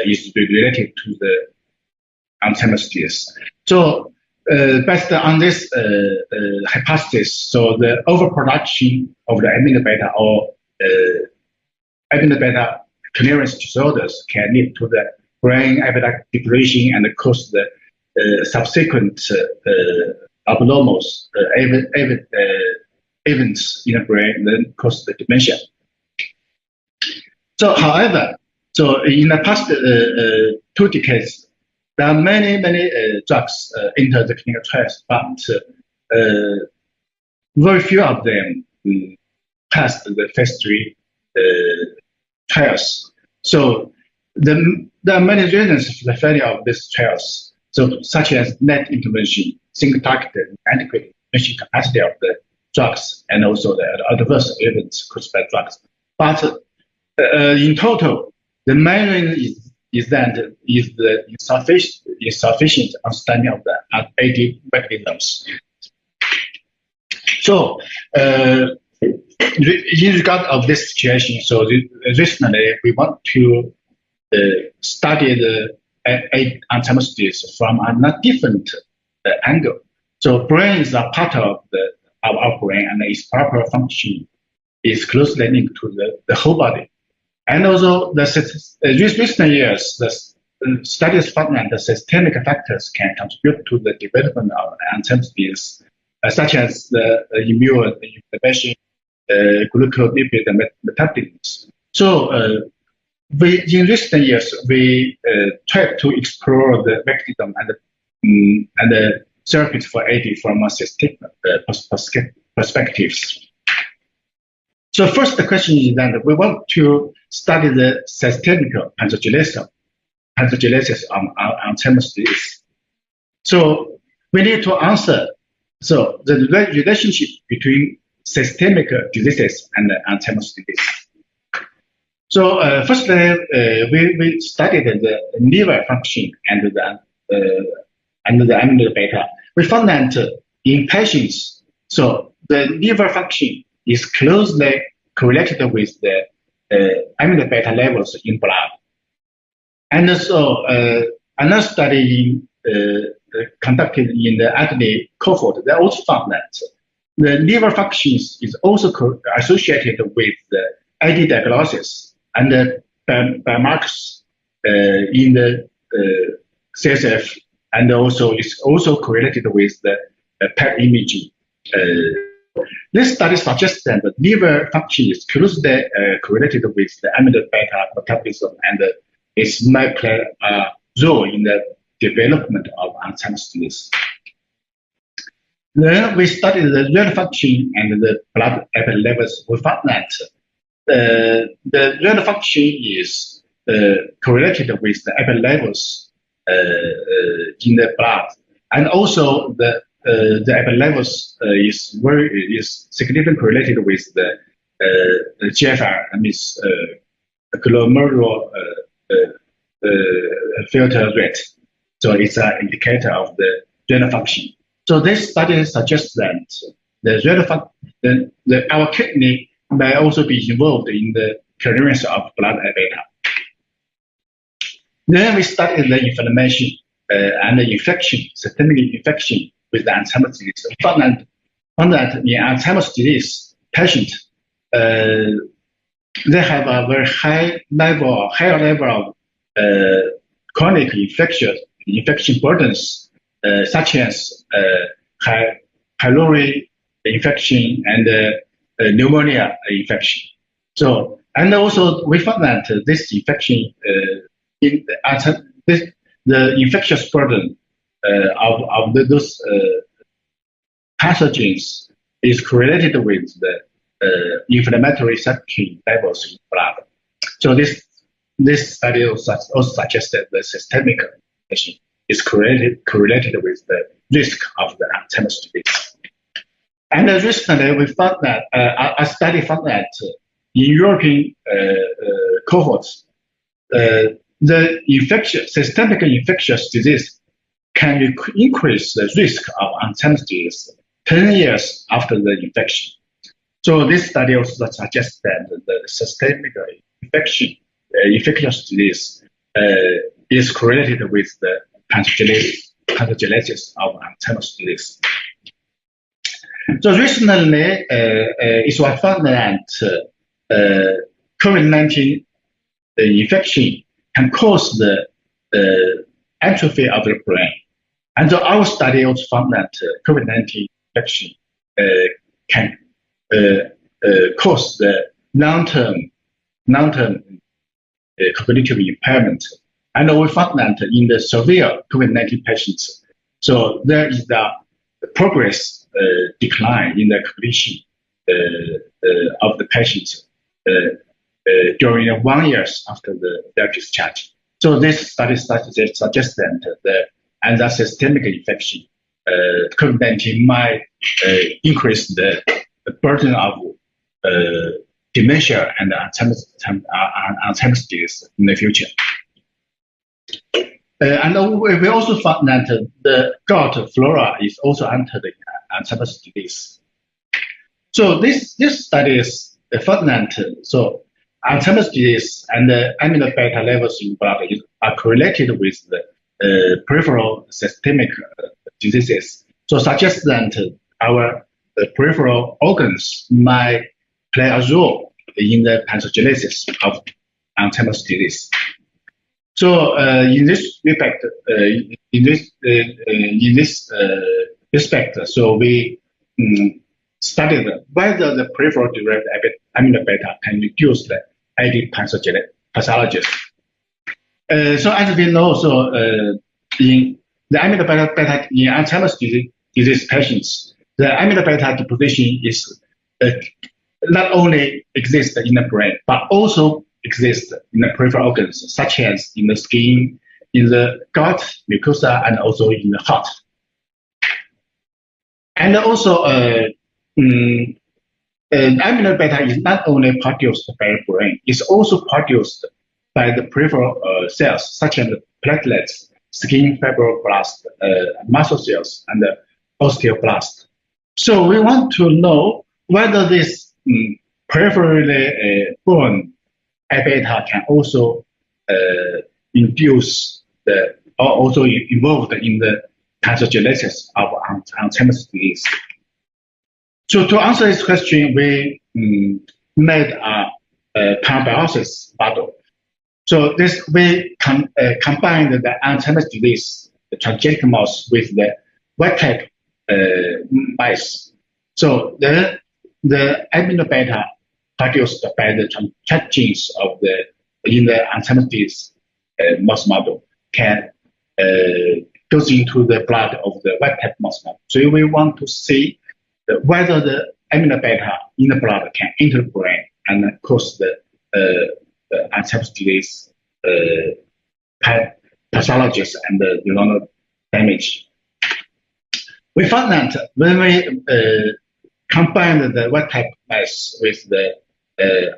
is related to the Alzheimer's disease. So based on this hypothesis, so the overproduction of the amyloid beta or amyloid beta clearance disorders can lead to the brain amyloid depletion and cause the subsequent abnormal events in the brain, then cause the dementia. So, however, so in the past 2 decades, there are many drugs enter the clinical trials, but very few of them passed the phase 3 trials. So there are many reasons for the failure of these trials, so such as net intervention, single-targeted, adequate intervention capacity of the drugs, and also the adverse events caused by drugs. But in total, the main reason is the insufficient understanding of the AD mechanisms. So, in regard of this situation, so recently we want to study the Alzheimer's disease from a different angle. So, brain is a part of our brain, and its proper function is closely linked to the whole body. And also, recent years, the studies found that the systemic factors can contribute to the development of Alzheimer's disease, such as the immune inflammation, glucolipid metabolism. So, in recent years, we tried to explore the mechanism and the therapies for AD from a systemic perspectives. So first, the question is that we want to study the systemic pathogenesis on Alzheimer's disease. So we need to answer the relationship between systemic diseases and Alzheimer's disease. So firstly, we studied the liver function and the amyloid beta. We found that in patients, so the liver function is closely correlated with the amyloid beta levels in blood. And so another study conducted in the elderly cohort, they also found that the liver functions is also associated with the AD diagnosis and the biomarkers in the CSF, and also is also correlated with the PET imaging this study suggests that the liver function is closely correlated with the amyloid beta metabolism, and it might play a role in the development of Alzheimer's disease. Then we studied the renal function and the blood amyloid levels. We found that the renal function is correlated with the amyloid levels in the blood, and also the amyloid levels is significantly correlated with the GFR, that means glomerular filter rate. So it's an indicator of the renal function. So this study suggests that the renal our kidney may also be involved in the clearance of blood beta. Then we studied the inflammation and the infection, systemic infection with the Alzheimer's disease. We found that in Alzheimer's disease patients, they have a very higher level of chronic infection burdens, such as pylori infection and pneumonia infection. So, and also we found that this infection the infectious burden of those pathogens is correlated with the inflammatory cytokine levels in blood. So this study also suggested the systemic infection is correlated with the risk of the Alzheimer's disease. And recently, we found that a study found that in European cohorts, the systemic infectious disease can increase the risk of Alzheimer's disease 10 years after the infection. So this study also suggests that the systemic infectious disease is correlated with the pathogenesis of Alzheimer's disease. So recently, it was found that COVID-19 infection can cause the atrophy of the brain. And so our study also found that COVID-19 infection can cause the long-term cognitive impairment. And we found that in the severe COVID-19 patients, so there is the progress decline in the cognition of the patients during 1 year after their discharge. So this study suggests that as a systemic infection, COVID-19 might increase the burden of dementia and Alzheimer's disease in the future. And we also found that the gut flora is also under the Alzheimer's disease. So this study found that Alzheimer's disease and the amyloid beta levels in blood are correlated with the peripheral systemic diseases. So suggests that our peripheral organs might play a role in the pathogenesis of Alzheimer's disease. So in this respect, so we studied whether the peripheral derived amyloid beta can reduce the AD pathologies. So as we know, in the amyloid beta in Alzheimer's disease patients, the amyloid beta deposition is not only exists in the brain, but also exists in the peripheral organs, such as in the skin, in the gut, mucosa, and also in the heart. And also, amyloid beta is not only produced by the brain, it's also produced by the peripheral cells, such as the platelets, skin fibroblasts, muscle cells, and the osteoblasts. So we want to know whether this peripherally born A-beta can also induce or also involved in the pathogenesis of Alzheimer's disease. So to answer this question, we made a panbiosis model. So we combined the Alzheimer's disease, the transgenic mouse, with the wild type mice. So the amyloid beta produced by the transcript genes of in the Alzheimer's disease mouse model can goes into the blood of the wild type mouse model. So we want to see whether the amyloid beta in the blood can enter the brain and cause the Alzheimer's disease pathologies and the neuronal damage. We found that when we combined the wild type mice with the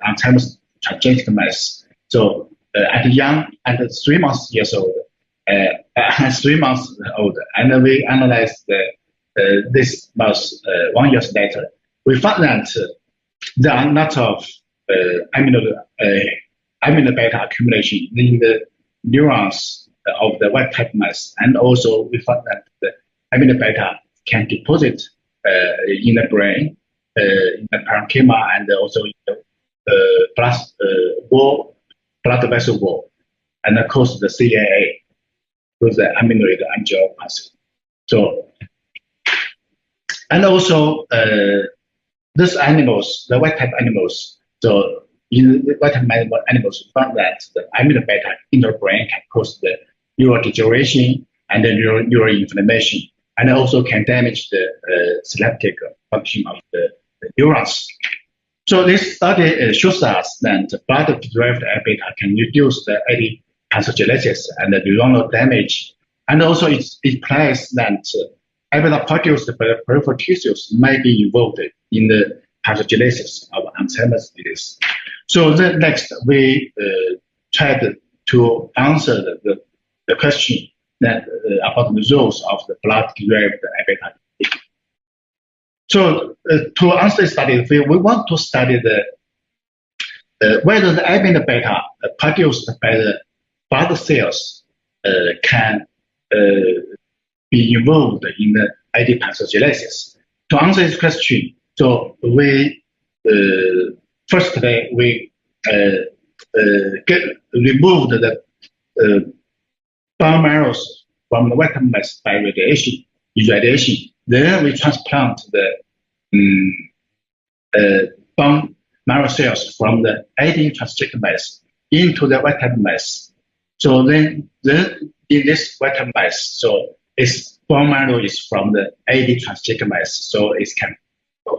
Alzheimer's transgenic mice, so at 3 months old, and we analyzed this mouse 1 year later, we found that there are lots of amyloid beta accumulation in the neurons of the wild type mice, and also we found that the amyloid beta can deposit in the brain, in the parenchyma, and also in the blood vessel wall, and cause the CAA with the amyloid angiopathy. So, and also these animals, the wild type animals, so in the wild type animals, we found that the amyloid beta in the brain can cause the neurodegeneration and the neuroinflammation, and also can damage the synaptic function of the neurons. So this study shows us that blood-derived beta can reduce the AD pathogenesis and the neuronal damage, and also it implies that beta produced by the peripheral tissues might be involved in the pathogenesis of Alzheimer's disease. So next, we tried to answer the question that about the roles of the blood-derived beta. So to answer this study, we want to study whether the amyloid beta produced by the blood cells can be involved in the AD pathogenesis. To answer this question, so we firstly we removed the bone marrows from the wild type mice by irradiation. Then we transplant the bone marrow cells from the AD transgenic mice into the wild type mice. So then in this wild type mice, so its bone marrow is from the AD transgenic mice. So it can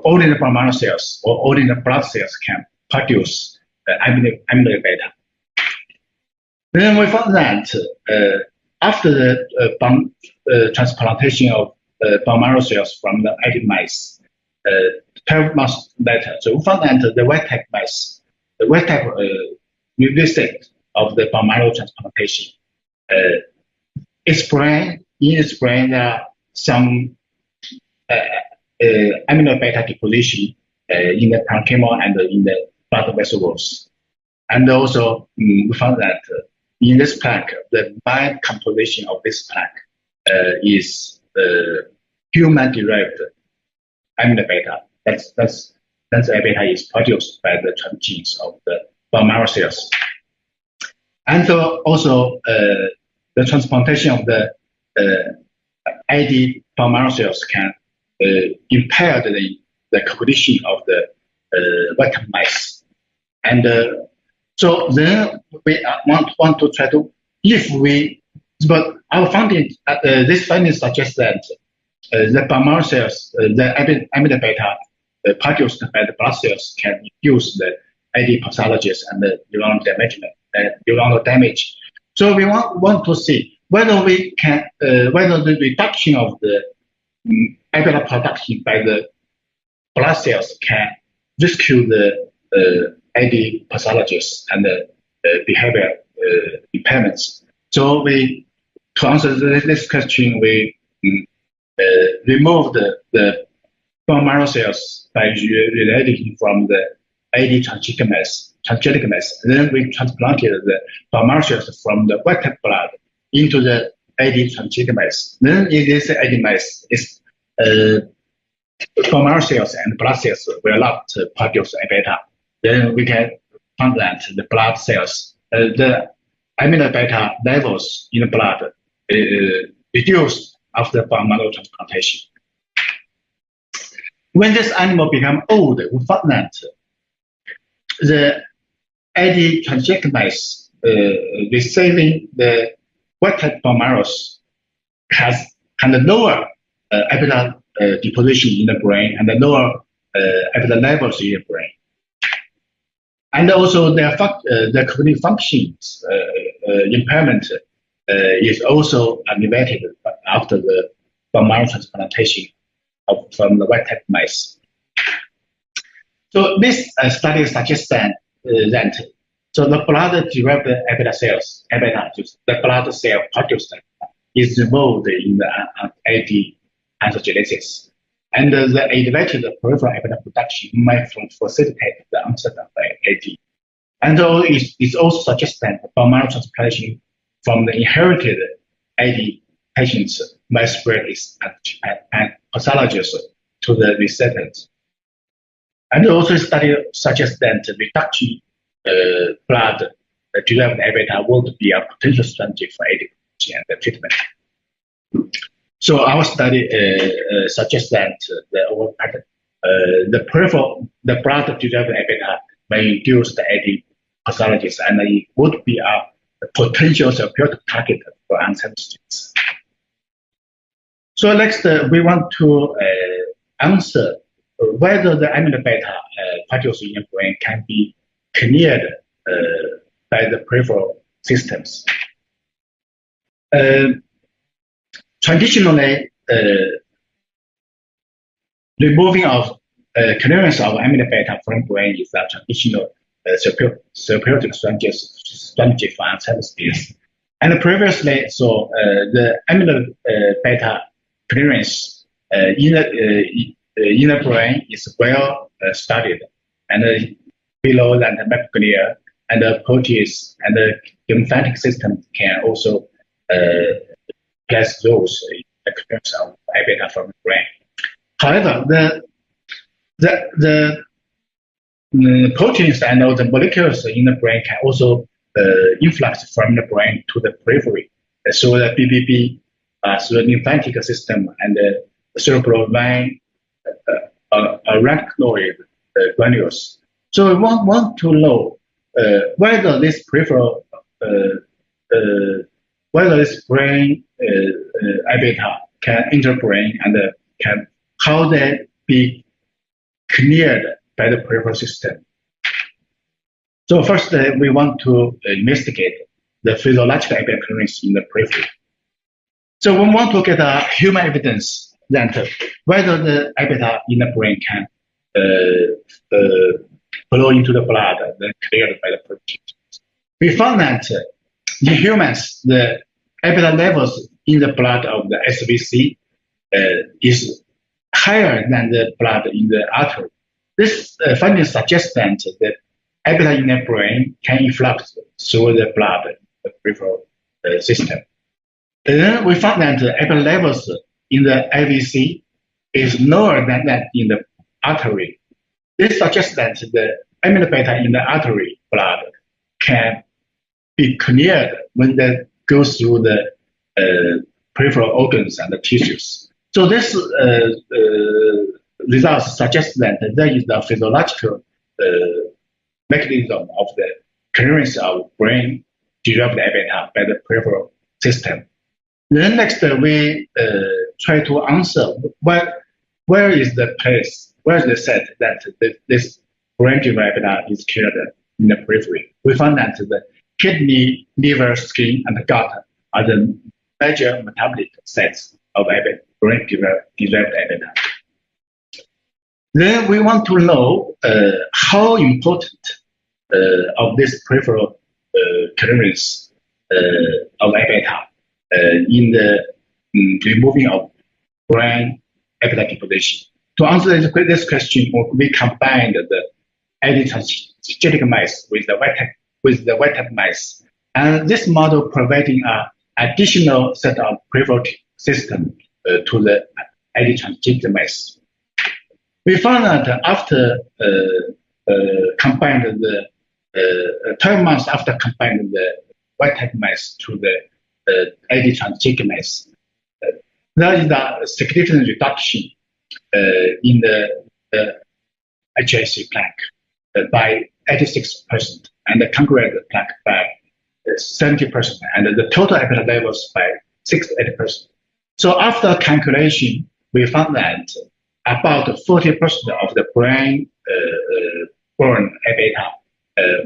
only the bone marrow cells or only the blood cells can produce amyloid beta. Then we found that after the bone transplantation of bone marrow cells from the AD mice, 12 months later, so we found that the wild type mice, the wild type nucleus of the bone marrow transplantation, in its brain there are some amyloid beta deposition in the parenchyma and in the blood vessel walls. And also we found that in this plaque, the main composition of this plaque is human-derived amyloid beta. That's amyloid beta is produced by the transgenes of the bone marrow cells. And so also the transplantation of the AD bone marrow cells can impair the cognition of the wild type mice. And so then we want to try to, but our finding, this finding suggests that the bone marrow cells, the amyloid beta produced by the blood cells can induce the AD pathologies and the neuronal damage. So we want to see whether we can, whether the reduction of the beta production by the blood cells can rescue the AD pathologies and the behavior impairments. So to answer this question, we removed the bone marrow cells by irradiating from the AD transgenic mice. Then we transplanted the bone marrow cells from the wild type blood into the AD transgenic mice. Then in this AD mice, bone marrow cells and blood cells will not produce beta. Then we can find that the blood cells, the amyloid beta levels in the blood reduced after bone marrow transplantation. when this animal become old, we found that the AD transgenic mice receiving the wild type bone marrows has kind of lower amyloid deposition in the brain and the lower amyloid levels in the brain. And also their cognitive functions impairment is also alleviated after the bone marrow transplantation from the wild type mice. So this study suggests that so the blood-derived amyloid cells, the blood cell produced is involved in the AD pathogenesis. And the elevated peripheral amyloid production might facilitate the onset of AD. And so it also suggests that bone marrow transplantation from the inherited AD patients might spread its pathologies to the descendants. And also study suggests that reduction blood-derived amyloid would be a potential strategy for AD and the treatment. So our study suggests that the blood-derived amyloid may induce the AD pathologies, and it would be a potential therapeutic target for Alzheimer's disease. So next, we want to answer whether the amyloid beta particles in the brain can be cleared by the peripheral systems. Traditionally, removing of clearance of amyloid beta from brain is a traditional therapeutic strategy for Alzheimer's disease. And previously, so the amyloid beta clearance in the brain is well studied, and below that the microglia and the protease and the lymphatic system can also place those in the clearance of A-beta from the brain. However, the proteins and the molecules in the brain can also influx from the brain to the periphery. So the BBB, so the lymphatic system and the cerebral vein, arachnoid granules. So we want to know whether this peripheral, whether this brain A-beta can enter brain and how they be cleared by the peripheral system. So first, we want to investigate the physiological A-beta clearance in the periphery. So we want to get a human evidence that whether the A-beta in the brain can flow into the blood and then cleared by the proteins. We found that in humans, the A-beta levels in the blood of the SVC is higher than the blood in the artery. This finding suggests that the A-beta in the brain can influx through the blood in the peripheral system. And then we found that the A-beta levels in the AVC is lower than that in the artery. This suggests that the amyloid beta in the artery blood can be cleared when they go through the peripheral organs and the tissues. So this results suggest that there is a physiological mechanism of the clearance of brain-derived A-beta by the peripheral system. Then next, we try to answer where is the place, where is the set that this brain-derived A-beta is cleared in the periphery. We found that the kidney, liver, skin, and gut are the major metabolic sets of brain-derived A-beta. Then we want to know how important of this peripheral clearance of A-beta in the removing of brain A-beta deposition. To answer this question, we combined the AD transgenic mice with the wild type mice, and this model providing an additional set of peripheral system to the AD transgenic mice. We found that after combined the 12 months after combining the wild type mice to the AD transgenic mice, there is a significant reduction in the HSC plaque by 86%, and the congruent plaque by 70%, and the total amyloid levels by 68%. So after calculation, we found that about 40% of the brain born A-beta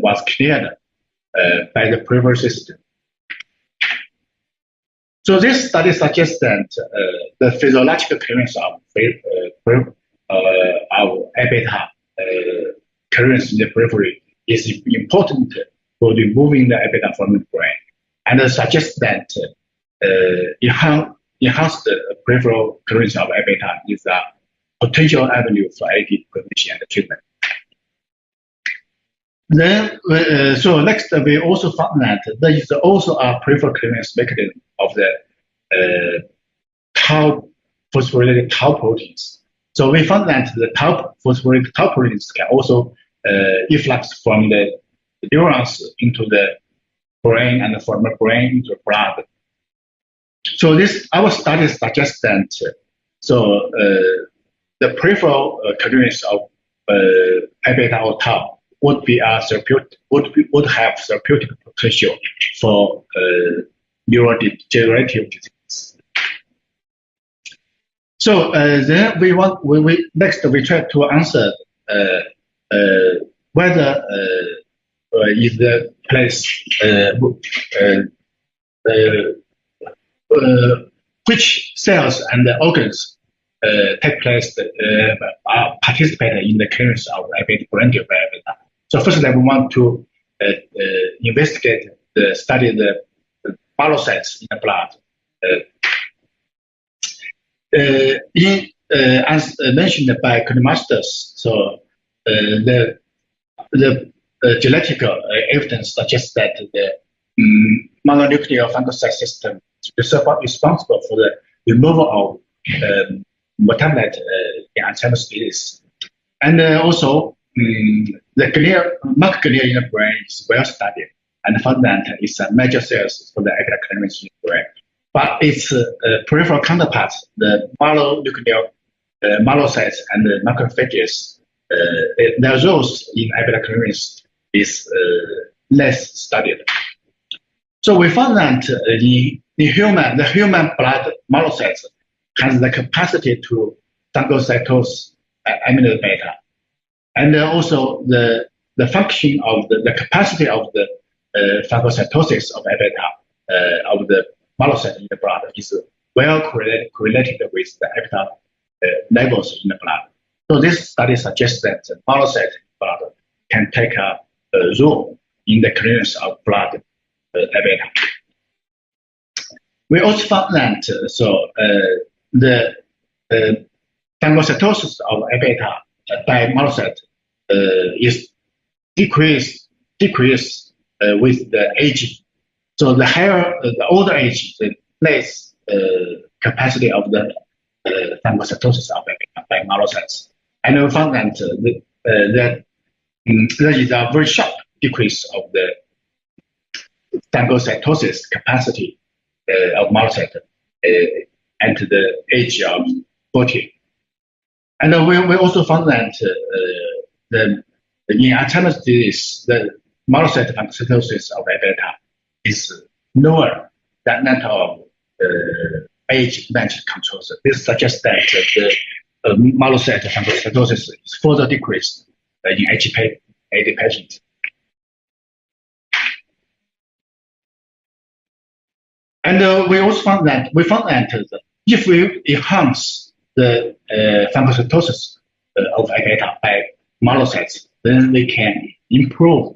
was cleared by the peripheral system. So this study suggests that the physiological clearance of A-beta clearance in the periphery is important for removing the A-beta from the brain, and suggests that enhanced peripheral clearance of A-beta is a potential avenue for AD prevention and treatment. Then, so next, we also found that there is also a peripheral clearance mechanism of the tau phosphorylated tau proteins. So we found that the tau phosphorylated tau proteins can also efflux from the neurons into the brain and from the brain into the blood. So our study suggests that the peripheral clearance of A-beta or tau would be a therapeutic, would have therapeutic potential for neurodegenerative disease. So then next we try to answer whether is the place which cells and the organs take place participate in the clearance of A-beta granule by A-beta. So firstly, we want to investigate study the myelocytes in the blood. As mentioned by Colin Masters, so the genetic evidence suggests that the mononuclear phagocyte system is responsible for the removal of metabolite in Alzheimer's disease, and also the macroglia in the brain is well studied and found that it's a major source for the A-beta clearance in the brain. But its peripheral counterparts, the mononuclear myelocytes and the macrophages, their roles in A-beta clearance is less studied. So we found that the human blood myelocytes has the capacity to phagocytose amyloid beta, and also the function of the capacity of the phagocytosis of A-beta of the myelocyte in the blood is well correlated with the A-beta levels in the blood. So this study suggests that the myelocyte in the blood can take a role in the clearance of blood A-beta. We also found that the phagocytosis of A-beta by myelocyte is decreased with the aging. So the older age, the less capacity of the phagocytosis of A-beta by myelocytes. And we found that there is a very sharp decrease of the phagocytosis capacity of myelocyte at the age of 40. And we also found that in Alzheimer's disease, the myelocyte phagocytosis of A-beta is lower than that of age-matched controls. This suggests that the myelocyte phagocytosis is further decreased in AD patients. And we also found that if we enhance the phagocytosis of A-beta by myelocytes, then we can improve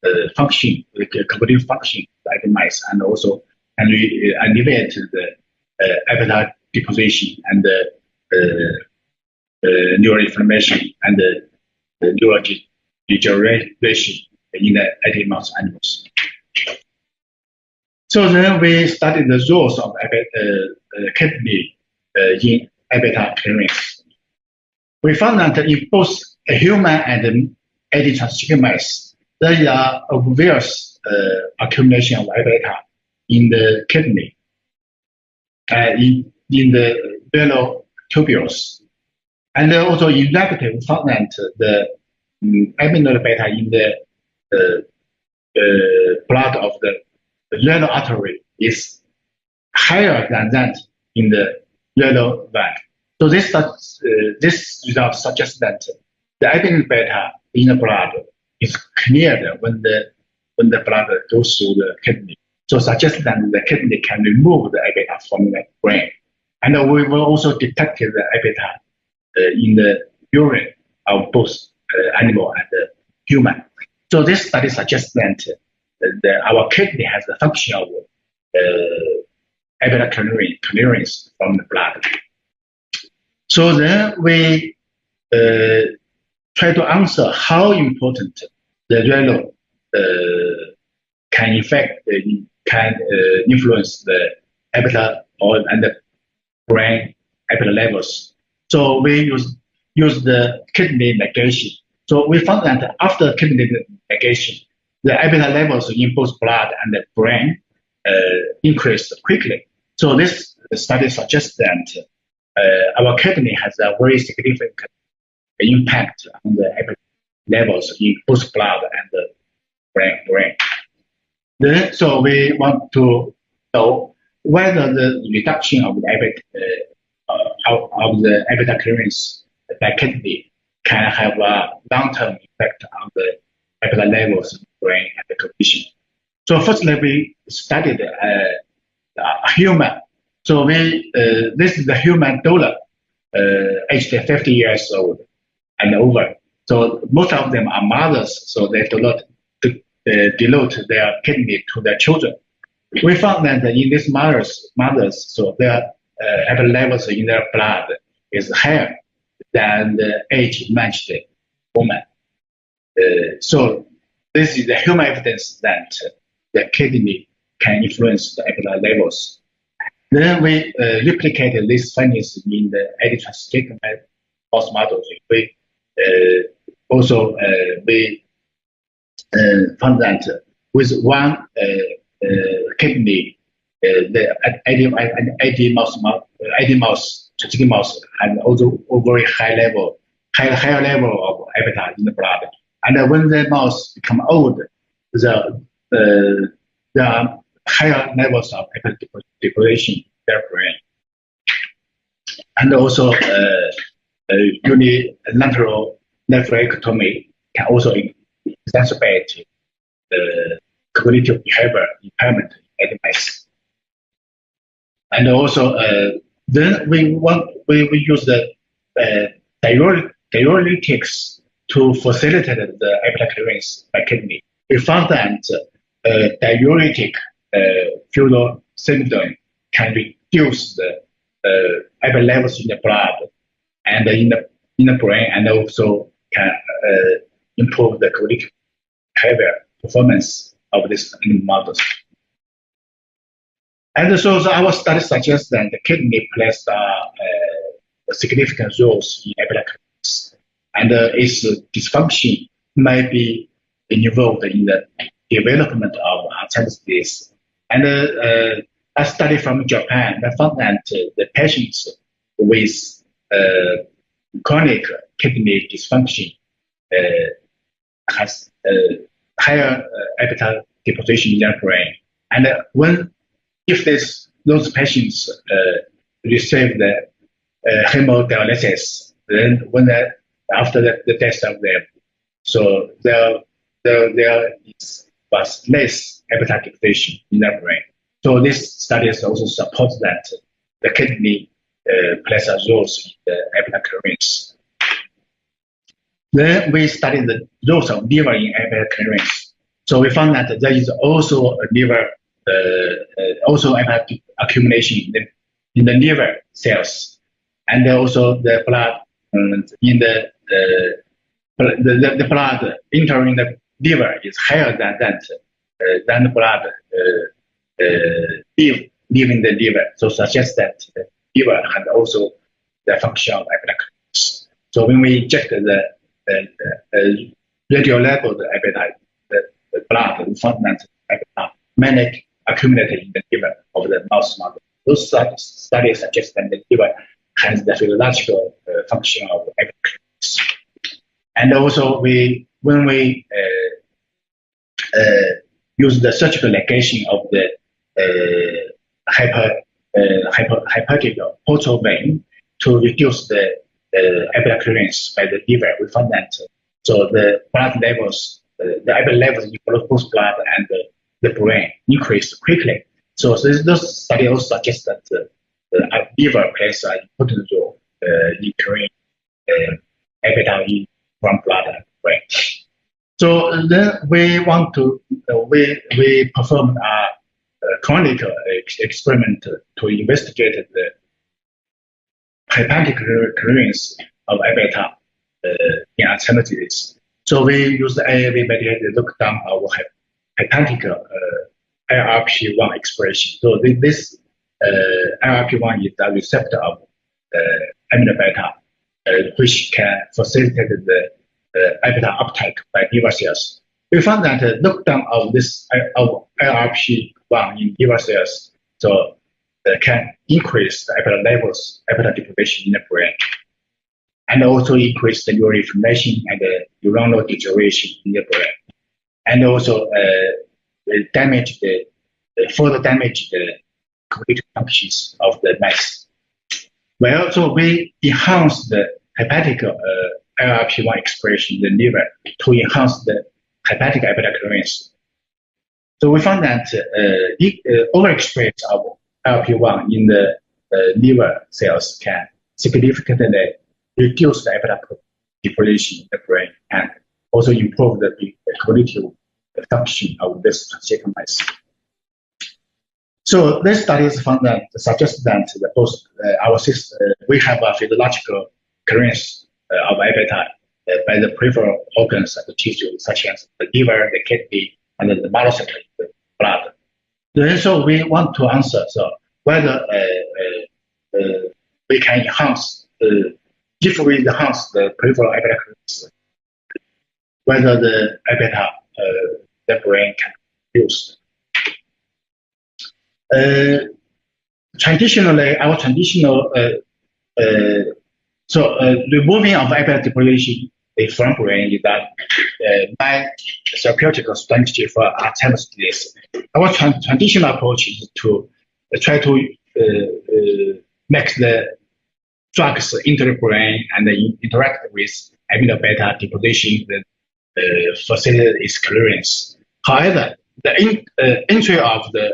the function, the cognitive function of the mice, and also alleviate the A-beta deposition and the neuroinflammation and the neurodegeneration in the AD mouse animals. So then we studied the roles of kidney in A-beta clearance. We found that in both human and AD transgenic mice, there are obvious accumulation of A-beta in the kidney, in the veno tubules. And also in negative, we found that the amyloid beta in the blood of the renal artery is higher than that in the renal vein. So this result suggests that the amyloid beta in the blood is cleared when the blood goes through the kidney. So suggests that the kidney can remove the A beta from the brain. And we will also detect the A beta in the urine of both animal and human. So this study suggests that our kidney has the function of A beta clearance from the blood. So then we try to answer how important the renal can influence the A beta and the brain A beta levels. So we use the kidney negation. So we found that after kidney negation, the A beta levels in both blood and the brain increased quickly. So this study suggests that our kidney has a very significant impact on the A beta levels in both blood and the brain. Then, so we want to know whether the reduction of the A beta clearance by kidney can have a long-term effect on the A beta levels in the brain and the cognition. So firstly, we studied a human. So this is the human donor, aged 50 years old and over. So most of them are mothers, so they do not devote their kidney to their children. We found that in these mothers, so their A beta levels in their blood is higher than the age-matched woman. So this is the human evidence that the kidney can influence the A beta levels. Then we replicated these findings in the edit-transcription mouse models. We also found that with one kidney, the 80 mouse had also a very higher level of A beta in the blood. And when the mouse become old, there are higher levels of A beta depletion in their brain. And also unilateral nephrectomy can also exacerbate cognitive behavior impairment in mice. And also, then we use the diuretics to facilitate the A beta clearance by kidney. We found that diuretic furosemide can reduce the A beta levels in the blood and in the brain, and also can improve the cognitive behavior performance of these models. And so our study suggests that the kidney plays a significant role in A beta clearance, and its dysfunction may be involved in the development of Alzheimer's disease. And a study from Japan found that the patients with chronic kidney dysfunction has higher A beta deposition in their brain. And if those patients receive the hemodialysis, then after the death of them, so there was less A beta deposition in their brain. So this study also supports that the kidney plays a role in the A beta clearance. Then we studied the roles of liver in A beta clearance. So we found that there is also a liver, also A beta accumulation in the liver cells, and also the blood in the blood entering the liver is higher than the blood leaving the liver. So suggests that the liver has also the function of A beta clearance. So when we inject the radio-labeled A beta, the blood, we found that A beta many accumulated in the liver of the mouse model. Those studies suggest that the liver has the physiological function of epidermis. And also, when we use the surgical ligation of the hypertrophic portal vein to reduce the epidermal clearance by the liver, we found that so the blood levels, the epidermal levels in both blood and the brain increased quickly. So those studies also suggest that the liver plays an important role in clearing epidermal from blood and brain. So then we want to we performed a clinical experiment to investigate the hepatic clearance of Aβ in Alzheimer's disease. So we use the AAV mediated look down of hepatic LRP1 expression. So this LRP1 is the receptor of amyloid beta, which can facilitate the Aβ uptake by liver cells. We found that knockdown of this of LRP1 in liver cells, so can increase the Aβ levels, Aβ deprivation in the brain, and also increase the neural inflammation and neuronal degeneration in the brain, and also further damage the cognitive functions of the mice. Well, so we enhance the hepatic LRP1 expression in the liver to enhance the hepatic Aβ clearance. So we found that overexpression of LRP1 in the liver cells can significantly reduce the Aβ deposition in the brain and also improve the cognitive function of this transgenic mice. So this studies found that suggest that both our system, we have a physiological clearance of Aβ by the peripheral organs and the tissues such as the liver, the kidney, and the monocytic blood. Then so we want to answer whether we can enhance if we enhance the peripheral Aβ clearance, whether the Aβ the brain can use. Traditionally, our traditional removing of Aβ deposition from brain is that my therapeutic strategy for Alzheimer's disease. Our traditional approach is to try to make the drugs enter the brain and interact with amyloid beta deposition that facilitate its clearance. However, the entry of the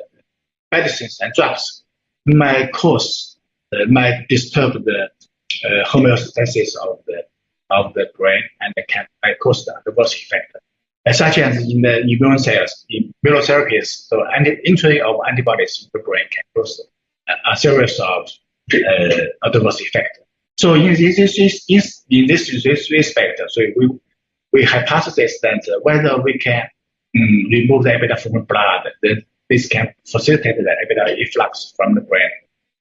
medicines and drugs might disturb the homeostasis of the brain and can cause the adverse effect, such as in the immune cells, in immunotherapies. So entry of antibodies in the brain can cause a series of adverse effects. So in this respect, so we hypothesize that whether we can remove the Aβ from the blood, then this can facilitate the Aβ efflux from the brain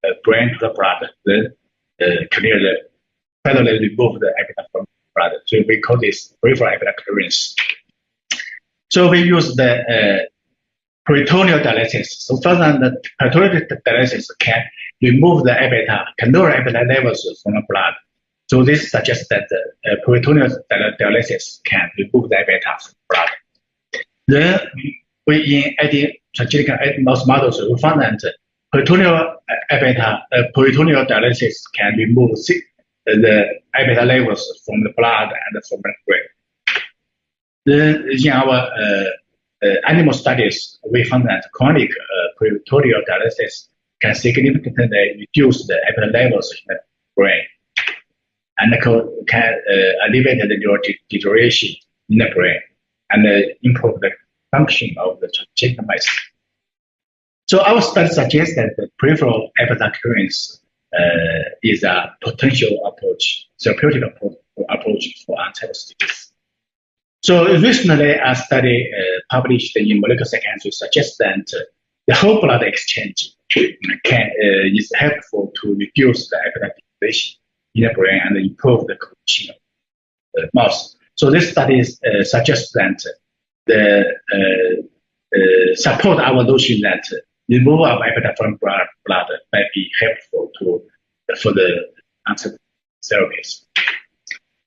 to the blood, then finally remove the Aβ from the blood. So we call this peripheral Aβ clearance. So we use the peritoneal dialysis. So further, the peritoneal dialysis can remove the Aβ, can lower Aβ levels from the blood. So this suggests that the peritoneal dialysis can remove the Aβ from the blood. Then we in transgenic mouse models, we found that peritoneal dialysis can remove the Aβ levels from the blood and from the brain. Then in our animal studies, we found that chronic peritoneal dialysis can significantly reduce the Aβ levels in the brain and can alleviate the neural degeneration in the brain and improve the function of the transgenic mice. So our study suggests that the peripheral Aβ clearance is a potential approach, therapeutic approach for Alzheimer's disease. So recently, a study published in Molecular Psychiatry suggests that the whole blood exchange is helpful to reduce the Aβ deposition in the brain and improve the cognition of the mouse. So this study suggests that support our notion that removal of Aβ from blood might be helpful for the answer. therapies.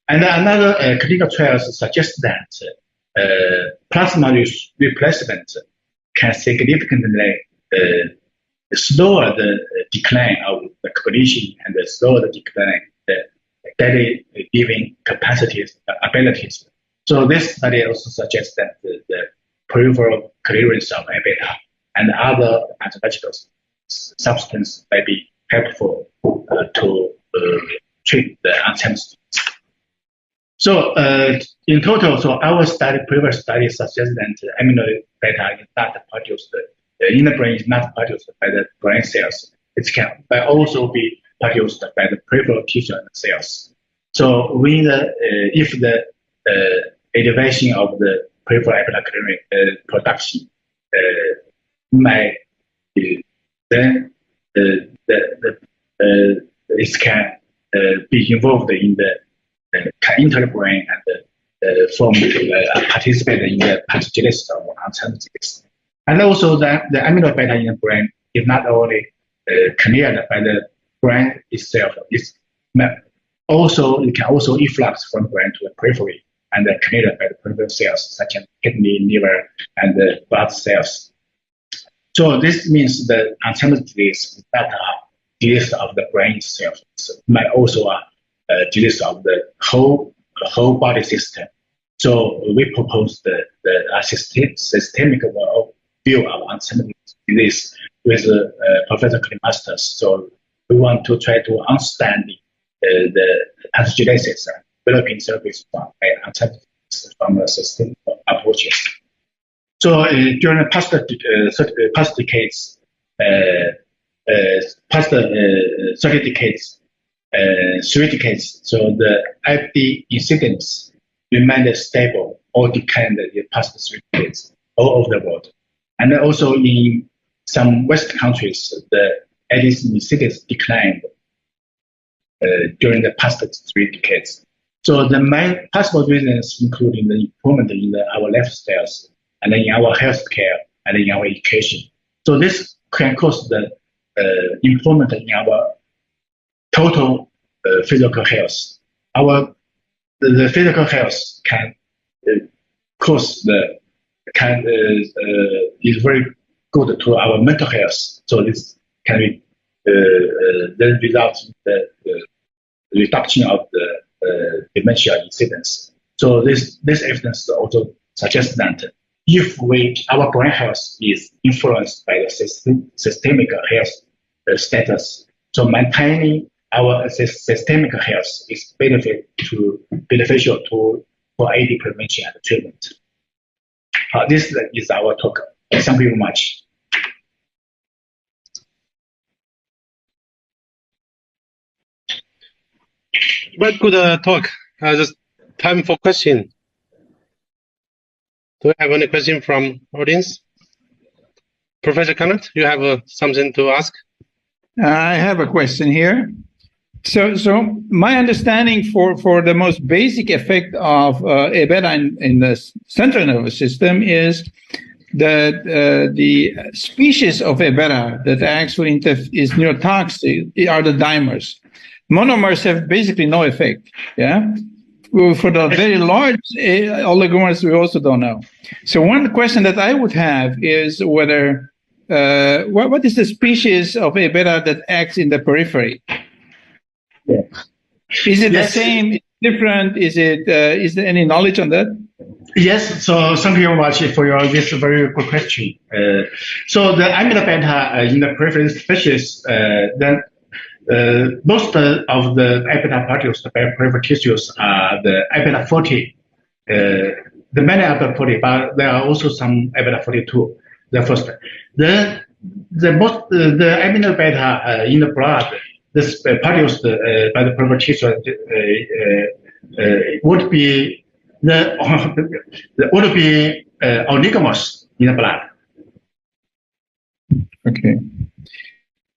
And another clinical trials suggest that plasma replacement can significantly slower the decline of the cognition and slower the decline the daily living abilities. So this study also suggests that the peripheral clearance of A-beta and other pathological substances may be helpful to treat the Alzheimer's. So in total, so our previous study suggests that amyloid beta is not produced in the brain, is not produced by the brain cells. It can also be produced by the peripheral tissue and cells. So when if the elevation of the peripheral A-beta clearance production may then it can be involved in the can enter the brain and form participate in the pathogenesis of Alzheimer's disease. And also that the amyloid beta in the brain is not only cleared by the brain itself, it can also efflux from brain to the periphery and cleared by the peripheral cells such as kidney, liver, and blood cells. So this means that Alzheimer's disease is not a disease of the brain itself. It might also a disease of the whole body system. So we propose the systemic view of Alzheimer's disease with Professor Colin Masters. So we want to try to understand the pathogenesis and developing therapies from Alzheimer's from the systemic approaches. So during the past decades, past 30 decades, 3 decades, so the FD incidence remained stable or declined in the past 3 decades all over the world. And also in some Western countries, the ADS incidence declined during the past 3 decades. So the main possible reasons including the improvement in our lifestyles and in our healthcare and in our education. So this can cause the improvement in our total physical health. The physical health can cause is very good to our mental health. So this can be then result in the reduction of the dementia incidence. So this evidence also suggests that if our brain health is influenced by the systemic health status, so maintaining our systemic health is beneficial for AD prevention and treatment. This is our talk. Thank you very much. Very good talk. Just time for question. Do you have any question from audience? Professor Konnerth, you have something to ask? I have a question here. So my understanding for the most basic effect of A-beta in the central nervous system is that the species of A-beta that actually is neurotoxic are the dimers. Monomers have basically no effect. Yeah. For the very large oligomers, we also don't know. So one question that I would have is whether what is the species of A-beta that acts in the periphery? Yeah. Is it the same? Different? Is there any knowledge on that? Yes. So thank you very much for this very good question. So the amyloid beta in the peripheral species, then most of the A-beta produced by peripheral tissues are the A-beta 40. The many A-beta 40, but there are also some A-beta 42. The first, the amyloid beta in the blood, this produced by the peripheral tissue would be oligomers in the blood. Okay.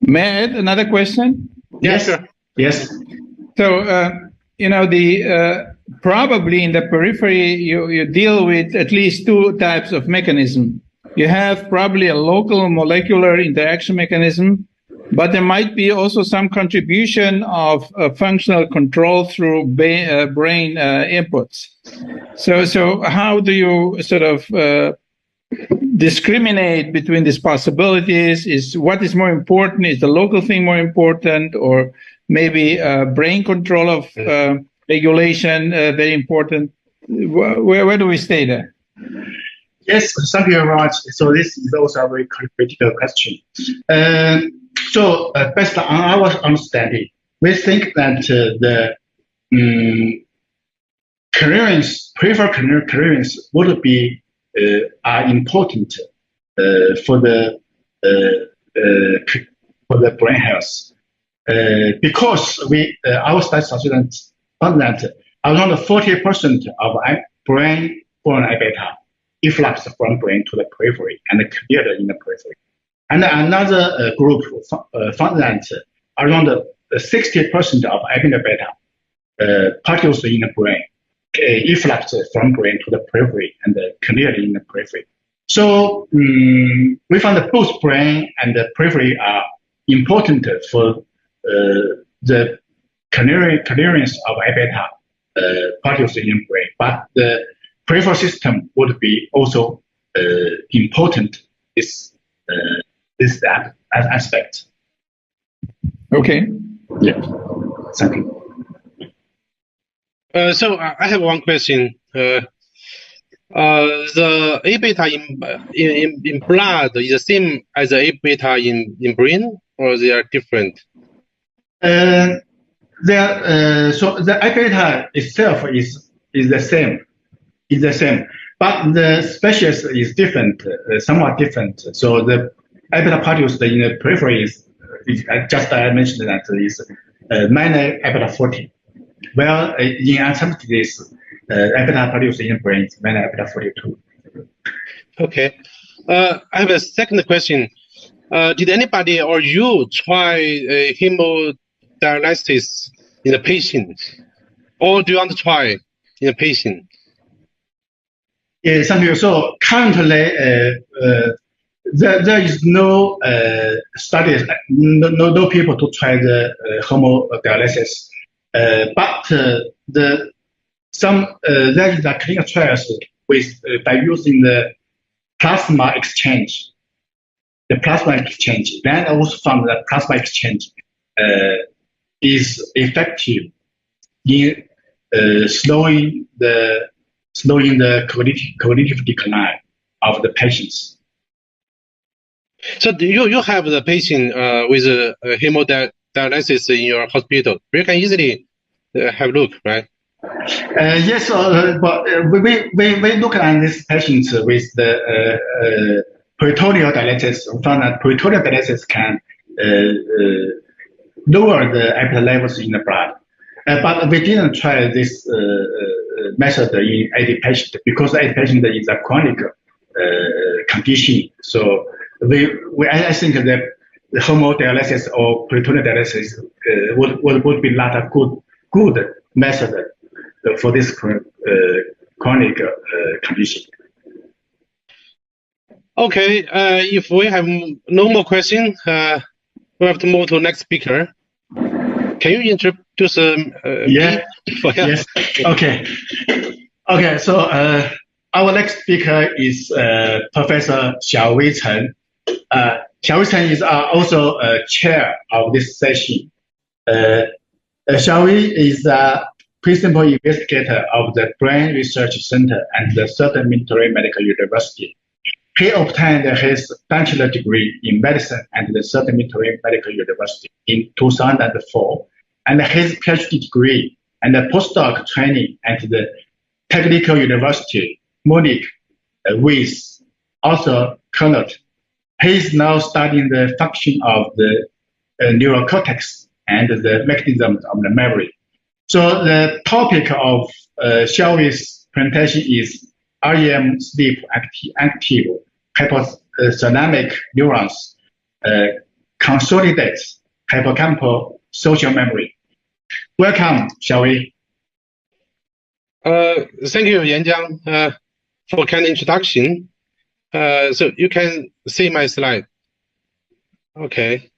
May I add another question? Yes. Yes. So probably in the periphery you deal with at least 2 types of mechanism. You have probably a local molecular interaction mechanism, but there might be also some contribution of functional control through brain inputs. So how do you sort of discriminate between these possibilities? What is more important? Is the local thing more important, or maybe brain control of regulation very important? Where do we stay there? Yes, thank you very much. So this is also a very critical question. So based on our understanding, we think that the preferred clearance would be are important for the brain health because our students found that around 40% of brain-borne A-beta efflux from brain to the periphery and cleared in the periphery. And another group found that around 60% of A-beta particles in the brain efflux from brain to the periphery and cleared in the periphery. So we found that both brain and the periphery are important for the clearance of A-beta particles in the brain, but the peripheral system would be also important. This aspect. Okay. Yeah. Thank you. So I have one question. The A-beta in blood is the same as the A-beta in brain, or they are different? So the A-beta itself is the same. It's the same, but the species is different, somewhat different. So the A-beta particles in the periphery is just I mentioned that is minor A-beta 40. Well, in Alzheimer's disease, A-beta particles in the brain is minor A-beta 42. Okay. I have a second question. Did anybody or you try hemodialysis in a patient, or do you want to try in a patient? Yeah, thank you. So currently, there is no studies, no people to try the hemodialysis. But there is a clinical trials with by using the plasma exchange. The plasma exchange. Then also found that plasma exchange is effective in slowing the cognitive decline of the patients. So you have the patient with hemodialysis in your hospital. You can easily have a look, right? Yes, but we look at these patients with the peritoneal dialysis. We found that peritoneal dialysis can lower the A-beta levels in the blood. But we didn't try this method in AD patient because AD patient is a chronic condition. So I think that the hemodialysis or peritoneal dialysis would be not a good method for this chronic condition. Okay, if we have no more questions, we have to move to the next speaker. Can you introduce yeah. Yes. Okay. Okay. So our next speaker is Professor Xiaowei Chen. Xiaowei Chen is also chair of this session. Xiaowei is a principal investigator of the Brain Research Center at the Southern Military Medical University. He obtained his bachelor degree in medicine at the Southern Military Medical University in 2004, and his PhD degree and the postdoc training at the Technical University Munich with also Konnerth. He is now studying the function of the neurocortex and the mechanisms of the memory. So the topic of Xiaowei's presentation is REM sleep active hypothalamic neurons consolidates hippocampal social memory. Welcome, Xiaowei. Thank you, Yanjiang, for kind introduction. So you can see my slide. Okay.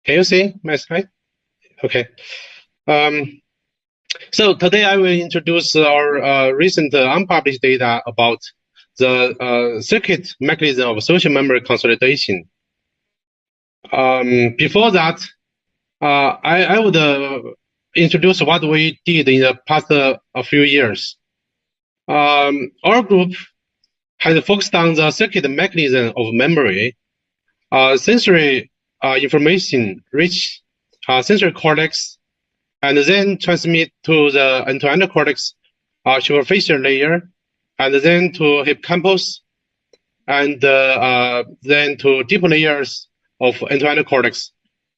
Can you see my slide? Okay. So today I will introduce our recent unpublished data about the circuit mechanism of social memory consolidation. Before that, I would introduce what we did in the past a few years. Our group has focused on the circuit mechanism of memory. Sensory information reach sensory cortex and then transmit to the end-to-end cortex superficial layer, and then to hippocampus, and then to deeper layers of end-to-end cortex,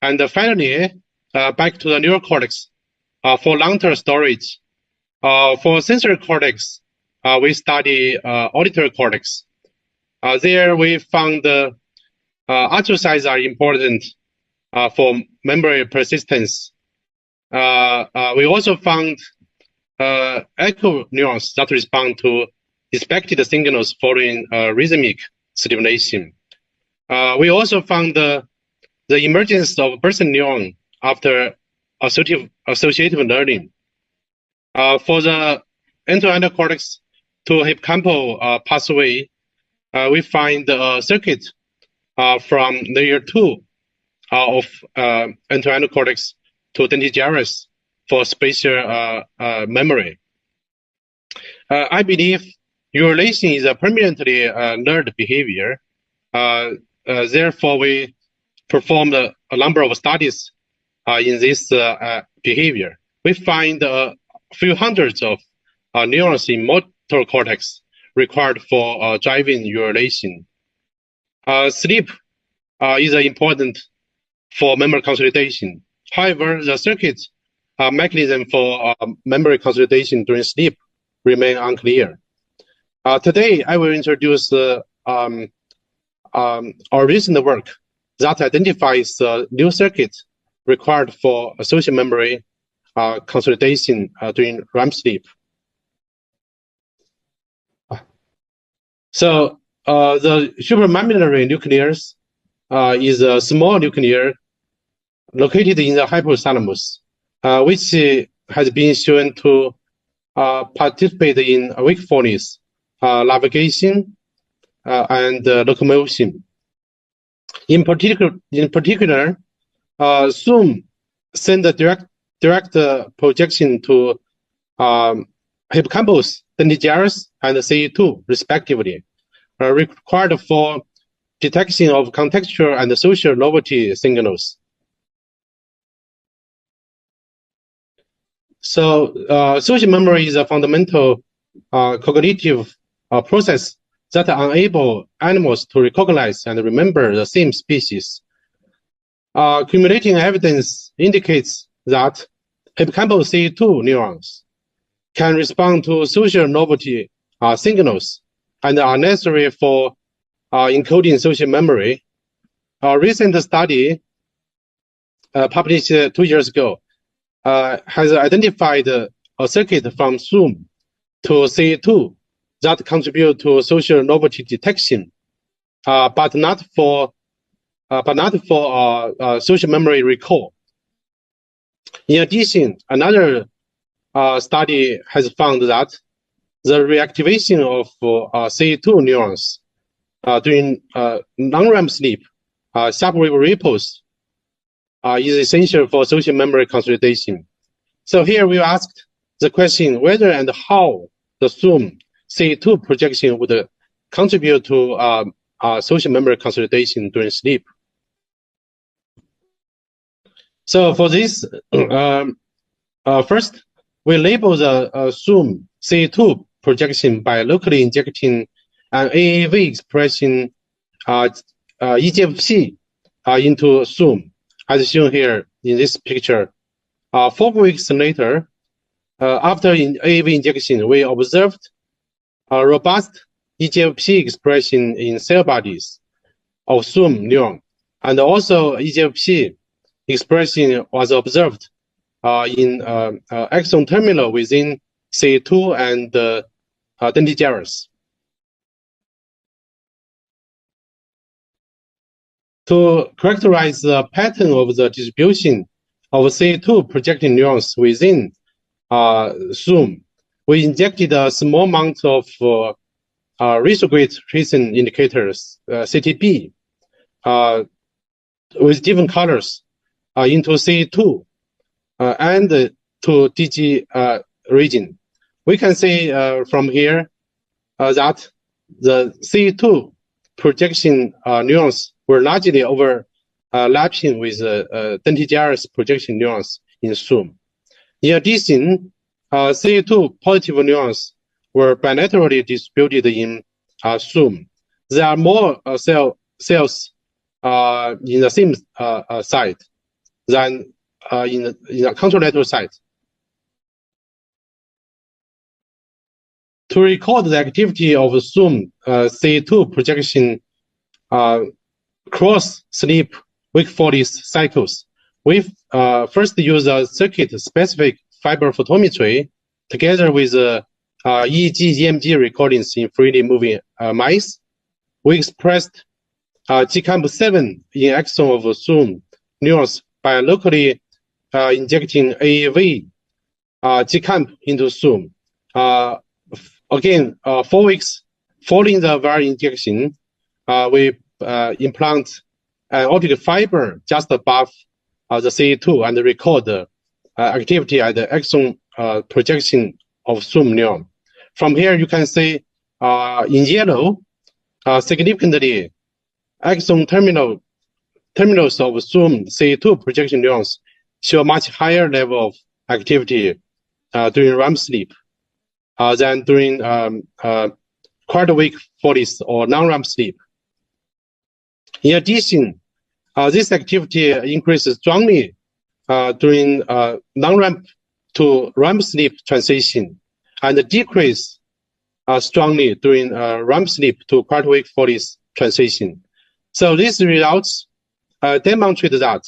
and finally back to the neural cortex for long-term storage. For sensory cortex, we study auditory cortex. There we found ultrasounds are important for memory persistence. We also found echo neurons that respond to expected signals following rhythmic stimulation. We also found the emergence of burst neuron after associative learning. For the end-to-end cortex to hippocampal pathway, we find a circuit from layer 2 of end-to-end cortex to dentate gyrus for spatial memory. I believe urination is a permanently learned behavior. Therefore, we performed a number of studies in this behavior. We find a few hundreds of neurons in motor cortex required for driving urination. Sleep is important for memory consolidation. However, the circuit mechanism for memory consolidation during sleep remain unclear. Today, I will introduce our recent work that identifies the new circuit required for social memory consolidation during REM sleep. So the supramammillary nucleus is a small nucleus located in the hypothalamus, which has been shown to participate in wakefulness, navigation, and locomotion. In particular, Zoom send a direct projection to hippocampus, dentate gyrus, and CE2, respectively, required for detection of contextual and social novelty signals. So, social memory is a fundamental cognitive process that enable animals to recognize and remember the same species. Accumulating evidence indicates that hippocampal CE2 neurons can respond to social novelty signals and are necessary for encoding social memory. A recent study published 2 years ago has identified a circuit from Zoom to CE2 that contribute to social novelty detection, but not for social memory recall. In addition, another study has found that the reactivation of CE2 neurons during non-REM sleep, sharp wave ripples, is essential for social memory consolidation. So here we asked the question whether and how the Zoom CE2 projection would contribute to social memory consolidation during sleep. So for this, first, we label the Zoom CE2 projection by locally injecting an AAV expression EGFP into Zoom, as shown here in this picture. 4 weeks later, after AAV injection, we observed a robust EGFP expression in cell bodies of Zoom neuron, and also EGFP expression was observed in axon terminal within CE2 and dentate gyrus. To characterize the pattern of the distribution of C2 projecting neurons within SUM, we injected a small amount of retrograde tracing indicators, CTB, with different colors into C2 and to DG region. We can see from here that the C2 projection neurons were largely overlapping with dendritic projection neurons in SUM. In addition, C2 positive neurons were bilaterally distributed in SUM. There are more cells in the same site than in the contralateral site. To record the activity of SUM C2 projection cross sleep wakefulness cycles, we first use a circuit-specific fiber photometry together with EEG, EMG recordings in freely moving mice. We expressed GCAMP7 in axon of SUM neurons by locally injecting AAV GCAMP into SUM. Again, 4 weeks following the viral injection, we implant an optic fiber just above the C2 and record the activity at the axon projection of SUM neuron. From here, you can see in yellow, significantly, axon terminals of SUM C2 projection neurons show a much higher level of activity during REM sleep than during quarter wakefulness or non-REM sleep. In addition, this activity increases strongly during non-REM to REM sleep transition and decrease strongly during REM sleep to quarter wakefulness transition. So these results demonstrate that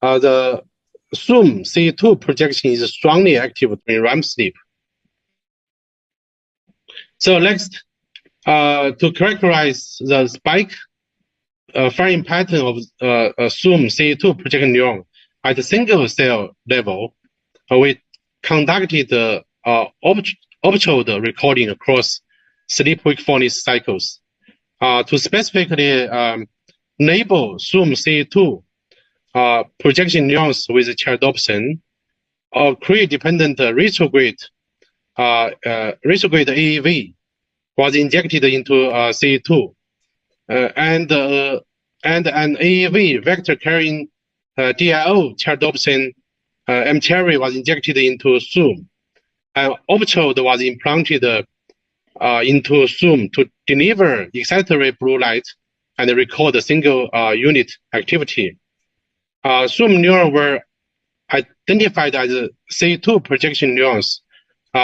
the SUM C2 projection is strongly active during REM sleep. So next, to characterize the spike firing pattern of SUM C2 projection neuron at the single cell level, we conducted the observed recording across sleep wakefulness cycles to specifically label SUM C2 projection neurons with cherodopsin or Cree-dependent retrograde AAV was injected into C2, and an AAV vector carrying DIO cherodopsin mTERI was injected into SUM, and Optrode was implanted into SUM to deliver excitatory blue light and record a single unit activity. SUM neurons were identified as C2 projection neurons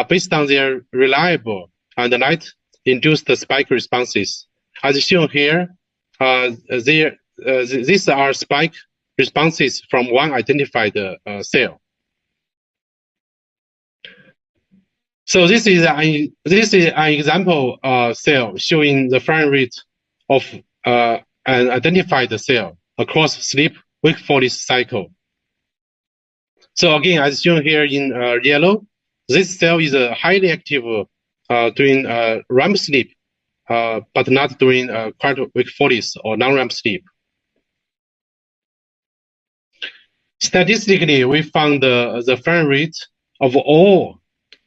based on their reliable and light-induced spike responses. As shown here, these are spike responses from one identified cell. So this is an example cell showing the firing rate of an identified cell across sleep wakefulness cycle. So again, as shown here in yellow, this cell is highly active during REM sleep, but not during quarter wakefulness or non-REM sleep. Statistically, we found the firing rate of all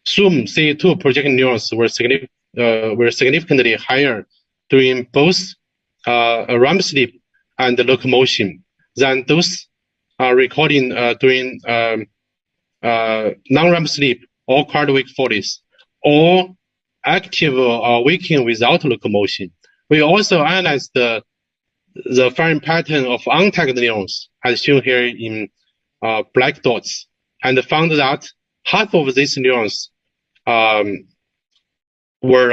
SUM C2 projection neurons were significantly higher during both REM sleep and locomotion than those recording during non-REM sleep or quarter wakefulness or active waking without locomotion. We also analyzed the firing pattern of untagged neurons, as shown here in black dots, and found that half of these neurons were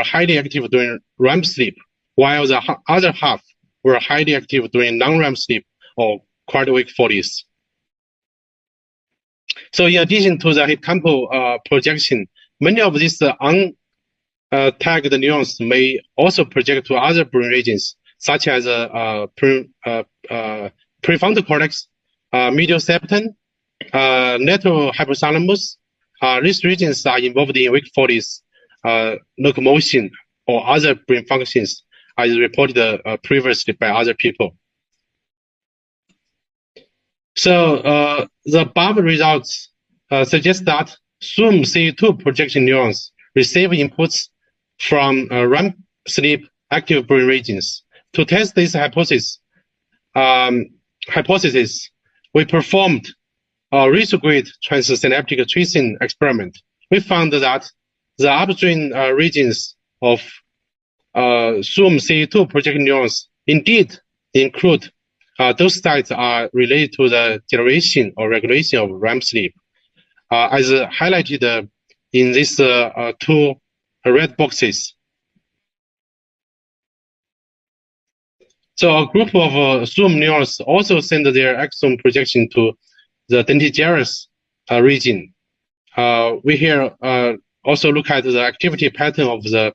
highly active during REM sleep, while the other half were highly active during non-REM sleep or quarter wakefulness. So in addition to the hippocampal projection, many of these untagged neurons may also project to other brain regions, such as prefrontal cortex, medial septum, lateral hypothalamus. These regions are involved in wakefulness, locomotion, or other brain functions, as reported previously by other people. So the above results suggest that SUM C2 projection neurons receive inputs from REM sleep active brain regions. To test this hypothesis, we performed a retrograde transsynaptic tracing experiment. We found that the upstream regions of SUM C2 projection neurons indeed include those sites are related to the generation or regulation of REM sleep, as highlighted in these two red boxes. So a group of SUM neurons also send their axon projection to the dentigerous region. We here also look at the activity pattern of the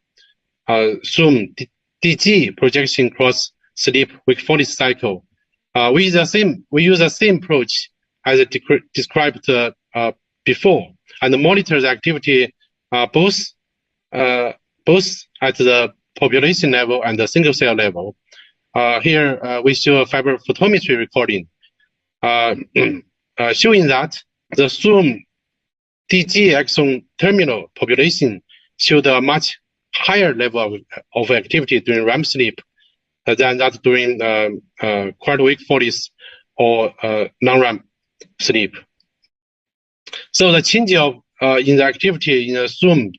SUM DG projection cross sleep wakefulness cycle. We use the same approach as described before, and monitor the activity both at the population level and the single cell level. Here we show a fiber photometry recording showing that the SUM DG axon terminal population showed a much higher level of activity during REM sleep than that during quiet wakefulness or non-REM sleep. So the change of in the activity in the SUM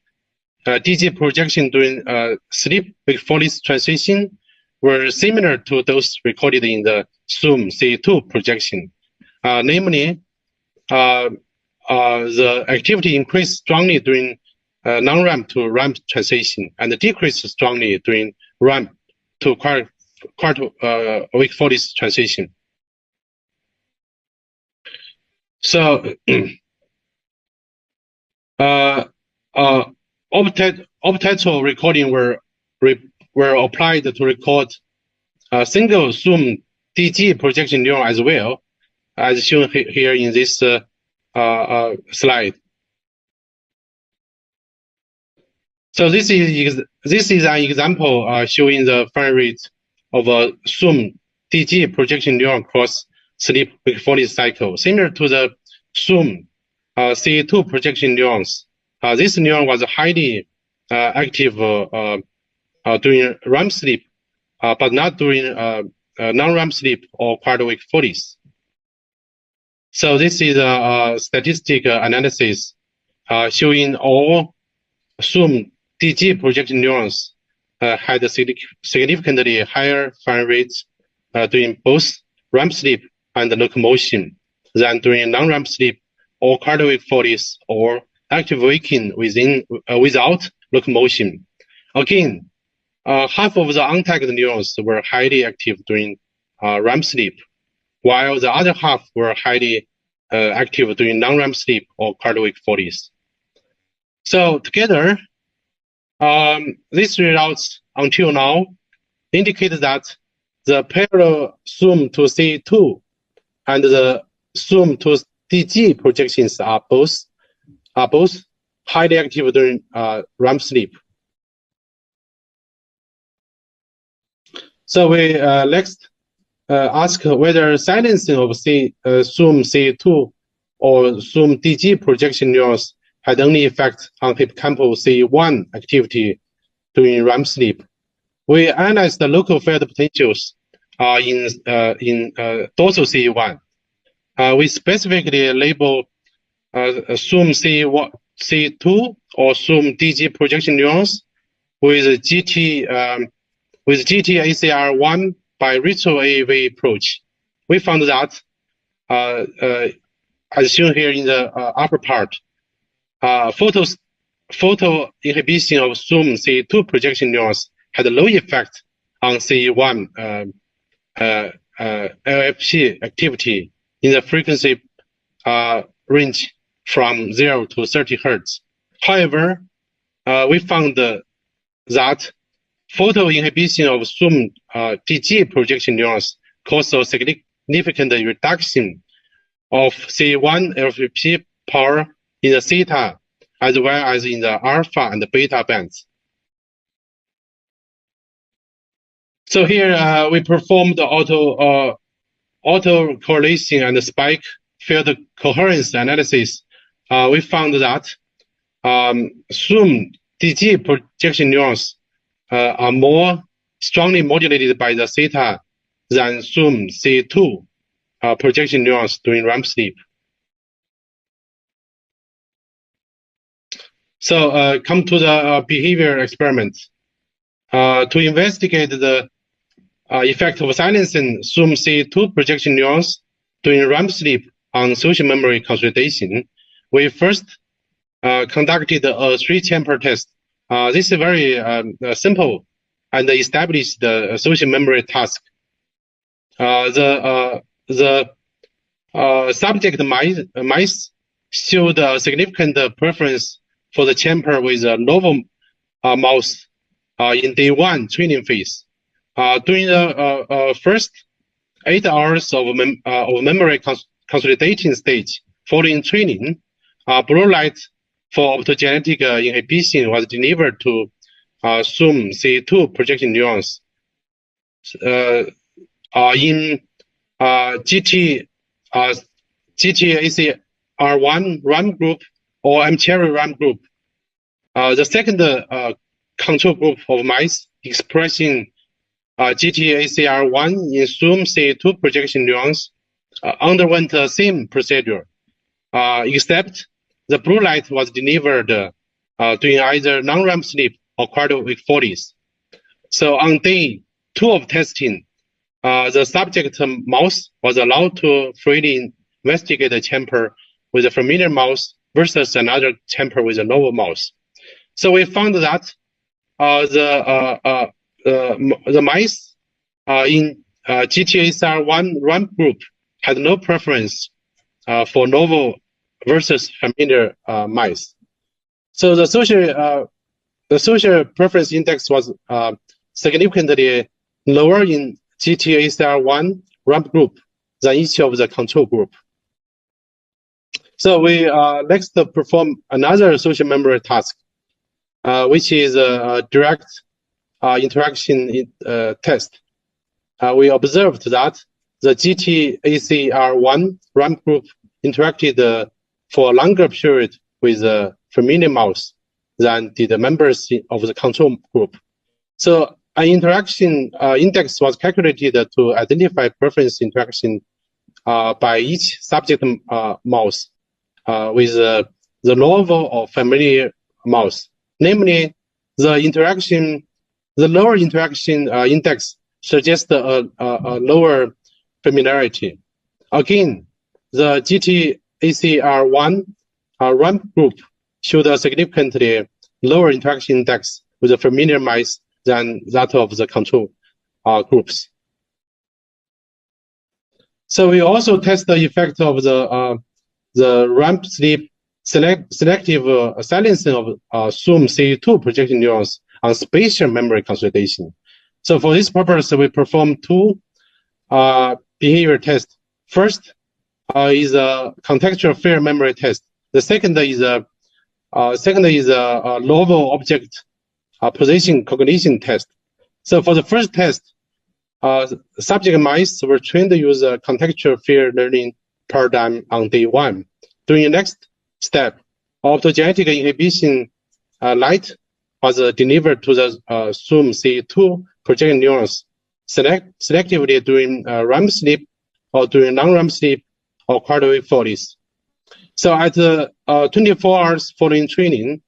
DG projection during sleep wakefulness transition were similar to those recorded in the SUM C2 projection. Namely, the activity increased strongly during non-REM to REM transition and decreased strongly during REM to quiet wakefulness transition. So, optical recording were applied to record a single SUM DG projection neuron as well, as shown here in this slide. So this is an example showing the fine rate of a SUM DG projection neuron cross sleep wakefulness cycle, similar to the SUM C2 projection neurons. This neuron was highly active during REM sleep, but not during non-REM sleep or quiet wakefulness. So this is a statistical analysis showing all SUM DG projection neurons had a significantly higher fine rates during both REM sleep and locomotion than during non-REM sleep or quiet wakefulness or active waking without locomotion. Again, half of the untagged neurons were highly active during REM sleep, while the other half were highly active during non-REM sleep or quiet wakefulness. So together, these results until now indicate that the parallel SUM to C2 and the SUM to DG projections are both highly active during REM sleep. So we next ask whether silencing of SUM C2 or SUM DG projection neurons had any effect on hippocampal C1 activity during REM sleep. We analyzed the local field potentials in dorsal C1. We specifically label SUM C2 or SUM DG projection neurons with GT-ACR1 by retro AAV approach. We found that, as shown here in the upper part, photo inhibition of SUM C2 projection neurons had a low effect on C1 LFP activity in the frequency range from 0 to 30 Hertz. However, we found that photo inhibition of Zoom DG projection neurons caused a significant reduction of C1 LFP power in the theta as well as in the alpha and beta bands. So here we performed the autocorrelation and spike field coherence analysis. We found that Zoom DG projection neurons are more strongly modulated by the theta than Zoom C2 projection neurons during REM sleep. So come to the behavior experiment. To investigate the effect of silencing Zoom C2 projection neurons during REM sleep on social memory consolidation, we first conducted a 3-chamber test. This is very simple and established the social memory task. The subject mice showed a significant preference for the chamber with a novel mouse in day 1 training phase. During the first 8 hours of memory consolidating stage following training, blue light for optogenetic inhibition was delivered to Zoom C2 projection neurons. In GTACR1 RAM group or M-cherry RAM group, the second control group of mice expressing GTACR1 in Zoom C2 projection neurons underwent the same procedure, except the blue light was delivered during either non-REM sleep or quarter-week 40s. So on day 2 of testing, the subject mouse was allowed to freely investigate the chamber with a familiar mouse versus another chamber with a novel mouse. So we found that the mice in GTACR1 REM group had no preference for novel versus familiar mice. So the social preference index was significantly lower in GTACR1 REM group than each of the control group. So we next perform another social memory task, which is a direct interaction test. We observed that the GTACR1 REM group interacted for a longer period with the familiar mouse than did the members of the control group. So an interaction index was calculated to identify preference interaction by each subject mouse with the novel or familiar mouse. Namely, the lower interaction index suggests a lower familiarity. Again, the GTACR1 REM group showed a significantly lower interaction index with the familiar mice than that of the control groups. So we also test the effect of the REM sleep selective silencing of Zoom C2 projection neurons on spatial memory consolidation. So for this purpose, we perform 2 behavior tests. First is a contextual field memory test. The second is a novel object position cognition test. So for the first test, subject mice were trained to use a contextual field learning paradigm on day 1. During the next step, optogenetic inhibition light was delivered to the Zoom C2 projection neurons selectively during REM sleep or during non-REM sleep or quarter-week 40s. So at 24 hours following training,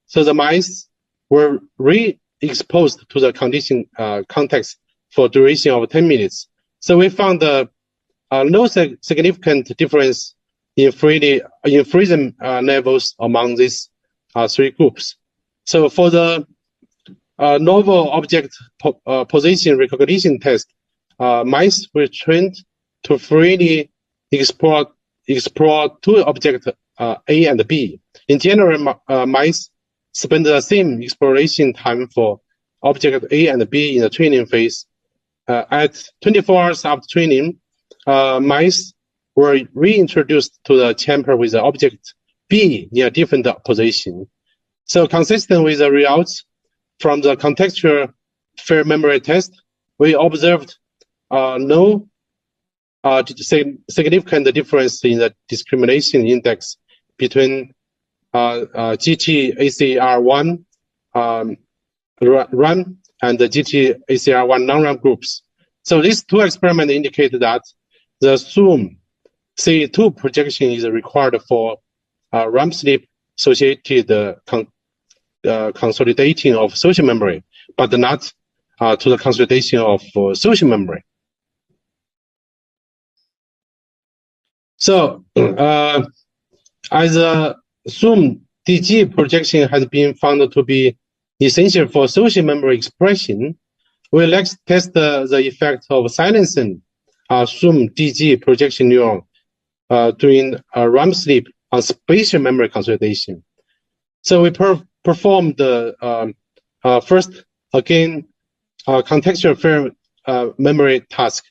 so the mice were re-exposed to the condition context for duration of 10 minutes. So we found no significant difference in freedom levels among these 3 groups. So for the novel object position recognition test, mice were trained to freely explore 2 objects, A and B. In general, mice spend the same exploration time for object A and B in the training phase. At 24 hours after training, mice were reintroduced to the chamber with the object B in a different position. So consistent with the results from the contextual fair memory test, we observed no significant difference in the discrimination index between GT-ACR1 RAM and the GT-ACR1 non-RAM groups. So these two experiments indicate that the Zoom C2 projection is required for RAM sleep associated consolidating of social memory, but not to the consolidation of social memory. So, as a Zoom DG projection has been found to be essential for social memory expression, we next test the effect of silencing Zoom DG projection neuron during REM sleep on spatial memory consolidation. So we performed the first, again, contextual fair memory task.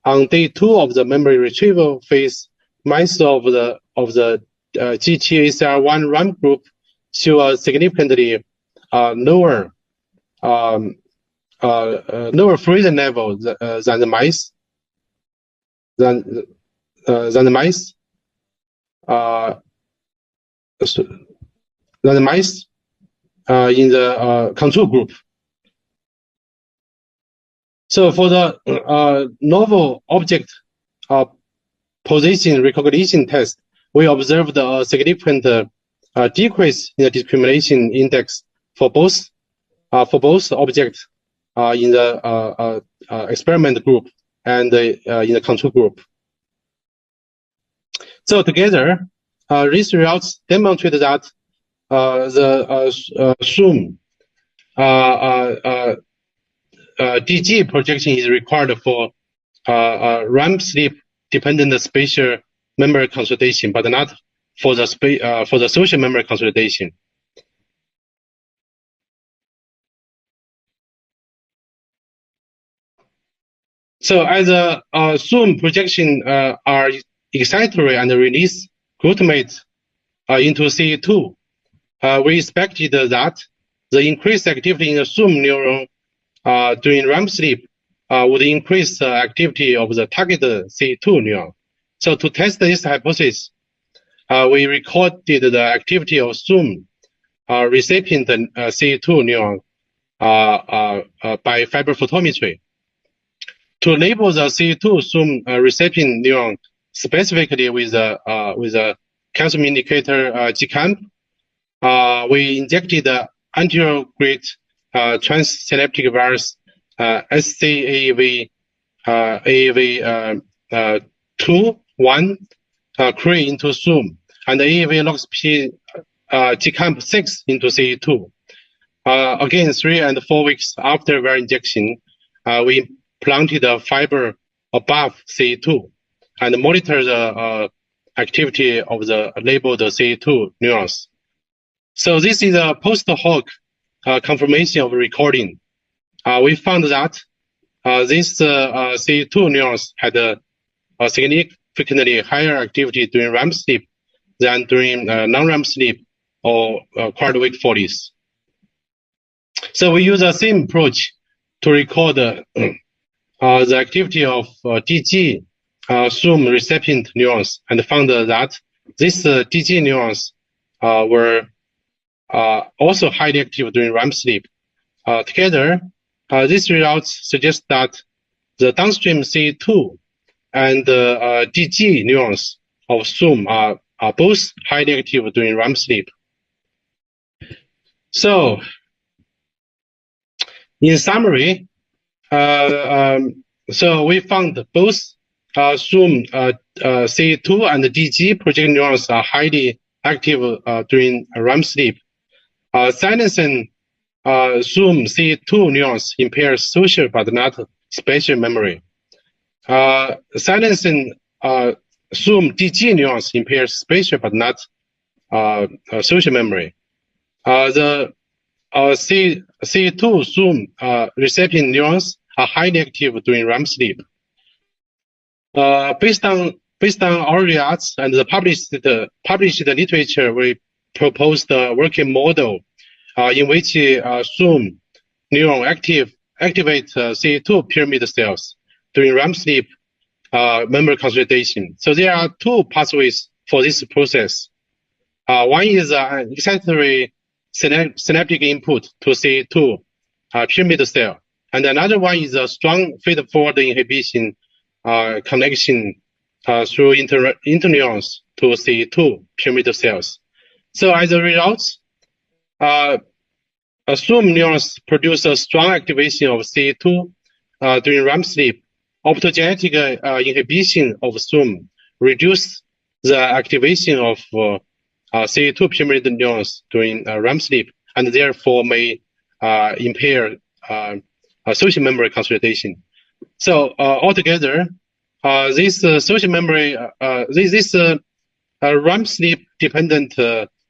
On day 2 of the memory retrieval phase, mice of the GT-ACR1 RAM group show a significantly lower freezing level than the mice in the control group. So for the novel object position recognition test, we observed a significant decrease in the discrimination index for both objects in the experiment group and in the control group. So together, these results demonstrate that the Zoom DG projection is required for REM sleep dependent spatial memory consolidation, but not for the social memory consolidation. So as a Zoom projection are excitatory and release glutamate into C2, we expected that the increased activity in the Zoom neuron during REM sleep would increase the activity of the targeted C2 neuron. So to test this hypothesis, we recorded the activity of Zoom recipient C2 neuron by fiber photometry. To label the C2 Zoom recipient neuron specifically with a calcium indicator GCAMP, we injected the anterior-grade transsynaptic virus SCAAV AAV2-1 Cre into Zoom and AAV LOXP GCAMP6 into C2. Again, 3 and 4 weeks after their injection, we planted a fiber above C2 and monitor the activity of the labeled C2 neurons. So this is a post-hoc confirmation of recording. We found that these C2 neurons had a significantly higher activity during REM sleep than during non-REM sleep or quiet wakefulness. So we use the same approach to record the activity of DG Zoom recipient neurons and found that these DG neurons were also highly active during REM sleep. Together, these results suggest that the downstream C2 and DG neurons of Zoom are both highly active during REM sleep. So, in summary, so we found both Zoom C2 and DG project neurons are highly active during REM sleep. Silencing Zoom C2 neurons impairs social but not spatial memory. Silencing Zoom DG neurons impairs spatial but not social memory. The C2 Zoom reception neurons are highly active during REM sleep. Based on our results and the published literature, we proposed a working model in which Zoom neuron activate C2 pyramid cells during REM sleep memory consolidation. So there are two pathways for this process. One is an excitatory synaptic input to C2 pyramid cell, and another one is a strong feed-forward inhibition connection through interneurons to C2 pyramid cells. So as a result, Zoom neurons produce a strong activation of C2 during REM sleep. Optogenetic inhibition of Zoom reduce the activation of C2 pyramid neurons during REM sleep, and therefore may impair social memory consolidation. So altogether, this social memory, this REM sleep dependent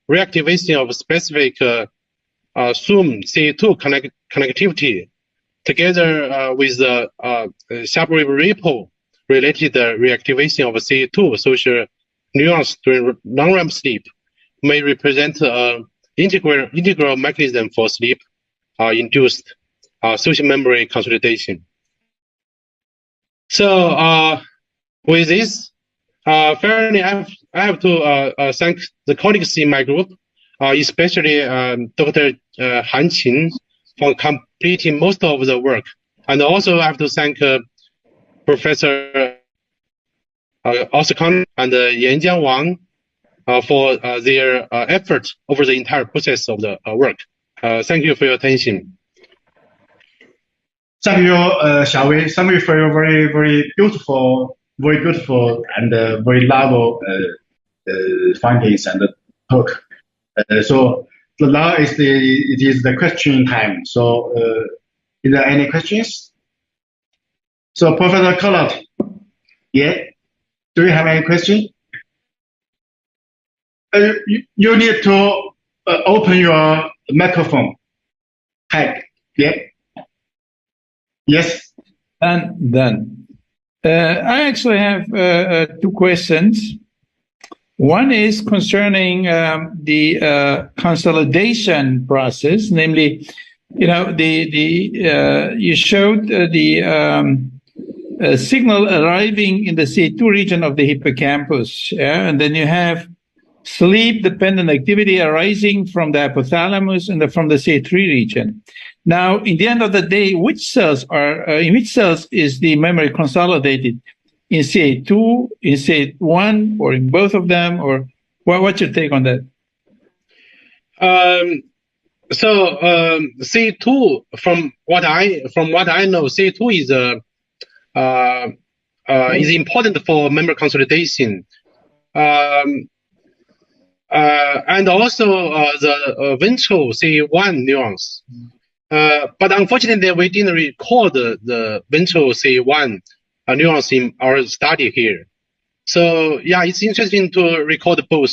reactivation of specific Zoom C2 connectivity, together with the sharp wave ripple related reactivation of C2 social neurons during non-REM sleep, may represent an integral mechanism for sleep induced social memory consolidation. So with this, finally, I have to thank the colleagues in my group, especially Dr. Han Qin, for completing most of the work. And also I have to thank Professor Konnerth and Yanjiang Wang for their effort over the entire process of the work. Thank you for your attention. Thank you, Xiaowei. Thank you for your very beautiful and very novel findings and talk. So now it is the question time. So is there any questions? So Professor Konnerth, yeah, do you have any question? You need to open your microphone. Hi, yeah. Yes. Done. I actually have two questions. One is concerning the consolidation process, namely, you showed the signal arriving in the C2 region of the hippocampus, yeah? And then you have sleep-dependent activity arising from the hypothalamus and from the C3 region. Now, in the end of the day, in which cells is the memory consolidated? In C2, in C1, or in both of them, or what's your take on that? C2, from what I know, C2 is important for memory consolidation, and also the ventral C1 neurons. But unfortunately, we didn't record the ventral C1 neurons in our study here. So yeah, it's interesting to record both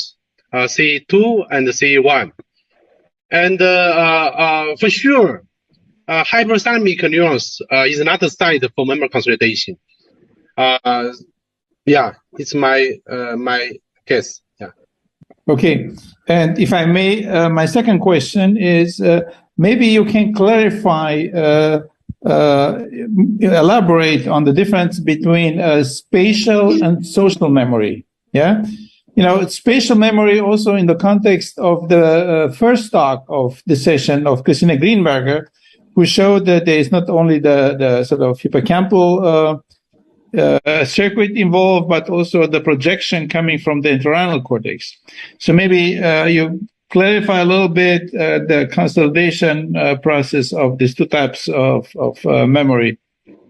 C2 and C1. And for sure, hypothalamic neurons is not a site for memory consolidation. Yeah, it's my guess. Yeah. Okay, and if I may, my second question is maybe you can clarify, elaborate on the difference between spatial and social memory. Yeah, spatial memory also in the context of the first talk of the session of Christina Grienberger, who showed that there is not only the sort of hippocampal circuit involved, but also the projection coming from the entorhinal cortex. So maybe you clarify a little bit the consolidation process of these two types of memory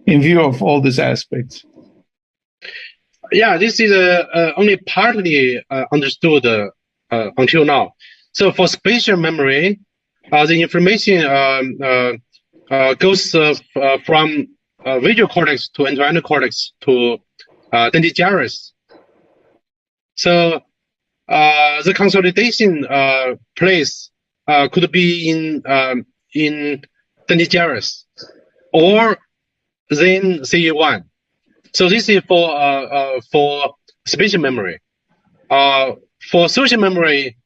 in view of all these aspects. Yeah, this is only partly understood until now. So for spatial memory, the information goes from visual cortex to entorhinal cortex to dentate gyrus. So the consolidation place could be in dangerous, or then CE1. So this is for spatial memory. For social memory,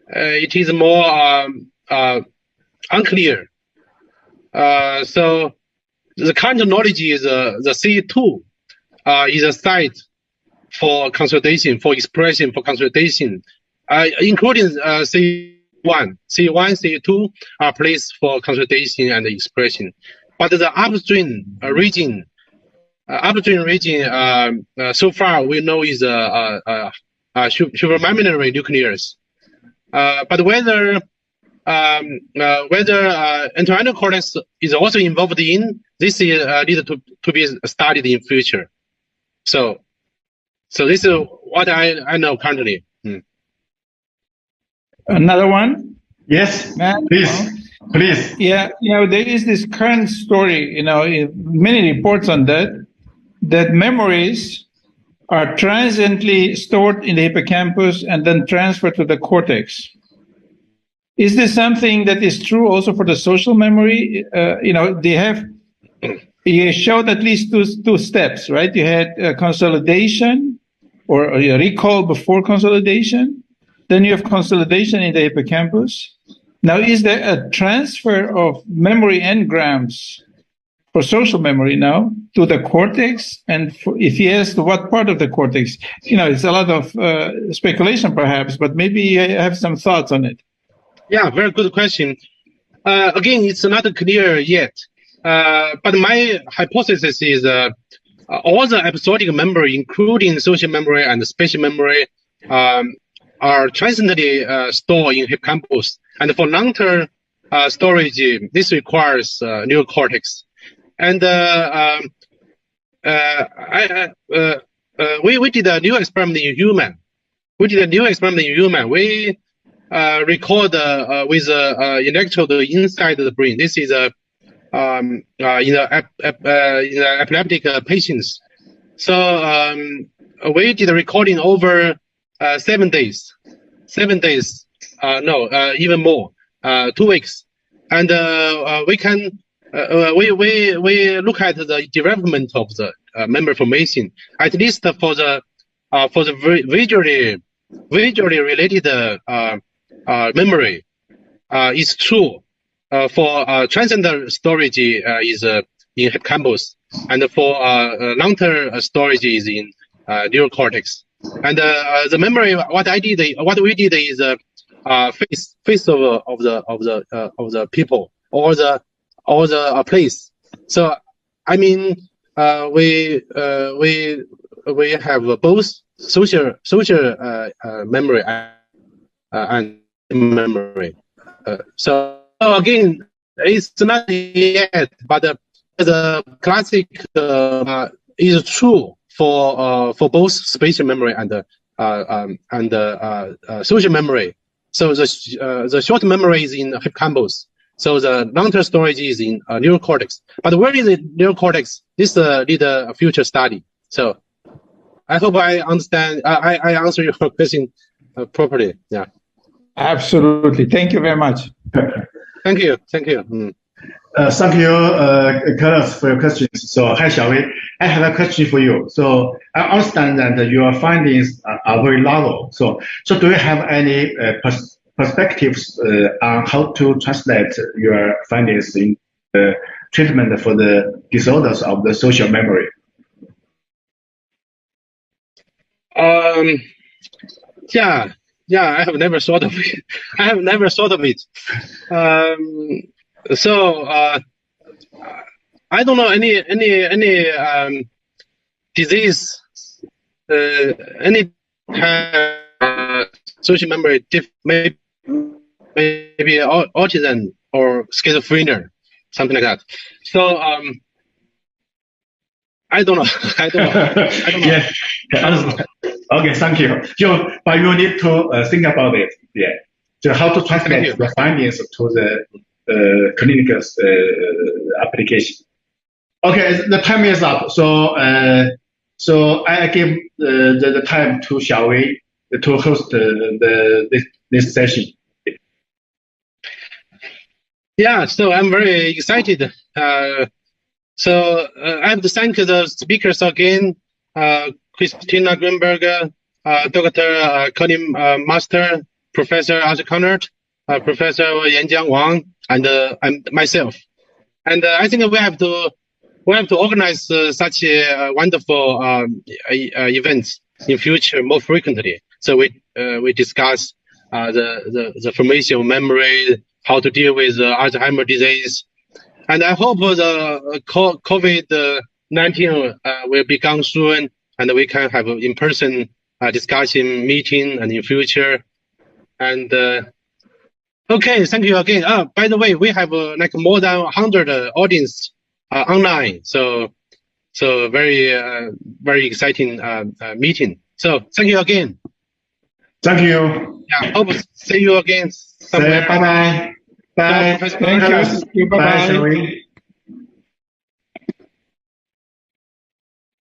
it is more unclear. So the current knowledge is the CE2 is a site for consolidation, for expression, for consolidation, including CE1. CE1, CE2 are placed for consolidation and expression. But the upstream region, so far we know is supramammary nucleus. But whether entorhinal cortex is also involved in this is needed to be studied in future. So this is what I know currently. Another one? Yes, Matt? please. Yeah, there is this current story, many reports on that memories are transiently stored in the hippocampus and then transferred to the cortex. Is this something that is true also for the social memory? You showed at least two steps, right? You had consolidation or recall before consolidation. Then you have consolidation in the hippocampus. Now, is there a transfer of memory engrams for social memory now to the cortex? And if yes, to what part of the cortex? It's a lot of speculation perhaps, but maybe you have some thoughts on it. Yeah, very good question. Again, it's not clear yet. But my hypothesis is all the episodic memory, including social memory and spatial memory, are transiently stored in hippocampus. And for long-term storage, this requires neural cortex. And we did a new experiment in human. We record with electrode inside the brain. This is in the epileptic patients. So we did a recording over 7 days. Even more, 2 weeks. And we can we look at the development of the memory formation, at least for the visually related memory. Is true for transient storage is in hippocampus, and for long-term storage is in neural cortex. And the memory, what we did is face of the people or the place. So I mean, we have both social memory and memory. So again, it's not yet, but the classic is true for both spatial memory and social memory. So the short memory is in hippocampus. So the long-term storage is in neural cortex. But where is the neural cortex? This need a future study. So I hope I understand. I answer your question properly. Yeah. Absolutely. Thank you very much. Thank you. Thank you, Konnerth, for your questions. So, hi, Xiaowei. I have a question for you. So, I understand that your findings are very novel. So do you have any perspectives on how to translate your findings in the treatment for the disorders of the social memory? Yeah, I have never thought of it. So I don't know any disease, any social memory, maybe autism or schizophrenia, something like that. So I don't know. Yeah. Okay, thank you. But you need to think about it. Yeah. So how to translate the findings to the clinical application. Okay, the time is up. So I give the time to Xiaowei to host this session. Yeah, so I'm very excited. So I have to thank the speakers again, Christina Grienberger, Dr. Colin Masters, Professor Konnerth, Professor Yanjiang Wang, and myself. And I think we have to organize such wonderful events in future more frequently. So we discuss the formation of memory, how to deal with Alzheimer disease, and I hope the COVID-19 will be gone soon, and we can have an in-person discussion meeting and in future. And okay, thank you again. By the way, we have like more than 100 audience online, so very exciting meeting. So thank you again. Thank you. Yeah, hope see you again somewhere. Bye bye. Bye. Thank you. Bye bye.